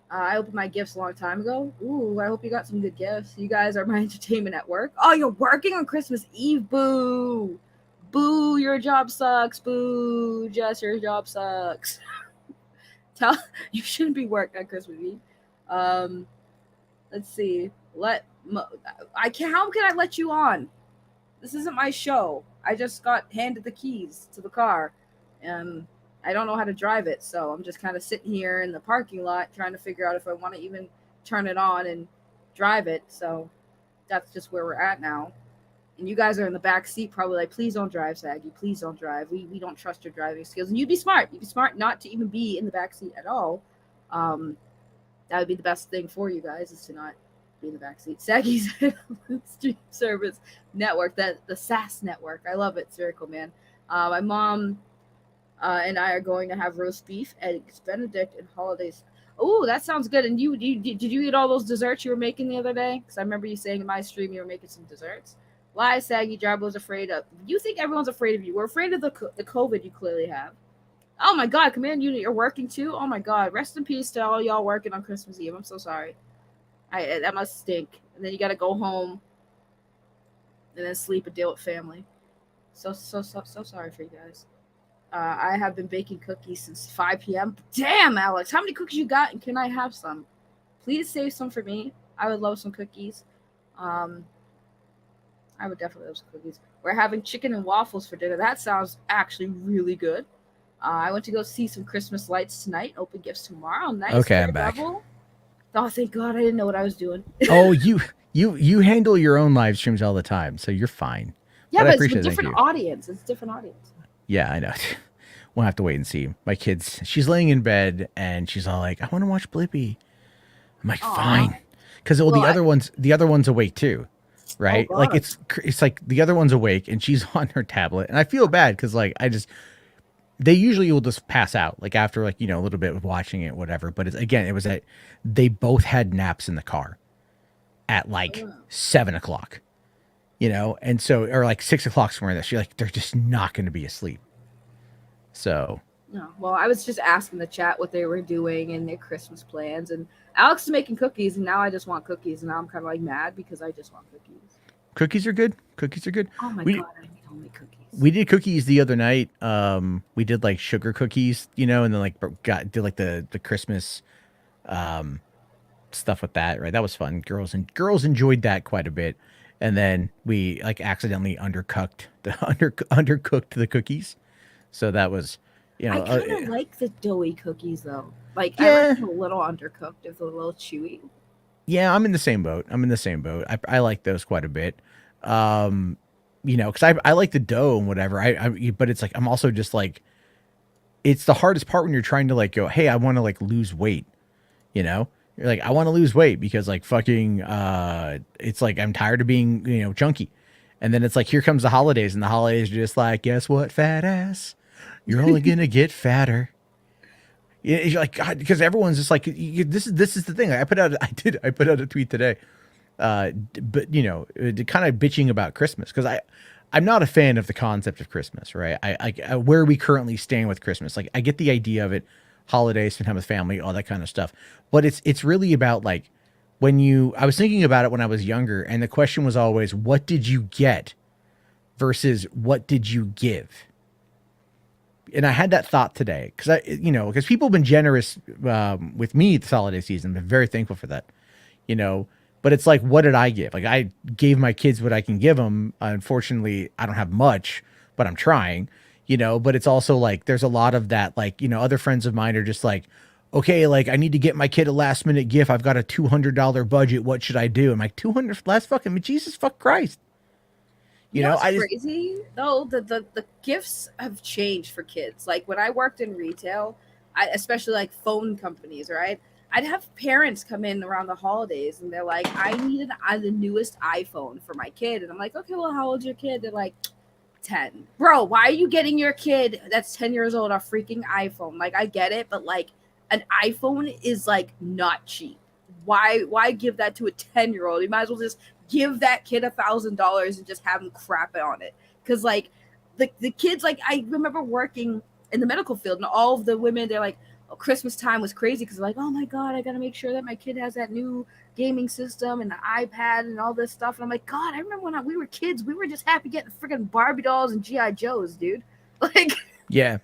I opened my gifts a long time ago. Ooh, I hope you got some good gifts. You guys are my entertainment at work. Oh, you're working on Christmas Eve. Boo. Boo, your job sucks. Boo, Jess, your job sucks. You shouldn't be working on Christmas Eve. Let's see. How can I let you on? This isn't my show. I just got handed the keys to the car. I don't know how to drive it, so I'm just kind of sitting here in the parking lot trying to figure out if I want to even turn it on and drive it. So that's just where we're at now. And you guys are in the back seat probably like, please don't drive, Saggy. Please don't drive. We don't trust your driving skills. And you'd be smart. You'd be smart not to even be in the back seat at all. That would be the best thing for you guys, is to not be in the back seat. Saggy's Stream Service Network, the SAS network. I love it. It's very cool, man. My mom and I are going to have roast beef, eggs Benedict, and holidays. Oh, that sounds good. And did you eat all those desserts you were making the other day? Because I remember you saying in my stream you were making some desserts. Why, Saggy? Jarbo's afraid of. You think everyone's afraid of you? We're afraid of the COVID you clearly have. Oh my God, Command Unit, you're working too? Oh my God, rest in peace to all y'all working on Christmas Eve. I'm so sorry. That must stink. And then you got to go home and then sleep and deal with family. So sorry for you guys. I have been baking cookies since 5 p.m. Damn, Alex, how many cookies you got, and can I have some? Please save some for me. I would love some cookies. I would definitely love some cookies. We're having chicken and waffles for dinner. That sounds actually really good. I went to go see some Christmas lights tonight. Open gifts tomorrow. Nice. Okay, I'm back. Oh, thank God, I didn't know what I was doing. Oh, you handle your own live streams all the time, so you're fine. Yeah, but it's a it, different audience. It's a different audience. Yeah, I know. We'll have to wait and see. My kids, she's laying in bed and she's all like, I want to watch Blippi. I'm like, Aww. Fine. Because the other one's awake too. Right? Oh, like it's like the other one's awake and she's on her tablet. And I feel bad because like they usually will just pass out like after like a little bit of watching it, whatever. But it was that they both had naps in the car at like 7 o'clock, and so or like 6 o'clock somewhere that she like they're just not going to be asleep. So No, well, I was just asking the chat what they were doing and their Christmas plans, and Alex is making cookies, and now I just want cookies, and now I'm kind of like mad because I just want cookies. cookies are good. Cookies are good. Oh my We god, I need homemade cookies. we did cookies the other night. We did like sugar did like the Christmas stuff with that, right? That was fun. Girls enjoyed that quite a bit. And then we like accidentally undercooked the cookies. So that was, I kind of like the doughy cookies though. Like I Yeah. like them a little undercooked, if they're a little chewy. Yeah, I'm in the same boat. I like those quite a bit. Because I like the dough and whatever. But it's like I'm also just like it's the hardest part when you're trying to like go, hey, I want to like lose weight. You're like, I want to lose weight because like fucking it's like I'm tired of being, chunky. And then it's like here comes the holidays, and the holidays are just like, guess what, fat ass? You're only gonna get fatter. You're like, God, because everyone's just like, this is the thing. I put out a tweet today, but kind of bitching about Christmas because I'm not a fan of the concept of Christmas, right? I where we currently stand with Christmas, like I get the idea of it, holidays, spend time with family, all that kind of stuff, but it's really about like I was thinking about it when I was younger, and the question was always, what did you get versus what did you give? And I had that thought today because people have been generous with me this holiday season. I've been very thankful for that, But it's like, what did I give? Like I gave my kids what I can give them. Unfortunately, I don't have much, but I'm trying, But it's also like there's a lot of that. Like other friends of mine are just like, okay, like I need to get my kid a last minute gift. I've got a $200 budget. What should I do? I'm like 200 last fucking Jesus fuck Christ. It's crazy though. The gifts have changed for kids. Like when I worked in retail, especially like phone companies, right? I'd have parents come in around the holidays, and they're like, "I need the newest iPhone for my kid," and I'm like, "Okay, well, how old's your kid?" They're like, 10. Bro, why are you getting your kid that's 10 years old a freaking iPhone? Like, I get it, but like, an iPhone is like not cheap. Why give that to a 10-year-old? You might as well just give that kid $1,000 and just have him crap on it. Because like the kids, like I remember working in the medical field, and all of the women, they're like, oh, Christmas time was crazy because like, oh my god, I gotta make sure that my kid has that new gaming system and the iPad and all this stuff. And I'm like, God, I remember when we were kids, we were just happy getting freaking Barbie dolls and GI Joes, dude. Like, yeah.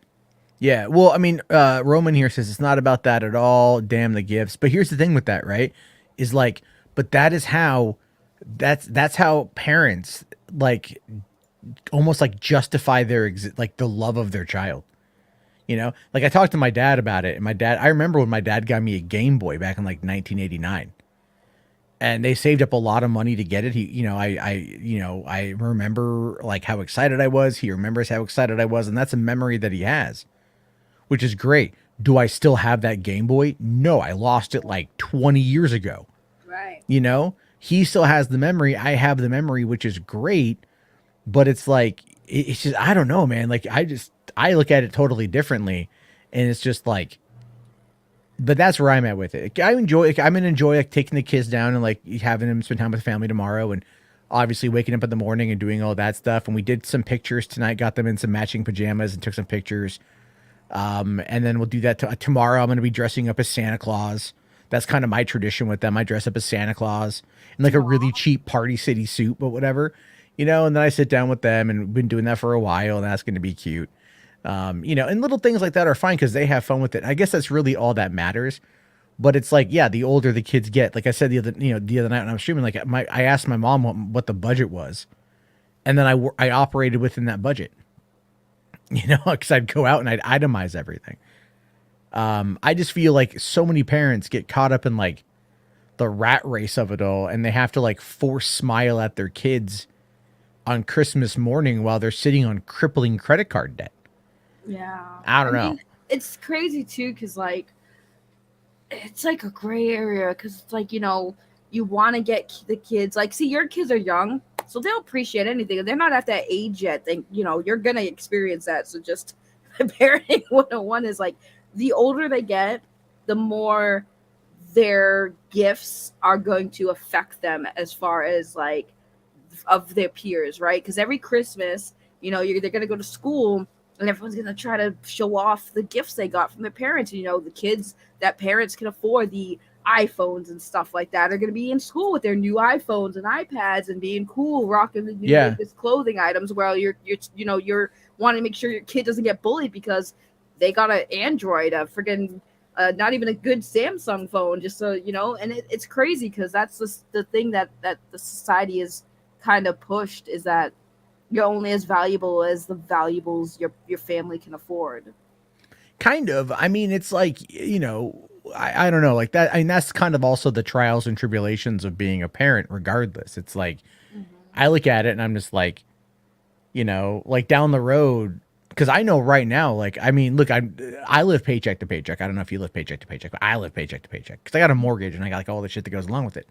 Yeah. Well, I mean, Roman here says it's not about that at all. Damn the gifts. But here's the thing with that, right? Is like, but that's how parents like almost like justify like the love of their child. Like I talked to my dad about it, and I remember when my dad got me a Game Boy back in like 1989. And they saved up a lot of money to get it. I remember like how excited I was. He remembers how excited I was, and that's a memory that he has, which is great. Do I still have that Game Boy? No, I lost it like 20 years ago. right. He still has the memory. I have the memory, which is great, but it's like, it's just, I don't know, man. Like I look at it totally differently, and it's just like, but that's where I'm at with it. I'm gonna enjoy like taking the kids down and like having them spend time with the family tomorrow, and obviously waking up in the morning and doing all that stuff. And we did some pictures tonight, got them in some matching pajamas and took some pictures. And then we'll do that tomorrow. I'm gonna be dressing up as Santa Claus. That's kind of my tradition with them. I dress up as Santa Claus in like a really cheap Party City suit, but whatever, And then I sit down with them, and we've been doing that for a while, and that's going to be cute. And little things like that are fine because they have fun with it. I guess that's really all that matters. But it's like, yeah, the older the kids get, like I said the other night when I was streaming, like I asked my mom what the budget was, and then I operated within that budget, because I'd go out and I'd itemize everything. I just feel like so many parents get caught up in like the rat race of it all, and they have to like force smile at their kids on Christmas morning while they're sitting on crippling credit card debt. Yeah. I don't know. It's crazy too, because like it's like a gray area, because it's like, you want to get the kids, like, see, your kids are young, so they'll appreciate anything. They're not at that age yet. You're gonna experience that, so just Parenting 101 is like the older they get, the more their gifts are going to affect them as far as like of their peers, right? Because every Christmas, they're gonna go to school and everyone's gonna try to show off the gifts they got from their parents. The kids that parents can afford the iPhones and stuff like that are gonna be in school with their new iPhones and iPads and being cool, rocking the latest clothing items. While you're wanting to make sure your kid doesn't get bullied because they got an Android, a friggin' not even a good Samsung phone, just so and it's crazy because that's the thing that the society is kind of pushed, is that you're only as valuable as the valuables your family can afford. Kind of. I mean, it's like, I don't know, like that. I mean, that's kind of also the trials and tribulations of being a parent, regardless. It's like, I look at it and I'm just like, like down the road, because I know right now, like, I mean, look, I live paycheck to paycheck. I don't know if you live paycheck to paycheck, but I live paycheck to paycheck because I got a mortgage and I got like all the shit that goes along with it.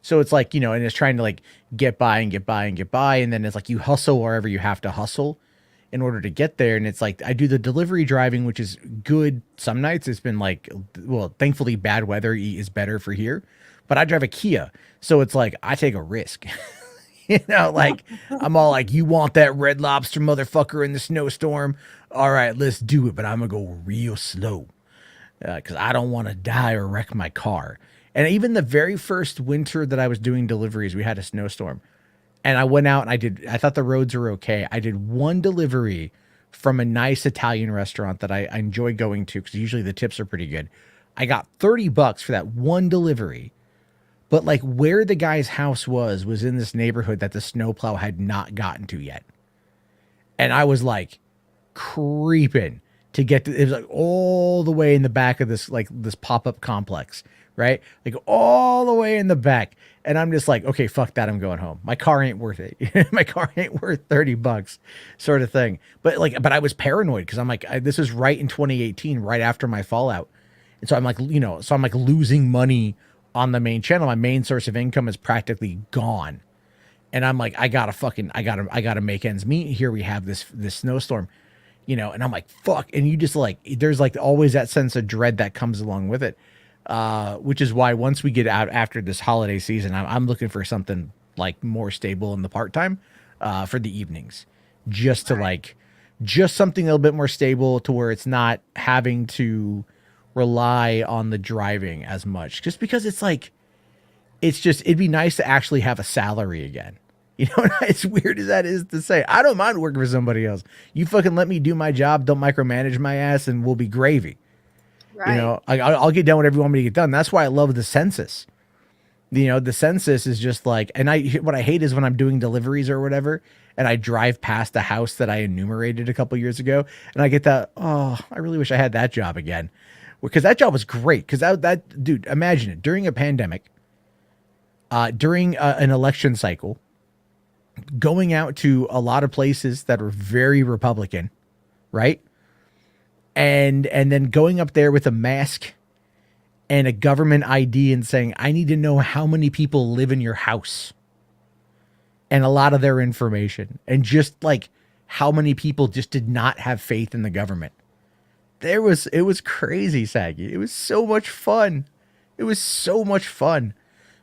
So it's like, and it's trying to like get by and get by and get by. And then it's like you hustle wherever you have to hustle in order to get there. And it's like I do the delivery driving, which is good. Some nights it's been like, well, thankfully bad weather is better for here, but I drive a Kia. So it's like I take a risk. Like I'm all like, you want that Red Lobster motherfucker in the snowstorm? All right, let's do it. But I'm going to go real slow because I don't want to die or wreck my car. And even the very first winter that I was doing deliveries, we had a snowstorm. And I went out and I thought the roads were okay. I did one delivery from a nice Italian restaurant that I enjoy going to because usually the tips are pretty good. I got $30 for that one delivery. But like where the guy's house was in this neighborhood that the snowplow had not gotten to yet. And I was like creeping to get to, it was like all the way in the back of this pop-up complex, right? Like all the way in the back. And I'm just like, okay, fuck that. I'm going home. My car ain't worth it. My car ain't worth $30 sort of thing. But I was paranoid because I'm like, this was right in 2018, right after my fallout. And so I'm like, losing money on the main channel. My main source of income is practically gone. And I'm like, I gotta make ends meet. Here we have this snowstorm, and I'm like, fuck. And you just like, there's like always that sense of dread that comes along with it. Which is why once we get out after this holiday season, I'm looking for something like more stable in the part-time, for the evenings, just to like, just something a little bit more stable to where it's not having to rely on the driving as much, just because it's like, it'd be nice to actually have a salary again. As weird as that is to say, I don't mind working for somebody else. You fucking let me do my job. Don't micromanage my ass and we'll be gravy. Right. I'll get done whatever you want me to get done. That's why I love the census. The census is just like, and what I hate is when I'm doing deliveries or whatever, and I drive past a house that I enumerated a couple years ago, and I get that, oh, I really wish I had that job again. Because that job was great. Because that dude, imagine it, during a pandemic, during an election cycle, going out to a lot of places that were very Republican, right? And then going up there with a mask and a government ID and saying, I need to know how many people live in your house and a lot of their information, and just like how many people just did not have faith in the government. It was crazy, Saggy. It was so much fun. It was so much fun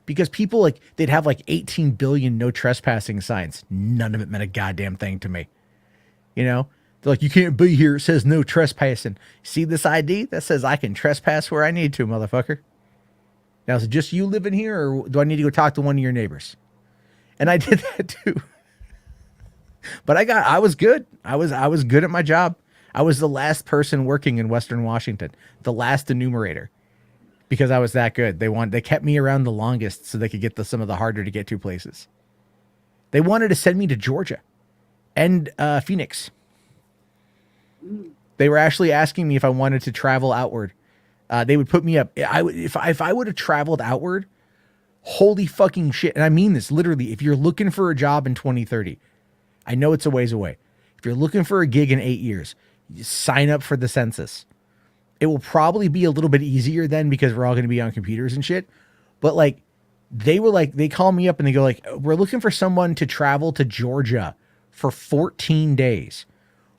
because people they'd have 18 billion no trespassing signs. None of it meant a goddamn thing to me. They're like, you can't be here. It says no trespassing. See this ID that says I can trespass where I need to, motherfucker. Now, is it just you living here, or do I need to go talk to one of your neighbors? And I did that too. But I was good. I was good at my job. I was the last person working in Western Washington, the last enumerator, because I was that good. They kept me around the longest so they could get some of the harder to get to places. They wanted to send me to Georgia and Phoenix. They were actually asking me if I wanted to travel outward. They would put me up. If I would have traveled outward, holy fucking shit. And I mean this literally. If you're looking for a job in 2030, I know it's a ways away. If you're looking for a gig in 8 years, you sign up for the census. It will probably be a little bit easier then because we're all going to be on computers and shit. But they call me up and they go we're looking for someone to travel to Georgia for 14 days.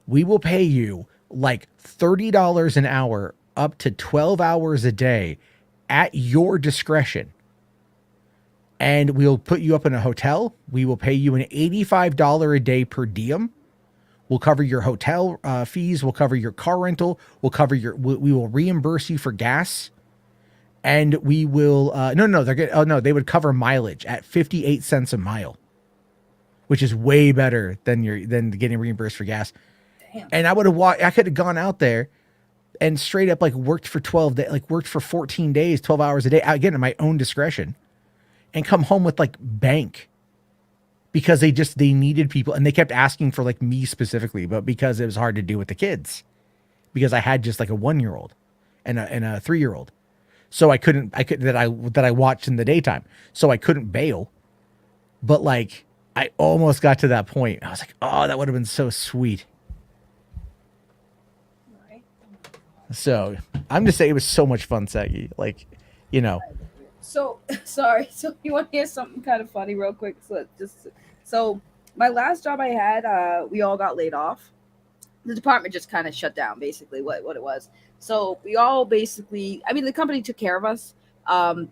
We will pay you like $30 an hour up to 12 hours a day at your discretion. And we'll put you up in a hotel. We will pay you an $85 a day per diem. We'll cover your hotel fees. We'll cover your car rental. We will reimburse you for gas. And we will, they would cover mileage at 58 cents a mile, which is way better than getting reimbursed for gas. Damn. And I could have gone out there and straight up like worked for 14 days, 12 hours a day, again, at my own discretion, and come home with like bank, because they needed people, and they kept asking for like me specifically, but because it was hard to do with the kids, because I had just like a 1-year-old and a 3-year-old. So I watched in the daytime. So I couldn't bail. But like, I almost got to that point. I was like, oh, that would have been so sweet. Right. So I'm just saying, it was so much fun, Sagi. Like, you know. So sorry. So you want to hear something kind of funny real quick? So my last job I had, we all got laid off. The department just kind of shut down, basically what it was. So we all basically, I mean, the company took care of us.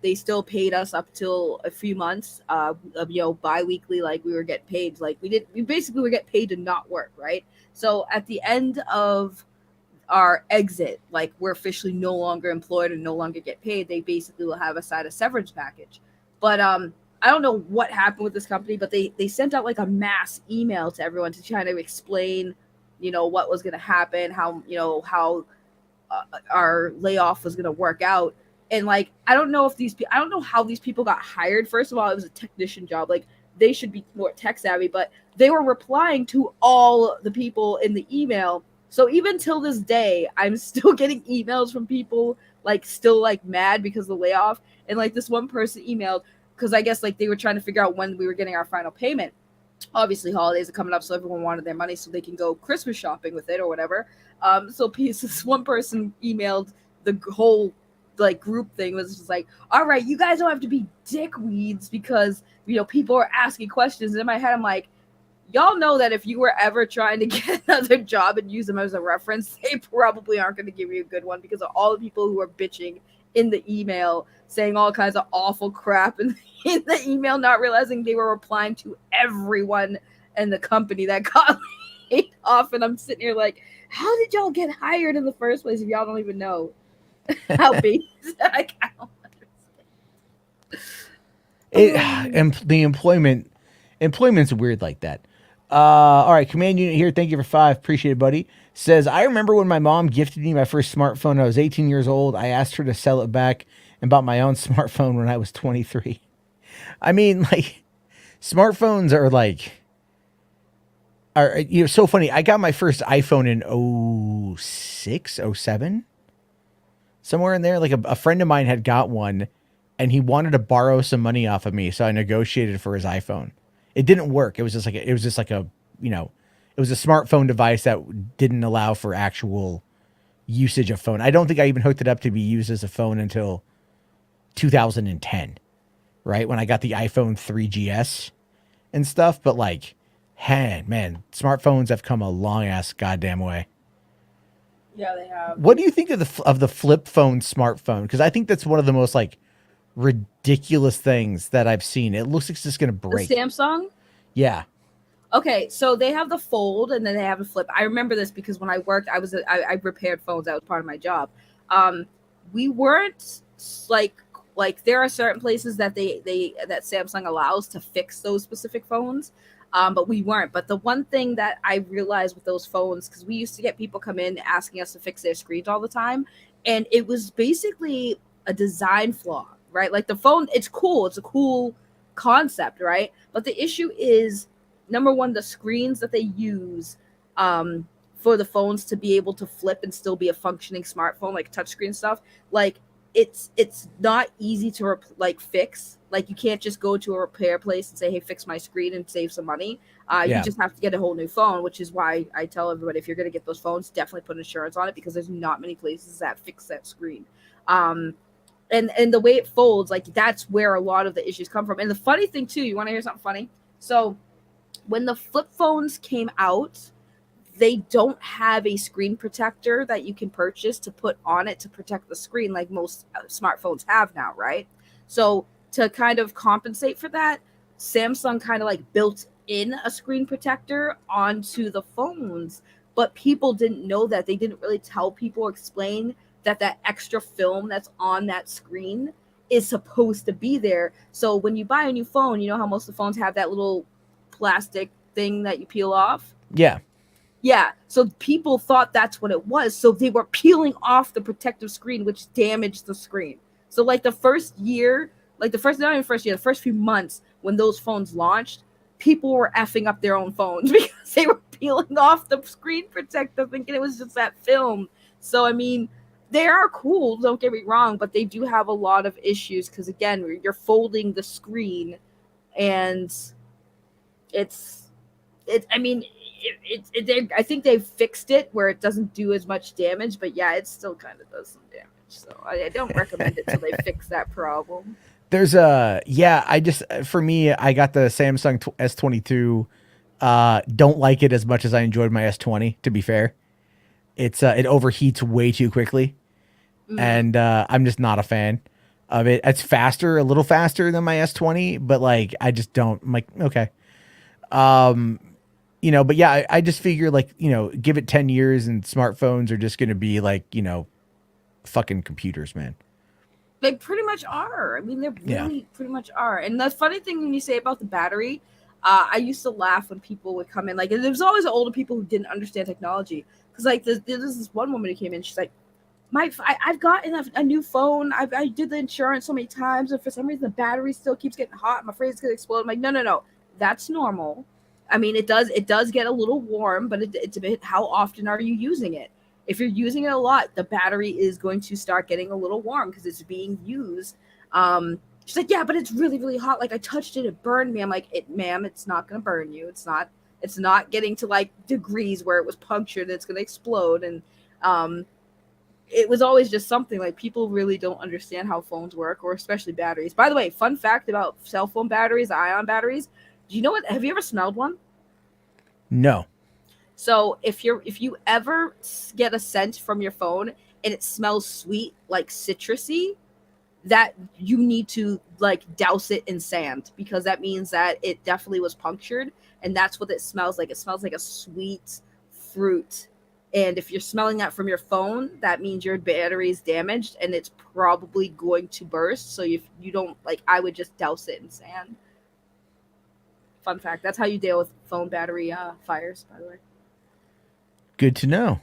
They still paid us up till a few months, bi-weekly, like we were getting paid. Like we basically were getting paid to not work, right? So at the end of our exit, like we're officially no longer employed and no longer get paid, they basically will have us sign a severance package. But I don't know what happened with this company, but they sent out like a mass email to everyone to try to explain, what was going to happen, how our layoff was going to work out. And like, I don't know how these people got hired. First of all, it was a technician job. Like, they should be more tech savvy, but they were replying to all the people in the email. So even till this day, I'm still getting emails from people like still like mad because of the layoff. And like this one person emailed, because I guess like they were trying to figure out when we were getting our final payment. Obviously holidays are coming up, so everyone wanted their money so they can go Christmas shopping with it or whatever. So this one person emailed the whole like group thing, was just like, all right, you guys don't have to be dickweeds because people are asking questions. And in my head, I'm like, y'all know that if you were ever trying to get another job and use them as a reference, they probably aren't going to give you a good one, because of all the people who are bitching in the email, saying all kinds of awful crap in the email, not realizing they were replying to everyone in the company that got laid off. And I'm sitting here like, how did y'all get hired in the first place if y'all don't even know how big? Like, I don't understand. The employment's weird like that. All right, Command Unit here. Thank you for 5. Appreciate it, buddy. Says, I remember when my mom gifted me my first smartphone. I was 18 years old. I asked her to sell it back and bought my own smartphone when I was 23. I mean, like, smartphones are so funny. I got my first iPhone in 06, 07, somewhere in there. Like a friend of mine had got one, and he wanted to borrow some money off of me, so I negotiated for his iPhone. It didn't work. It was just like a it was a smartphone device that didn't allow for actual usage of phone. I don't think I even hooked it up to be used as a phone until 2010, right? When I got the iPhone 3GS and stuff. But like, man, smartphones have come a long ass goddamn way. Yeah, they have. What do you think of the flip phone smartphone? Because I think that's one of the most like ridiculous things that I've seen. It looks like it's just gonna break. The Samsung? Yeah. Okay, so they have the fold and then they have the flip. I remember this because when I worked, I repaired phones. That was part of my job. We weren't like there are certain places that that Samsung allows to fix those specific phones, but we weren't. But the one thing that I realized with those phones, because we used to get people come in asking us to fix their screens all the time, and it was basically a design flaw, right? Like the phone, it's cool. It's a cool concept, right? But the issue is, number one, the screens that they use for the phones to be able to flip and still be a functioning smartphone, like touchscreen stuff, like it's not easy to fix. Like you can't just go to a repair place and say, hey, fix my screen and save some money. You just have to get a whole new phone, which is why I tell everybody, if you're going to get those phones, definitely put insurance on it, because there's not many places that fix that screen. And the way it folds, like that's where a lot of the issues come from. And the funny thing too, you want to hear something funny? So when the flip phones came out, they don't have a screen protector that you can purchase to put on it to protect the screen like most smartphones have now, right? So to kind of compensate for that, Samsung kind of like built in a screen protector onto the phones, but people didn't know that. They didn't really tell people or explain that that extra film that's on that screen is supposed to be there. So when you buy a new phone, you know how most of the phones have that little plastic thing that you peel off? Yeah. Yeah, so people thought that's what it was. So they were peeling off the protective screen, which damaged the screen. So like the first year, like the first, not even first year, the first few months when those phones launched, people were effing up their own phones because they were peeling off the screen protector thinking it was just that film. So I mean, they are cool, don't get me wrong, but they do have a lot of issues because again, you're folding the screen and I mean, I think they've fixed it where it doesn't do as much damage, but yeah, it still kind of does some damage. So I don't recommend it till they fix that problem. There's for me, I got the Samsung S22. Don't like it as much as I enjoyed my S20, to be fair. It overheats way too quickly. And I'm just not a fan of it. It's faster, a little faster than my S20, but like I just don't. I'm like, okay. But yeah, I just figure like, give it 10 years and smartphones are just going to be like, fucking computers, man. They pretty much are. I mean, they really pretty much are. And the funny thing when you say about the battery, I used to laugh when people would come in. Like, and there was always older people who didn't understand technology. Because, like, there's this one woman who came in. She's like, I've gotten a new phone. I did the insurance so many times. And for some reason, the battery still keeps getting hot. I'm afraid it's going to explode. I'm like, no. That's normal. I mean, it does get a little warm, but it's a bit, how often are you using it? If you're using it a lot, the battery is going to start getting a little warm because it's being used. She's like, yeah, but it's really, really hot. Like I touched it, it burned me. I'm like, ma'am, it's not going to burn you. It's not getting to like degrees where it was punctured and it's going to explode. And it was always just something like people really don't understand how phones work, or especially batteries. By the way, fun fact about cell phone batteries, ion batteries. Do you know what? Have you ever smelled one? No. So if you ever get a scent from your phone and it smells sweet, like citrusy, that you need to like douse it in sand because that means that it definitely was punctured, and that's what it smells like. It smells like a sweet fruit. And if you're smelling that from your phone, that means your battery is damaged and it's probably going to burst. So if you don't like, I would just douse it in sand. Fun fact. That's how you deal with phone battery fires, by the way. Good to know.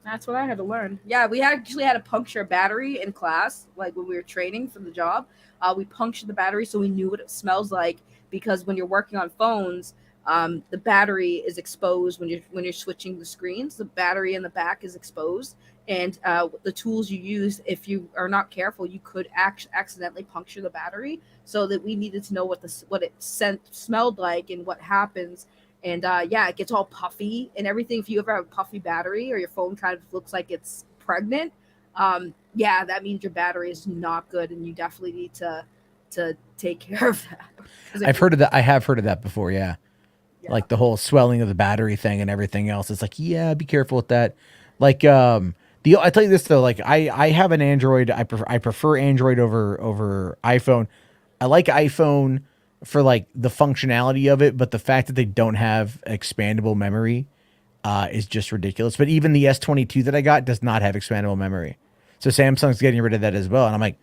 That's what I had to learn. Yeah, we actually had to puncture a battery in class, like when we were training for the job. We punctured the battery so we knew what it smells like, because when you're working on phones, the battery is exposed when you're switching the screens. The battery in the back is exposed, and the tools you use, if you are not careful, you could accidentally puncture the battery. So that we needed to know what it smelled like and what happens. And it gets all puffy and everything. If you ever have a puffy battery or your phone kind of looks like it's pregnant, that means your battery is not good, and you definitely need to take care of that. I've heard of that. I have heard of that before. Yeah. Like the whole swelling of the battery thing and everything else. It's like, yeah, be careful with that. Like, I tell you this though, like I have an Android. I prefer Android over iPhone. I like iPhone for like the functionality of it, but the fact that they don't have expandable memory is just ridiculous. But even the S22 that I got does not have expandable memory. So Samsung's getting rid of that as well. And I'm like,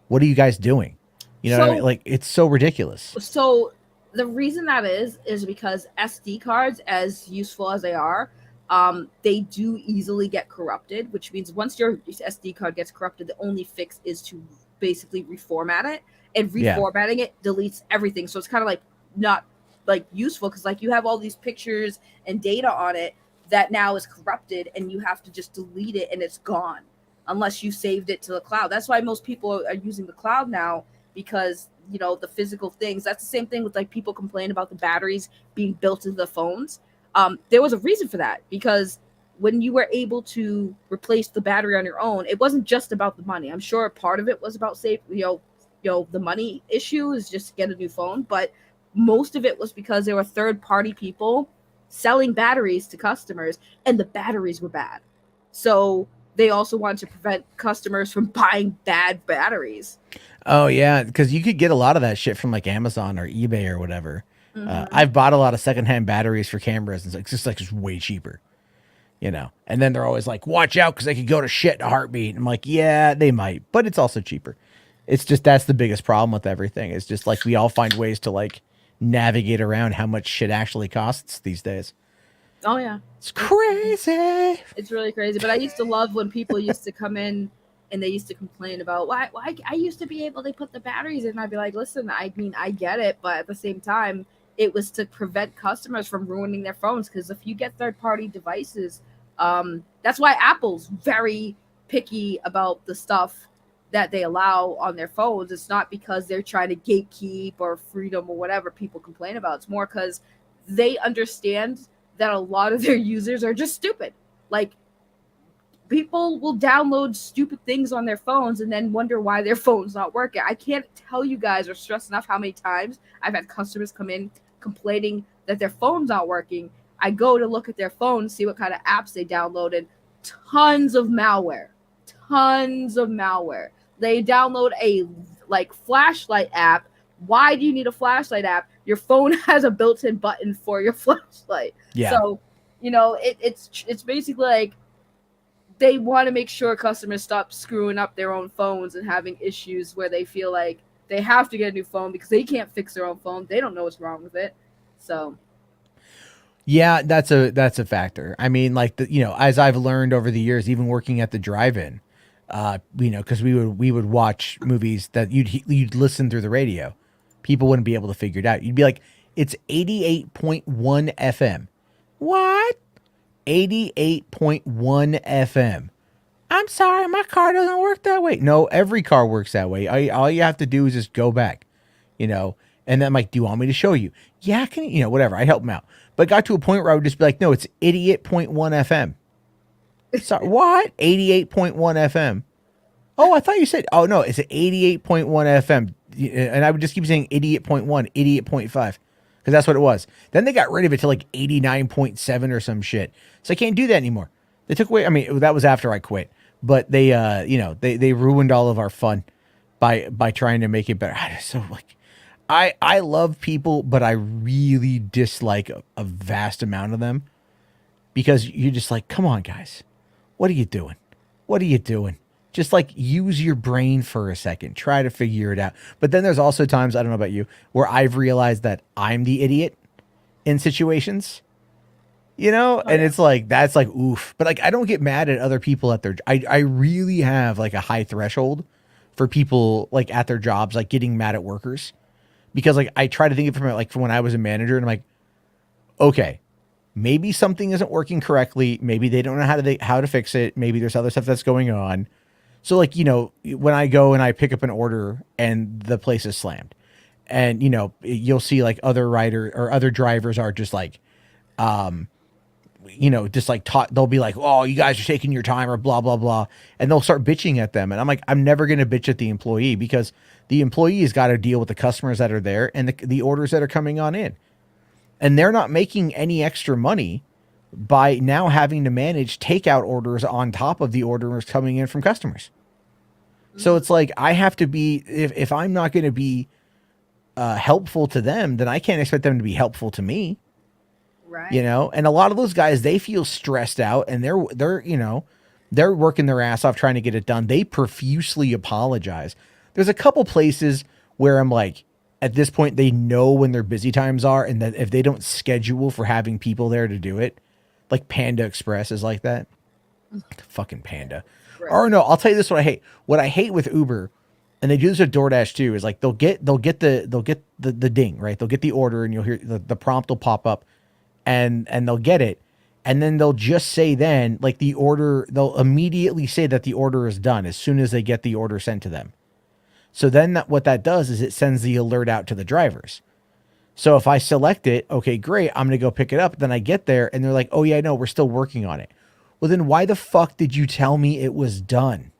what are you guys doing? You know what I mean? Like, it's so ridiculous. So the reason that is because SD cards, as useful as they are, they do easily get corrupted, which means once your SD card gets corrupted, the only fix is to basically reformat it, and reformatting it deletes everything. So it's kind of like not like useful, because like you have all these pictures and data on it that now is corrupted, and you have to just delete it and it's gone unless you saved it to the cloud. That's why most people are using the cloud now, because the physical things. That's the same thing with like people complain about the batteries being built into the phones. There was a reason for that, because when you were able to replace the battery on your own, it wasn't just about the money. I'm sure part of it was about the money issue is just to get a new phone, but most of it was because there were third-party people selling batteries to customers, and the batteries were bad. So they also wanted to prevent customers from buying bad batteries. Oh yeah, because you could get a lot of that shit from like Amazon or eBay or whatever. Mm-hmm. I've bought a lot of secondhand batteries for cameras, and it's just way cheaper, you know. And then they're always like, "Watch out, because they could go to shit in a heartbeat." I'm like, "Yeah, they might, but it's also cheaper." It's just that's the biggest problem with everything. It's just like we all find ways to like navigate around how much shit actually costs these days. Oh yeah, It's crazy. it's really crazy. But I used to love when people used to come in and they used to complain about why I used to be able to put the batteries in. I'd be like, listen, I mean, I get it, but at the same time, it was to prevent customers from ruining their phones. Because if you get third-party devices, that's why Apple's very picky about the stuff that they allow on their phones. It's not because they're trying to gatekeep or freedom or whatever people complain about. It's more because they understand that a lot of their users are just stupid. Like, people will download stupid things on their phones and then wonder why their phone's not working. I can't tell you guys or stress enough how many times I've had customers come in complaining that their phone's not working. I go to look at their phone, see what kind of apps they downloaded. Tons of malware. They download a like flashlight app. Why do you need a flashlight app? Your phone has a built-in button for your flashlight. Yeah. So, you know, it's basically like they want to make sure customers stop screwing up their own phones and having issues where they feel like they have to get a new phone because they can't fix their own phone. They don't know what's wrong with it. So yeah, that's a factor. I mean, like as I've learned over the years, even working at the drive-in, because we would watch movies that you'd listen through the radio. People wouldn't be able to figure it out. You'd be like, it's 88.1 FM. What? 88.1 FM. I'm sorry, my car doesn't work that way. No, every car works that way. All you have to do is just go back, and then I'm like, do you want me to show you? Yeah, can you, whatever. I help them out. But it got to a point where I would just be like, no, it's 88.1 FM. Sorry, what? 88.1 FM. Oh, I thought you said, oh no, it's 88.1 FM. And I would just keep saying 88.1, 88.5. Because that's what it was. Then they got rid of it to like 89.7 or some shit. So I can't do that anymore. They took away, I mean, that was after I quit. But they, they ruined all of our fun by trying to make it better. So like, I love people, but I really dislike a vast amount of them. Because you're just like, come on, guys. What are you doing? What are you doing? Just like use your brain for a second. Try to figure it out. But then there's also times, I don't know about you, where I've realized that I'm the idiot in situations. And it's like, that's like, oof. But like, I don't get mad at other people at I really have like a high threshold for people like at their jobs, like getting mad at workers. Because like, I try to think of it from when I was a manager and I'm like, okay, maybe something isn't working correctly. Maybe they don't know how to fix it. Maybe there's other stuff that's going on. So like, when I go and I pick up an order and the place is slammed and, you'll see like other drivers are just like, just like they'll be like, oh, you guys are taking your time or blah, blah, blah. And they'll start bitching at them. And I'm like, I'm never going to bitch at the employee because the employee has got to deal with the customers that are there and the orders that are coming on in. And they're not making any extra money by now having to manage takeout orders on top of the orders coming in from customers. So it's like, I have to be, if I'm not going to be helpful to them, then I can't expect them to be helpful to me. right. And a lot of those guys, they feel stressed out and they're working their ass off trying to get it done. They profusely apologize. There's a couple places where I'm like, at this point, they know when their busy times are and that if they don't schedule for having people there to do it, like Panda Express is like that. Fucking Panda. Right. Or no, I'll tell you this, what I hate. What I hate with Uber, and they do this with DoorDash too, is like they'll get the ding, right? They'll get the order and you'll hear the prompt will pop up and they'll get it. And then they'll just say like they'll immediately say that the order is done as soon as they get the order sent to them. So then what that does is it sends the alert out to the drivers. So if I select it, okay, great, I'm going to go pick it up. Then I get there and they're like, oh yeah, no, we're still working on it. Well, then why the fuck did you tell me it was done?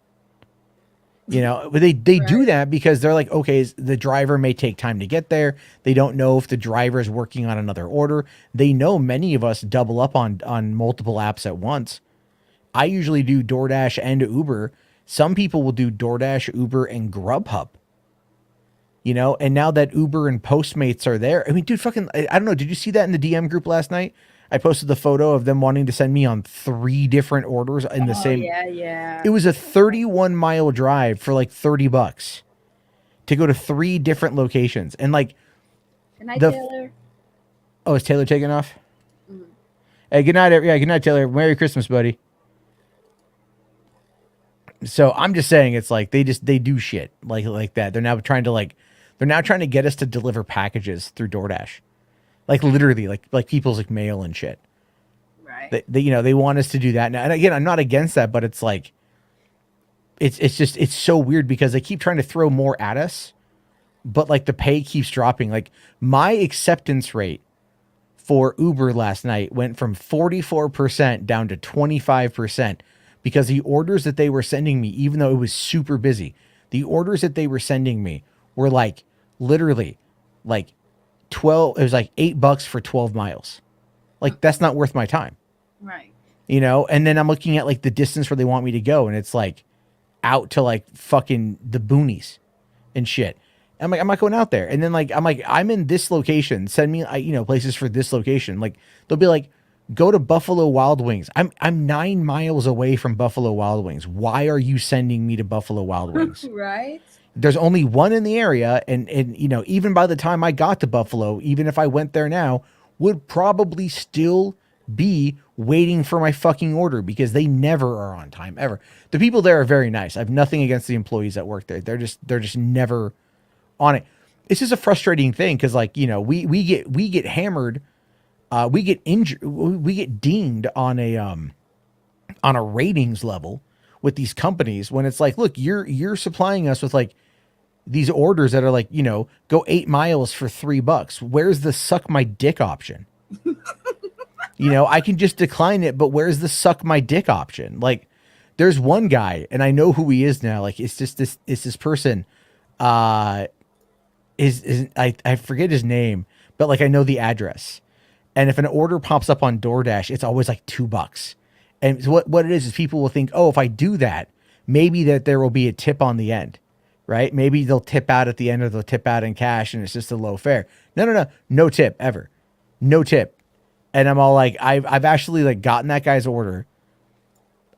You know, but they do Right. that because they're like, okay, the driver may take time to get there. They don't know if the driver is working on another order. They know many of us double up on multiple apps at once. I usually do DoorDash and Uber. Some people will do DoorDash, Uber, and Grubhub. You know, and now that Uber and Postmates are there, I mean, dude, fucking, I don't know. Did you see that in the DM group last night? I posted the photo of them wanting to send me on 3 different orders in the Oh same. yeah. It was a 31-mile drive for like $30 to go to 3 different locations. And like, Good night, the- Taylor. oh, is Taylor taking off? Mhm. Hey, good night. Yeah, good night, Taylor. Merry Christmas, buddy. So I'm just saying, it's like they do shit like that. They're now trying to get us to deliver packages through DoorDash, like literally, like people's like mail and shit. Right. They want us to do that now. And again, I'm not against that, but it's like, it's so weird because they keep trying to throw more at us, but like the pay keeps dropping. Like my acceptance rate for Uber last night went from 44% down to 25% because the orders that they were sending me, even though it was super busy, the orders that they were sending me were like literally like 12, it was like $8 for 12 miles. Like that's not worth my time, Right. you know? And then I'm looking at like the distance where they want me to go, and it's like out to like fucking the boonies and shit. I'm like, I'm not going out there. And then like, I'm in this location. Send me, places for this location. Like they'll be like, go to Buffalo Wild Wings. I'm 9 miles away from Buffalo Wild Wings. Why are you sending me to Buffalo Wild Wings? Right. There's only one in the area. And even by the time I got to Buffalo, even if I went there now, would probably still be waiting for my fucking order because they never are on time ever. The people there are very nice. I have nothing against the employees that work there. They're just never on it. It's just a frustrating thing because like, we get hammered, we get injured, we get dinged on a ratings level with these companies when it's like, look, you're supplying us with like these orders that are like, go 8 miles for $3. Where's the suck my dick option? I can just decline it, but where's the suck my dick option? Like there's one guy, and I know who he is now. Like it's this person, I forget his name, but like I know the address. And if an order pops up on DoorDash, it's always like $2. And so what it is people will think, oh, if I do that, maybe that there will be a tip on the end, right? Maybe they'll tip out at the end, or they'll tip out in cash, and it's just a low fare. No tip ever, no tip. And I'm all like, I've actually like gotten that guy's order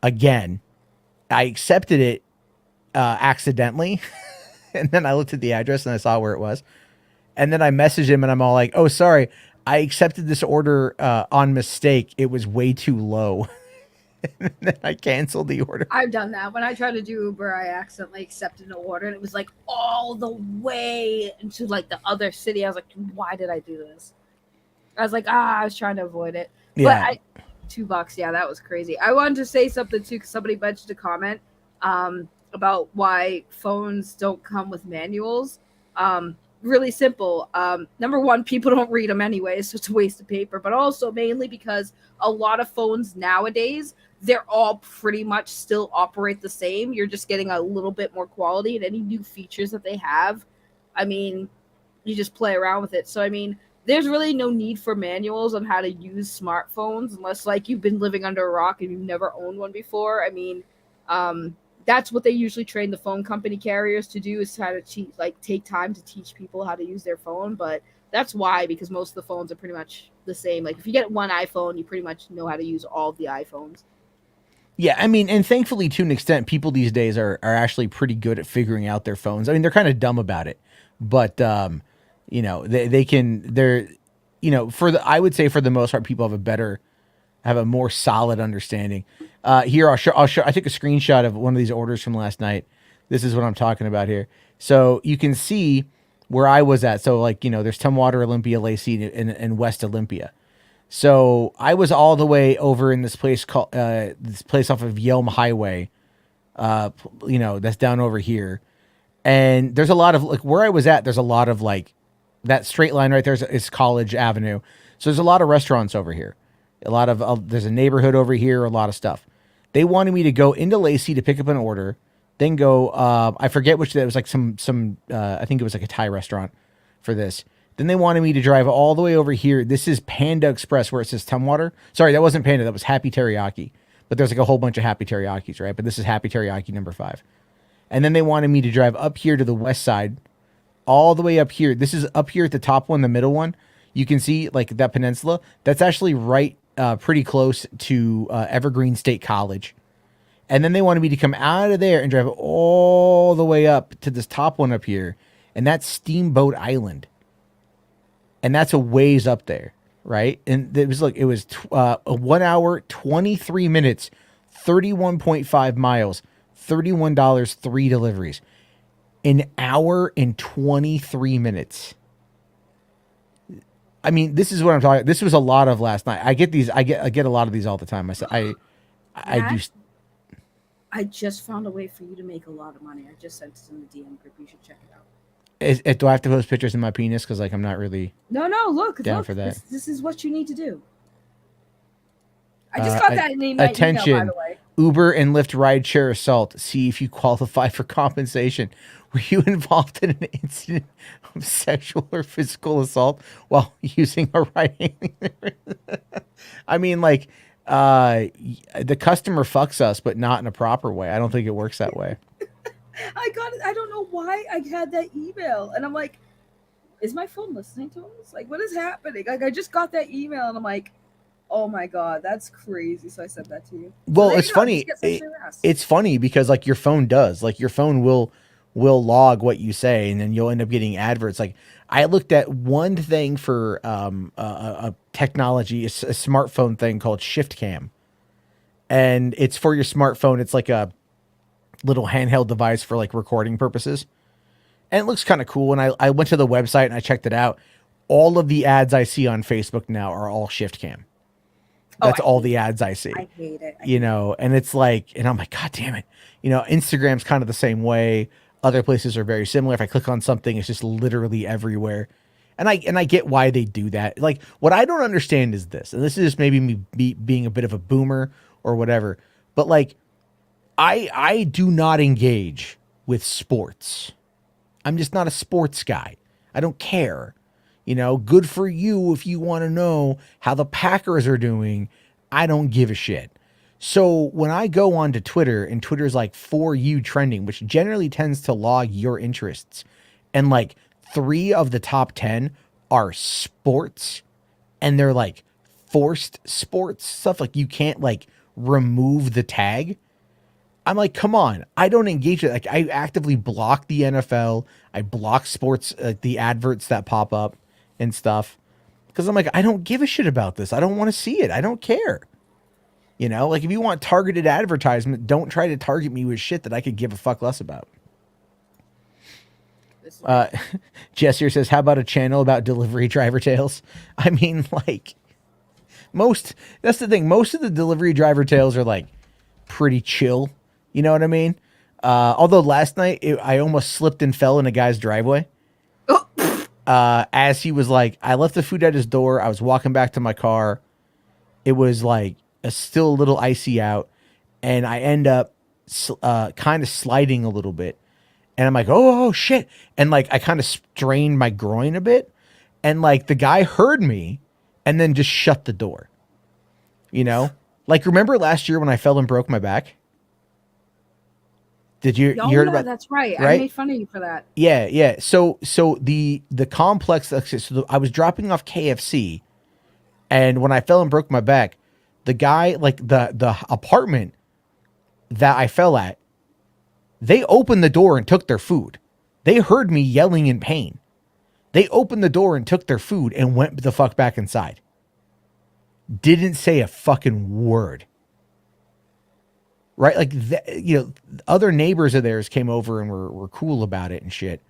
again. I accepted it accidentally, and then I looked at the address and I saw where it was, and then I messaged him and I'm all like, oh, sorry, I accepted this order on mistake. It was way too low. And then I canceled the order. I've done that. When I tried to do Uber, I accidentally accepted an order, and it was like all the way into like the other city. I was like, why did I do this? I was like, I was trying to avoid it. Yeah. But $2, yeah, that was crazy. I wanted to say something too, because somebody mentioned a comment about why phones don't come with manuals. Really simple. Number one, people don't read them anyway, so it's a waste of paper. But also mainly because a lot of phones nowadays, they're all pretty much still operate the same. You're just getting a little bit more quality, and any new features that they have, I mean, you just play around with it. So I mean, there's really no need for manuals on how to use smartphones unless like you've been living under a rock and you've never owned one before. I mean, that's what they usually train the phone company carriers to do, is try to take time to teach people how to use their phone. But that's why, because most of the phones are pretty much the same. Like if you get one iPhone, you pretty much know how to use all of the iPhones. Yeah, I mean, and thankfully, to an extent, people these days are actually pretty good at figuring out their phones. I mean, they're kind of dumb about it, but they're I would say for the most part, people have a more solid understanding. Here, I'll show. I took a screenshot of one of these orders from last night. This is what I'm talking about here. So you can see where I was at. So like, there's Tumwater, Olympia, Lacey, and West Olympia. So I was all the way over in this place called this place off of Yelm Highway. That's down over here. And there's a lot of like where I was at, there's a lot of like that straight line right there is College Avenue. So there's a lot of restaurants over here. There's a neighborhood over here, a lot of stuff. They wanted me to go into Lacey to pick up an order, then go, I forget which, that was like some, I think it was like a Thai restaurant for this. Then they wanted me to drive all the way over here. This is Panda Express where it says Tumwater. Sorry, that wasn't Panda. That was Happy Teriyaki. But there's like a whole bunch of Happy Teriyakis, right? But this is Happy Teriyaki number 5. And then they wanted me to drive up here to the west side, all the way up here. This is up here at the top one, the middle one. You can see like that peninsula. That's actually right pretty close to Evergreen State College. And then they wanted me to come out of there and drive all the way up to this top one up here. And that's Steamboat Island. And that's a ways up there, right? And it was 1 hour, 23 minutes, 31.5 miles, $31, 3 deliveries. An hour and 23 minutes. I mean, this is what I'm talking. This was a lot of last night. I get these. I get a lot of these all the time. I just found a way for you to make a lot of money. I just sent it in the DM group. You should check it out. Do I have to post pictures of my penis? Because like I'm not really. No. Look for that. This is what you need to do. I just got that name. Attention, email, by the way. Uber and Lyft rideshare assault. See if you qualify for compensation. Were you involved in an incident of sexual or physical assault while using a ride-hailing? I mean, like, the customer fucks us, but not in a proper way. I don't think it works that way. I got it. I don't know why I had that email, and I'm like, is my phone listening to us? Like, what is happening? Like, I just got that email, and I'm like, oh my god, that's crazy. So I sent that to you. Well, it's funny. It's funny because like your phone does. Like your phone will log what you say, and then you'll end up getting adverts. Like I looked at one thing for a technology, a smartphone thing called Shift Cam, and it's for your smartphone. It's like a little handheld device for like recording purposes, and it looks kind of cool. And I went to the website and I checked it out. All of the ads I see on Facebook now are all Shift Cam. That's all the ads I see. I hate it. And it's like, and I'm like, God damn it. Instagram's kind of the same way. Other places are very similar. If I click on something, it's just literally everywhere. And I get why they do that. Like, what I don't understand is this, and this is just maybe me being a bit of a boomer or whatever, but like, I do not engage with sports. I'm just not a sports guy. I don't care. Good for you if you want to know how the Packers are doing. I don't give a shit. So when I go onto Twitter and Twitter's like For You trending, which generally tends to log your interests, and like 3 of the top 10 are sports, and they're like forced sports stuff. Like you can't like remove the tag. I'm like, come on. I don't engage with it. Like I actively block the NFL. I block sports, the adverts that pop up and stuff. Because I'm like, I don't give a shit about this. I don't want to see it. I don't care. Like if you want targeted advertisement, don't try to target me with shit that I could give a fuck less about. Jess here says, how about a channel about delivery driver tales? I mean, like that's the thing. Most of the delivery driver tales are like pretty chill. You know what I mean? Although last night I almost slipped and fell in a guy's driveway. As he was like, I left the food at his door. I was walking back to my car. It was like still a little icy out. And I end up kind of sliding a little bit. And I'm like, oh, shit. And like, I kind of strained my groin a bit. And like, the guy heard me and then just shut the door. Like, remember last year when I fell and broke my back? Did you heard about? That's right. I made fun of you for that. Yeah. So the complex. So I was dropping off KFC, and when I fell and broke my back, the guy, like the apartment that I fell at, they opened the door and took their food. They heard me yelling in pain. They opened the door and took their food and went the fuck back inside. Didn't say a fucking word. Right? Like, other neighbors of theirs came over and were cool about it and shit.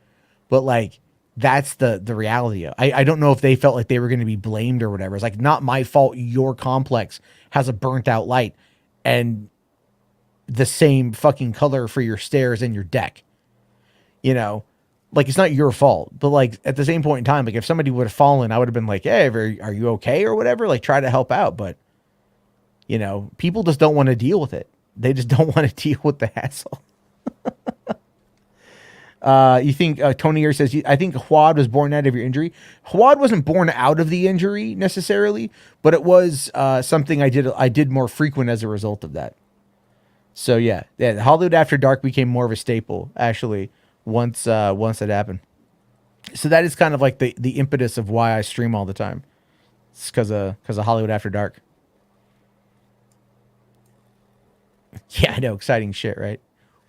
But like, that's the reality. I don't know if they felt like they were going to be blamed or whatever. It's like, not my fault. Your complex has a burnt out light and the same fucking color for your stairs and your deck. Like, it's not your fault. But like, at the same point in time, like if somebody would have fallen, I would have been like, hey, are you okay or whatever? Like, try to help out. But people just don't want to deal with it. They just don't want to deal with the hassle. You think Tony here says, I think HWAD was born out of your injury. HWAD wasn't born out of the injury necessarily, but it was something I did more frequent as a result of that. So yeah, Hollywood After Dark became more of a staple actually once it happened. So that is kind of like the impetus of why I stream all the time. It's because of Hollywood After Dark. Yeah, I know, exciting shit, right?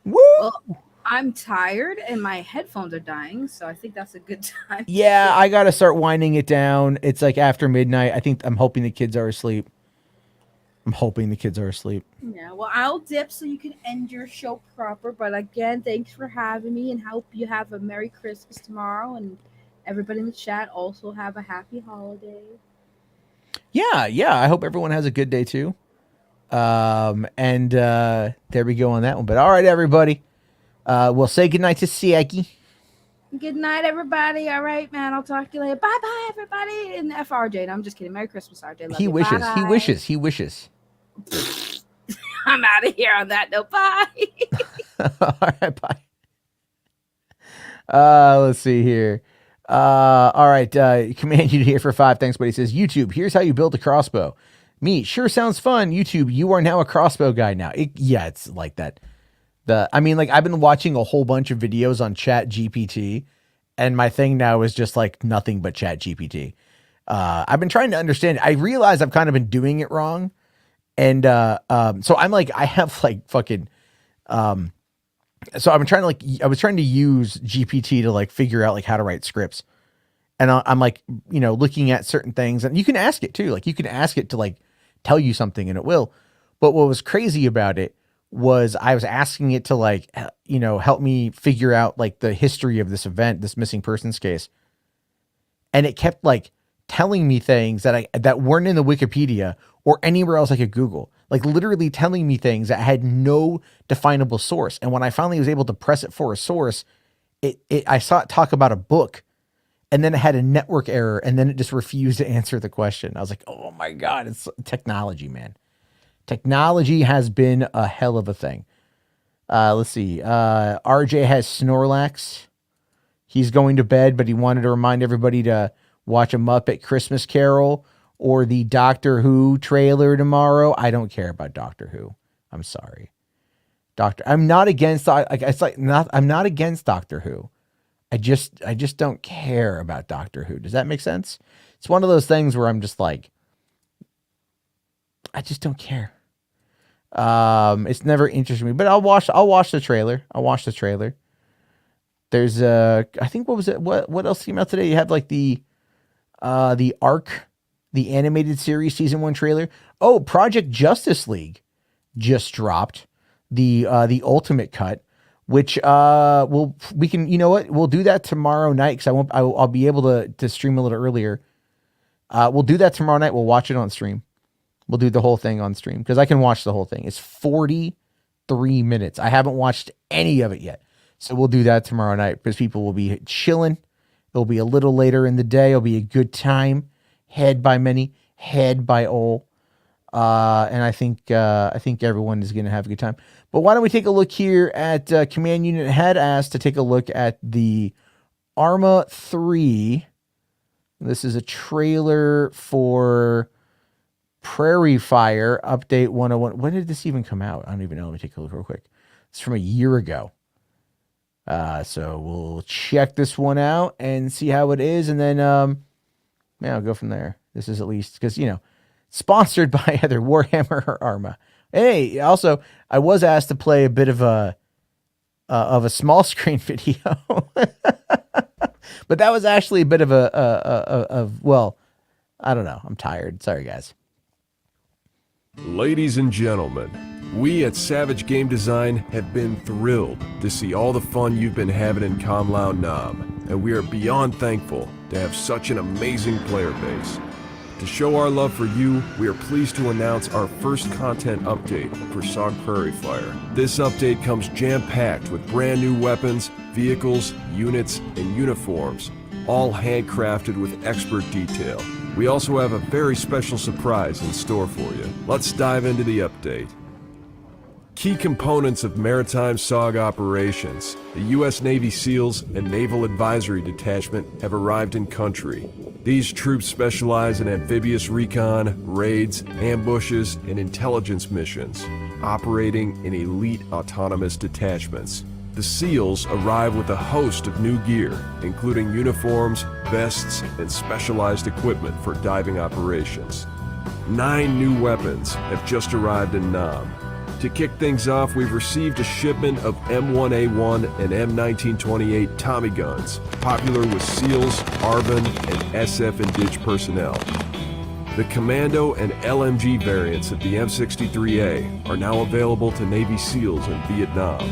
Woo! Well, I'm tired and my headphones are dying, so I think that's a good time. Yeah, I gotta start winding it down. It's like after midnight. I'm hoping the kids are asleep. Yeah, well, I'll dip so you can end your show proper. But again, thanks for having me, and hope you have a Merry Christmas tomorrow, and everybody in the chat also have a happy holiday. Yeah. I hope everyone has a good day too. And there we go on that one. But all right, everybody. We'll say goodnight to Siaki. Good night, everybody. All right, man. I'll talk to you later. Bye, bye, everybody. And F RJ. No, I'm just kidding. Merry Christmas, RJ. Love He you. wishes. Bye. He wishes. I'm out of here on that note. Bye. All right, bye. Let's see here. All right. Command you to here for 5. Thanks, buddy. He says, YouTube, here's how you build a crossbow. Me, sure sounds fun. YouTube, you are now a crossbow guy now. It's like that. I've been watching a whole bunch of videos on Chat GPT, and my thing now is just like nothing but Chat GPT. I've been trying to understand it. I realize I've kind of been doing it wrong. And so I'm like, I have like fucking, so I was trying to use GPT to like figure out like how to write scripts. And I'm like, looking at certain things, and you can ask it too. Like you can ask it to like tell you something and it will. But what was crazy about it was I was asking it to like, help me figure out like the history of this event, this missing persons case. And it kept like telling me things that weren't in the Wikipedia or anywhere else I could Google, like literally telling me things that had no definable source. And when I finally was able to press it for a source, I saw it talk about a book, and then it had a network error, and then it just refused to answer the question. I was like, oh my God, it's technology, man. Technology has been a hell of a thing. Let's see. RJ has Snorlax. He's going to bed, but he wanted to remind everybody to watch a Muppet Christmas Carol or the Doctor Who trailer tomorrow. I don't care about Doctor Who. I'm sorry. I'm not against I'm not against Doctor Who. I just don't care about Doctor Who. Does that make sense? It's one of those things where I'm just like, I just don't care. It's never interested me, but I'll watch the trailer. There's I think, what was it? What else came out today? You have like the Arc, the animated series season 1 trailer. Oh, Project Justice League just dropped the ultimate cut, which we can, we'll do that tomorrow night, because I'll be able to stream a little earlier. We'll do that tomorrow night. We'll watch it on stream. We'll do the whole thing on stream, because I can watch the whole thing. It's 43 minutes. I haven't watched any of it yet. So we'll do that tomorrow night, because people will be chilling. It'll be a little later in the day. It'll be a good time. Head by many, head by all. And I think everyone is going to have a good time. But why don't we take a look here at Command Unit had asked to take a look at the Arma 3. This is a trailer for Prairie Fire Update 101. When did this even come out? I don't even know. Let me take a look real quick. It's from a year ago. So we'll check this one out and see how it is. And then, I'll go from there. This is at least, because, sponsored by either Warhammer or Arma. Hey, also, I was asked to play a bit of a small screen video, but that was actually a bit of well, I don't know. I'm tired. Sorry, guys. Ladies and gentlemen, we at Savage Game Design have been thrilled to see all the fun you've been having in Kamlau Nam, and we are beyond thankful to have such an amazing player base. To show our love for you, we are pleased to announce our first content update for SOG Prairie Fire. This update comes jam-packed with brand new weapons, vehicles, units, and uniforms, all handcrafted with expert detail. We also have a very special surprise in store for you. Let's dive into the update. Key components of maritime SOG operations, the U.S. Navy SEALs and Naval Advisory Detachment have arrived in country. These troops specialize in amphibious recon, raids, ambushes, and intelligence missions, operating in elite autonomous detachments. The SEALs arrive with a host of new gear, including uniforms, vests, and specialized equipment for diving operations. 9 new weapons have just arrived in Nam. To kick things off, we've received a shipment of M1A1 and M1928 Tommy guns, popular with SEALs, ARVN, and SF and DITCH personnel. The Commando and LMG variants of the M63A are now available to Navy SEALs in Vietnam.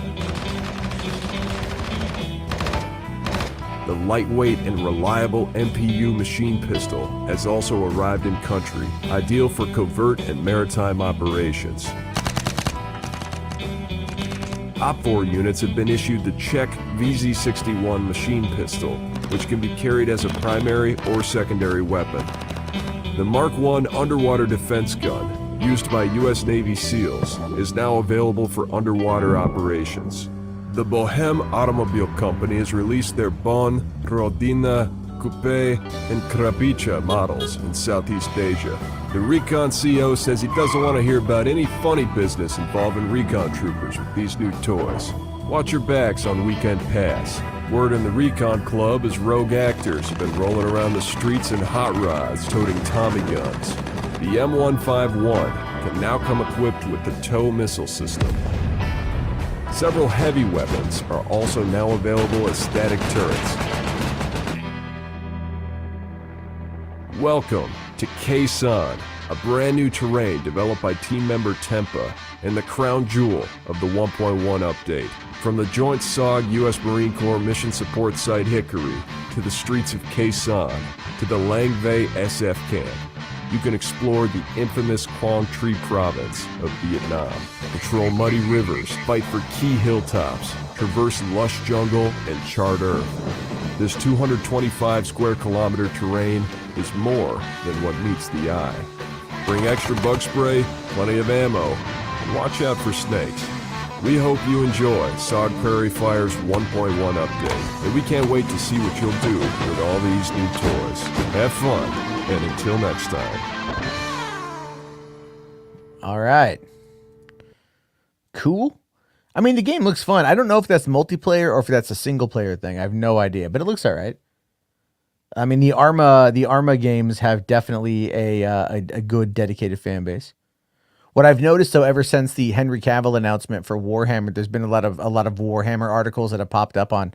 The lightweight and reliable MPU machine pistol has also arrived in country, ideal for covert and maritime operations. OPFOR units have been issued the Czech VZ61 machine pistol, which can be carried as a primary or secondary weapon. The Mark I underwater defense gun, used by U.S. Navy SEALs, is now available for underwater operations. The Bohem Automobile Company has released their Bon, Rodina, Coupe, and Krabica models in Southeast Asia. The Recon CO says he doesn't want to hear about any funny business involving recon troopers with these new toys. Watch your backs on Weekend Pass. Word in the Recon Club is rogue actors have been rolling around the streets in hot rods toting Tommy guns. The M151 can now come equipped with the TOW missile system. Several heavy weapons are also now available as static turrets. Welcome to Khe-Sanh, a brand new terrain developed by team member Tempa and the crown jewel of the 1.1 update. From the Joint SOG U.S. Marine Corps Mission Support Site Hickory to the streets of Khe-Sanh to the Lang Vei SF camp, you can explore the infamous Quang Tri province of Vietnam, patrol muddy rivers, fight for key hilltops, traverse lush jungle, and charred earth. This 225 square kilometer terrain is more than what meets the eye. Bring extra bug spray, plenty of ammo, and watch out for snakes. We hope you enjoy SOG Prairie Fire's 1.1 update, and we can't wait to see what you'll do with all these new toys. Have fun, and until next time. All right. Cool. I mean, the game looks fun. I don't know if that's multiplayer or if that's a single player thing. I have no idea, but it looks all right. I mean, the Arma games have definitely a good dedicated fan base. What I've noticed, though, ever since the Henry Cavill announcement for Warhammer, there's been a lot of Warhammer articles that have popped up on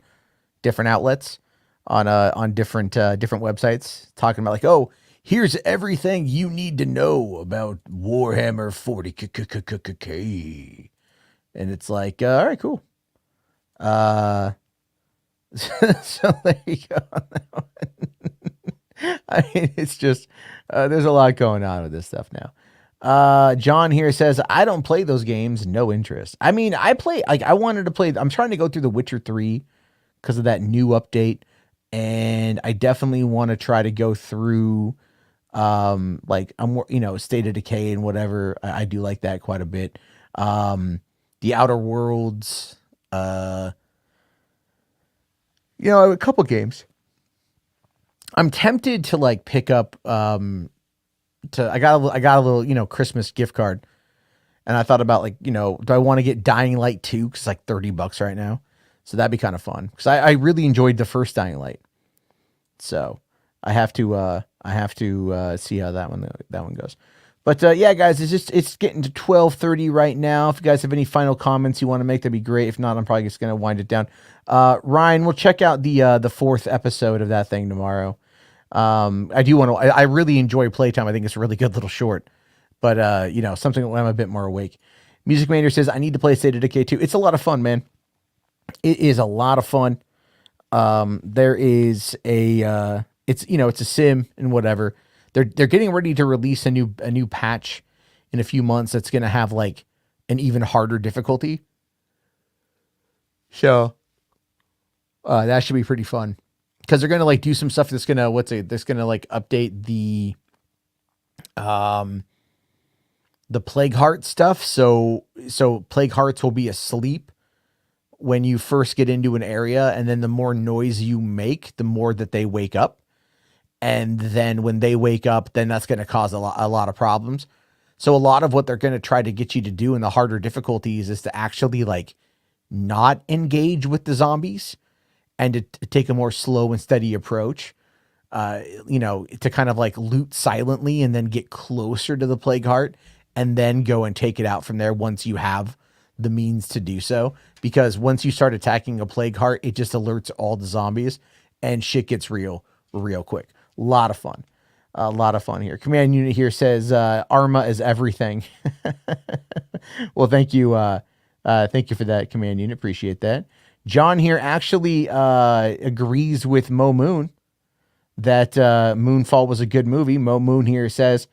different outlets, on different websites, talking about like, oh, here's everything you need to know about Warhammer 40K, and it's like, all right, cool. So there you go. I mean, it's just there's a lot going on with this stuff now. John here says, I don't play those games, no interest. I mean, I wanted to play, I'm trying to go through The Witcher 3 because of that new update, and I definitely want to try to go through State of Decay and whatever. I do like that quite a bit. The Outer Worlds, a couple games. I'm tempted to like pick up I got a little Christmas gift card, and I thought about do I want to get Dying Light 2 because it's like $30 right now, so that'd be kind of fun because I really enjoyed the first Dying Light, so I have to see how that one goes. But yeah, guys, it's getting to 12:30 right now. If you guys have any final comments you want to make, that'd be great. If not, I'm probably just gonna wind it down. Ryan, we'll check out the fourth episode of that thing tomorrow. I really enjoy Playtime. I think it's a really good little short, but something when I'm a bit more awake. Music Maker says, I need to play State of Decay 2. It's a lot of fun, man. It is a lot of fun. There is it's a sim and whatever. They're getting ready to release a new patch in a few months that's going to have like an even harder difficulty. So, that should be pretty fun. Because they're gonna like do some stuff that's gonna like update the the plague heart stuff. So plague hearts will be asleep when you first get into an area, and then the more noise you make, the more that they wake up. And then when they wake up, then that's going to cause a lot of problems. So a lot of what they're going to try to get you to do in the harder difficulties is to actually like not engage with the zombies and to take a more slow and steady approach, to kind of like loot silently and then get closer to the plague heart and then go and take it out from there once you have the means to do so. Because once you start attacking a plague heart, it just alerts all the zombies and shit gets real quick. A lot of fun. A lot of fun here. Command unit here says Arma is everything. Well, thank you. Thank you for that, command unit. Appreciate that. John here actually agrees with Mo Moon that Moonfall was a good movie. Mo Moon here says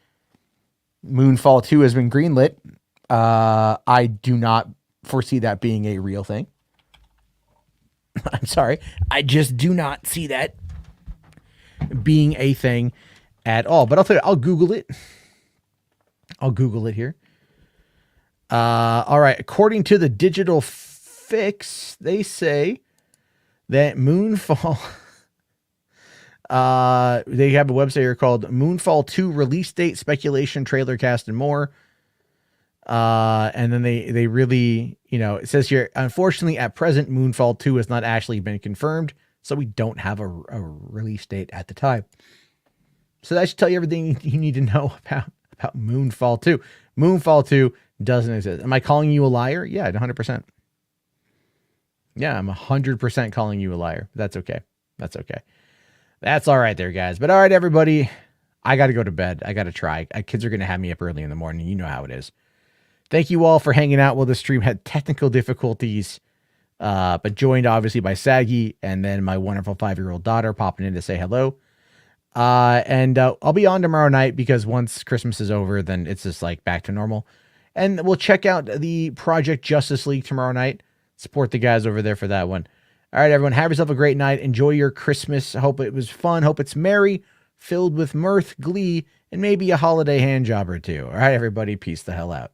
Moonfall 2 has been greenlit. I do not foresee that being a real thing. I'm sorry. I just do not see that being a thing at all. But I'll tell you, I'll Google it. I'll Google it here. All right. According to the Digital Fix, they say that Moonfall... they have a website here called Moonfall 2 release date, speculation, trailer cast, and more. And then they really, it says here, unfortunately, at present, Moonfall 2 has not actually been confirmed, so we don't have a release date at the time. So that should tell you everything you need to know about Moonfall 2. Moonfall 2 doesn't exist. Am I calling you a liar? Yeah, 100%. Yeah, I'm 100% calling you a liar. That's okay. That's okay. That's all right there, guys. But all right, everybody, I got to go to bed. I got to try. Kids are going to have me up early in the morning. You know how it is. Thank you all for hanging out while the stream had technical difficulties, but joined obviously by Saggy and then my wonderful 5-year-old daughter popping in to say hello. And I'll be on tomorrow night because once Christmas is over, then it's just like back to normal. And we'll check out the Project Justice League tomorrow night. Support the guys over there for that one. All right, everyone, have yourself a great night. Enjoy your Christmas. Hope it was fun. Hope it's merry, filled with mirth, glee, and maybe a holiday hand job or two. All right, everybody, peace the hell out.